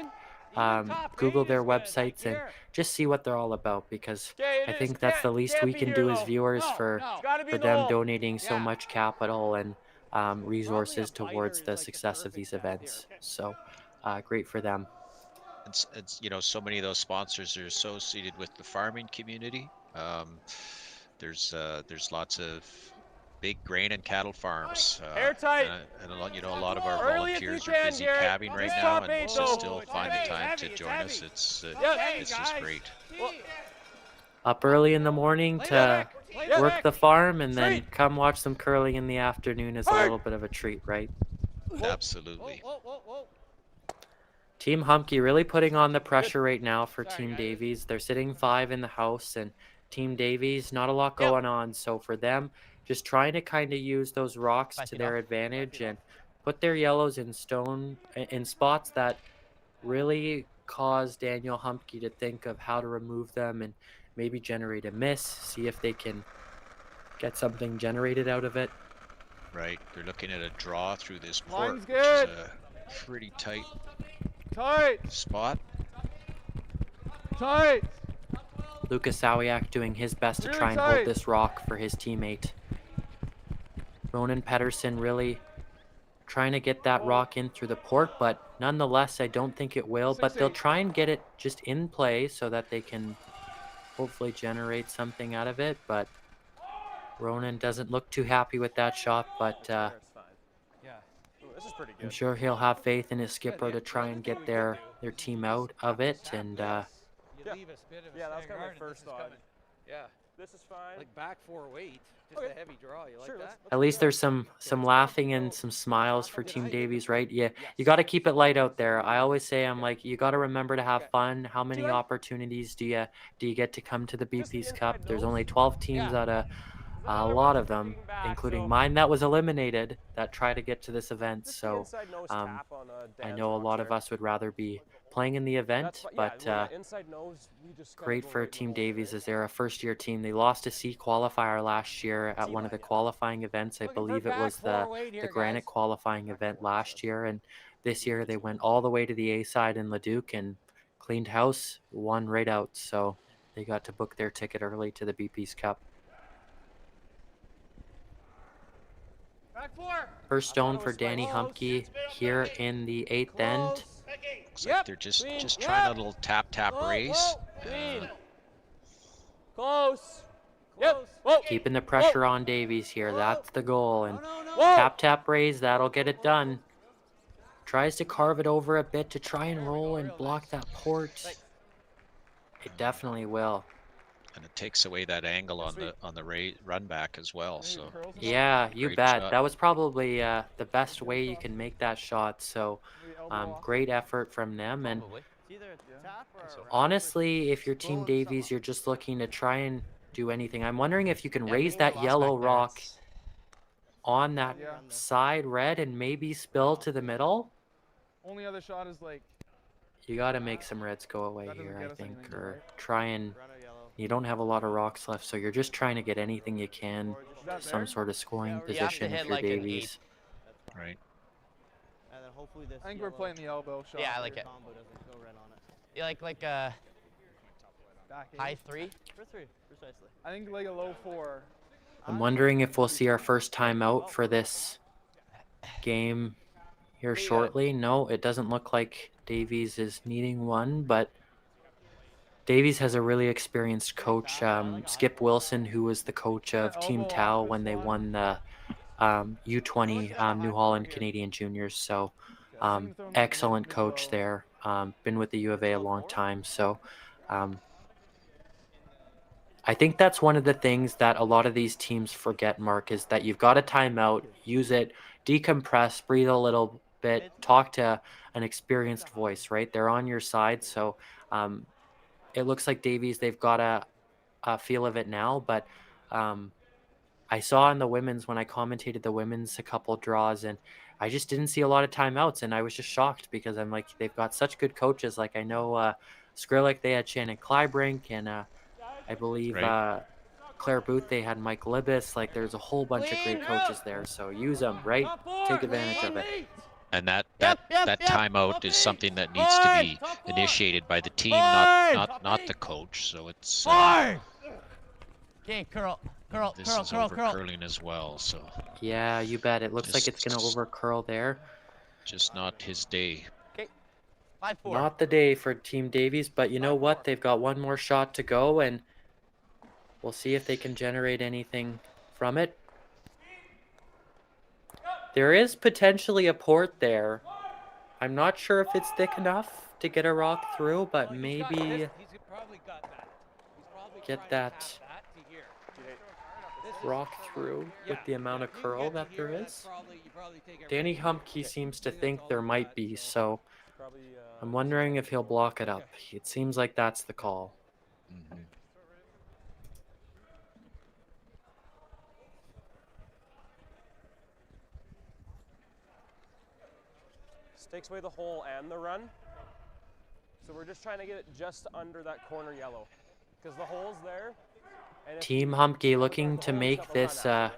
Google their websites and just see what they're all about, because I think that's the least we can do as viewers for them donating so much capital and resources towards the success of these events. So great for them. It's you know, so many of those sponsors are associated with the farming community. There's lots of big grain and cattle farms, and a lot, you know, a lot of our volunteers are busy cabbing right now, and to still find the time to join us, it's just great. Up early in the morning to work the farm, and then come watch some curling in the afternoon is a little bit of a treat, right? Absolutely. Team Humbke really putting on the pressure right now for Team Davies. They're sitting 5 in the house, and Team Davies, not a lot going on. So for them, just trying to kind of use those rocks to their advantage and put their yellows in spots that really cause Daniel Humbke to think of how to remove them and maybe generate a miss, see if they can get something generated out of it. Right, they're looking at a draw through this port, Line's which good. is a pretty tight spot. Tight. Lucas Sawiak doing his best to try and hold this rock for his teammate. Ronan Pedersen really trying to get that rock in through the port, but nonetheless, I don't think it will. But they'll try and get it just in play so that they can hopefully generate something out of it. But Ronan doesn't look too happy with that shot, but I'm sure he'll have faith in his skipper to try and get their team out of it. And Yeah, that was kind of my first thought. Yeah. This is fine. Like back 4 weight, just a heavy draw. You like that? at least there's some laughing and some smiles for Team Davies, right? Yeah, you got to keep it light out there. I always say, I'm like, you got to remember to have fun. How many opportunities do you get to come to the BP's Cup? There's only 12 teams out of a lot of them, including mine that was eliminated, that try to get to this event. So I know a lot of us would rather be playing in the event, but great for Team Davies as they're a first-year team. They lost a C qualifier last year at one of the qualifying events. I believe it was the Granite qualifying event last year, and this year they went all the way to the A side in Leduc and cleaned house, won right out. So they got to book their ticket early to the BP's Cup. First stone for Danny Humbke here in the 8th end. Looks like they're just trying a little tap raise. Close. Keeping the pressure on Davies here. That's the goal. And tap raise, that'll get it done. Tries to carve it over a bit to try and roll and block that port. It definitely will. And it takes away that angle on the run back as well. So Yeah, you great bet. shot. That was probably the best way you can make that shot. So great effort from them. And honestly, if you're Team Davies, you're just looking to try and do anything. I'm wondering if you can raise that yellow rock on that side red and maybe spill to the middle. Only other shot is like. You got to make some reds go away here, I think, or try and. You don't have a lot of rocks left, so you're just trying to get anything you can to some sort of scoring position if you're Davies. Right. I think we're playing the elbow shot. Yeah, I like it. You like a high 3? For 3, precisely. I think like a low 4. I'm wondering if we'll see our first timeout for this game here shortly. No, it doesn't look like Davies is needing one, but Davies has a really experienced coach, Skip Wilson, who was the coach of Team Tau when they won the U20 New Holland Canadian Juniors. So excellent coach there. Been with the U of A a long time. So I think that's one of the things that a lot of these teams forget, Mark, is that you've got a timeout, use it, decompress, breathe a little bit, talk to an experienced voice, right? They're on your side. So it looks like Davies, they've got a feel of it now, but I saw in the women's, when I commentated the women's a couple draws, and I just didn't see a lot of timeouts, and I was just shocked because I'm like, they've got such good coaches. Like I know Skrillex, they had Shannon Kleibrink, and I believe Claire Booth, they had Mike Libis. Like there's a whole bunch of great coaches there, so use them, right? Take advantage of it. And that timeout is something that needs to be initiated by the team, not the coach. So it's okay, curl. This is over curling as well. So yeah, you bet. It looks like it's gonna over curl there. Just not his day. Okay, 5-4. Not the day for Team Davies, but you know what? They've got one more shot to go, and we'll see if they can generate anything from it. There is potentially a port there. I'm not sure if it's thick enough to get a rock through, but maybe get that rock through with the amount of curl that there is. Danny Humbke seems to think there might be, so I'm wondering if he'll block it up. It seems like that's the call. Mm-hmm. Takes away the hole and the run. So we're just trying to get it just under that corner yellow. Because the hole's there. And Team Humbke looking to make this a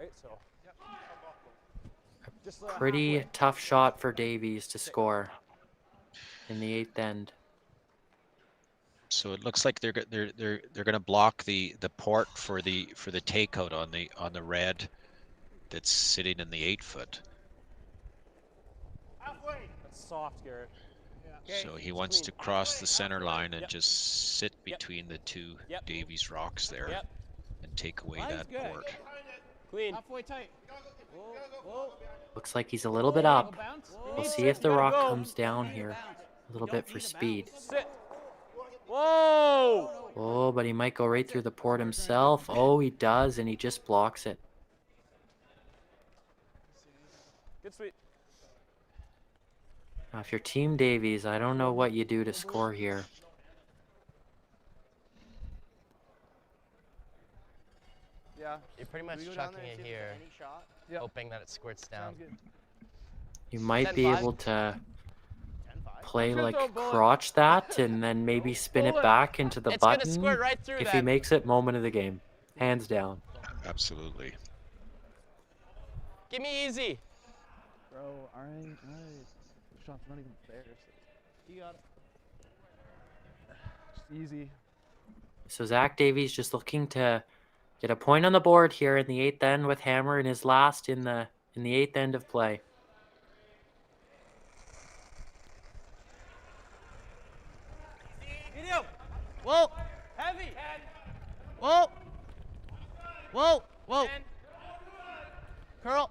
pretty tough shot for Davies to score in the 8th end. So it looks like they're gonna block the port for the takeout on the red that's sitting in the 8-foot. Soft, Garrett. So he wants to cross the center line and just sit between the two Davies rocks there and take away that port. Clean. Halfway tight. Whoa. Looks like he's a little bit up. We'll see if the rock comes down here a little bit for speed. Sit. Whoa! Oh, but he might go right through the port himself. Oh, he does, and he just blocks it. Good sweet. Now, if you're Team Davies, I don't know what you do to score here. Yeah. You're pretty much chucking it here, hoping that it squirts down. You might be able to play like crotch that and then maybe spin it back into the button. Gonna squirt right through if that. he makes it, moment of the game. Hands down. Absolutely. Give me easy. Bro, alright. Shot's not even fair. You got it. Just easy. So Zach Davies just looking to get a point on the board here in the 8th end with Hammer in his last in the 8th end of play. Whoa. Heavy. Whoa. Whoa. Whoa. Curl.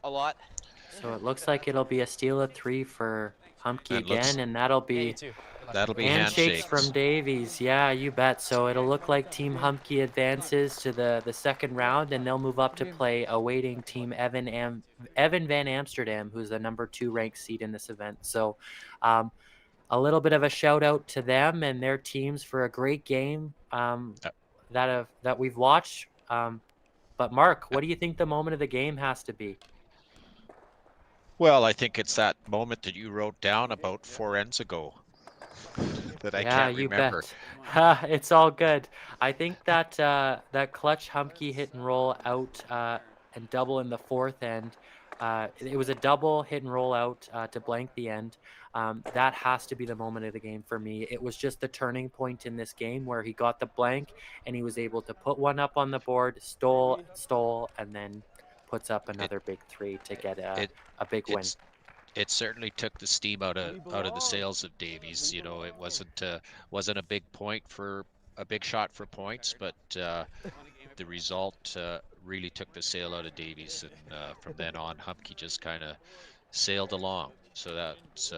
A lot. So it looks like it'll be a steal of 3 for Humbke And looks again, and that'll be handshakes from Davies. Yeah, you bet. So it'll look like Team Humbke advances to the second round, and they'll move up to play awaiting Team Evan Van Amsterdam, who's the number 2 ranked seed in this event. So a little bit of a shout out to them and their teams for a great game that we've watched. But Mark, what do you think the moment of the game has to be? Well, I think it's that moment that you wrote down about 4 ends ago that I can't remember. Bet. It's all good. I think that that clutch Humbke hit and roll out and double in the 4th end. It was a double hit and roll out to blank the end. That has to be the moment of the game for me. It was just the turning point in this game where he got the blank and he was able to put one up on the board, stole, and then puts up another big 3 to get a big win. It certainly took the steam out of the sails of Davies. You know, it wasn't a big shot for points, but the result really took the sail out of Davies, and from then on, Humbke just kind of sailed along. So that's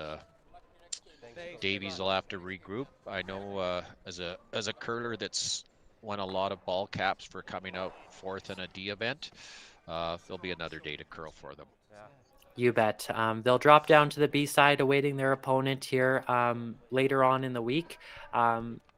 Davies will have to regroup. I know as a curler that's won a lot of ball caps for coming out 4th in a D event, there'll be another day to curl for them. You bet. They'll drop down to the B side awaiting their opponent here later on in the week.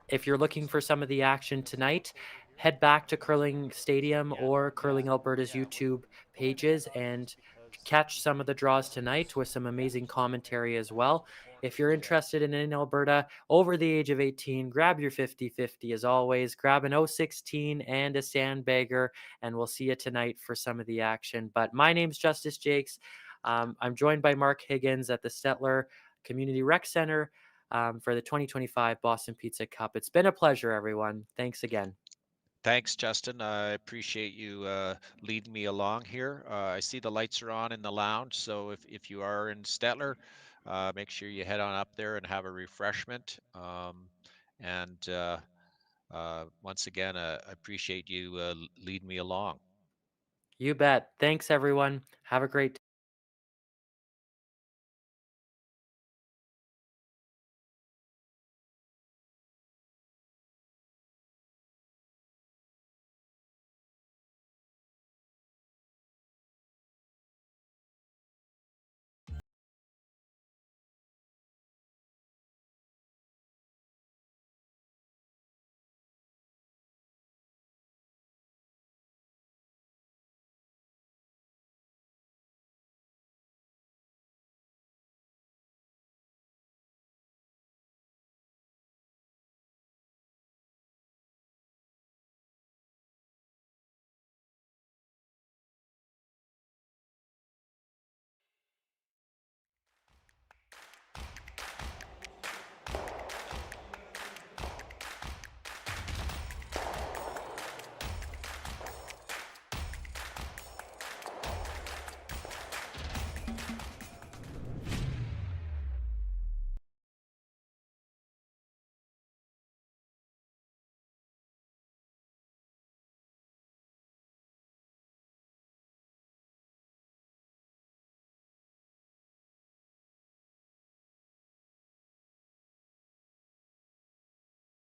If you're looking for some of the action tonight, head back to Curling Stadium or Curling Alberta's YouTube pages and catch some of the draws tonight with some amazing commentary as well. If you're interested in Alberta over the age of 18, grab your 50-50 as always. Grab an 016 and a sandbagger, and we'll see you tonight for some of the action. But my name's Justice Jakes. I'm joined by Mark Higgins at the Stettler Community Rec Center for the 2025 Boston Pizza Cup. It's been a pleasure, everyone. Thanks again. Thanks, Justin. I appreciate you leading me along here. I see the lights are on in the lounge, so if you are in Stettler, make sure you head on up there and have a refreshment. Once again, I appreciate you leading me along. You bet. Thanks, everyone. Have a great day.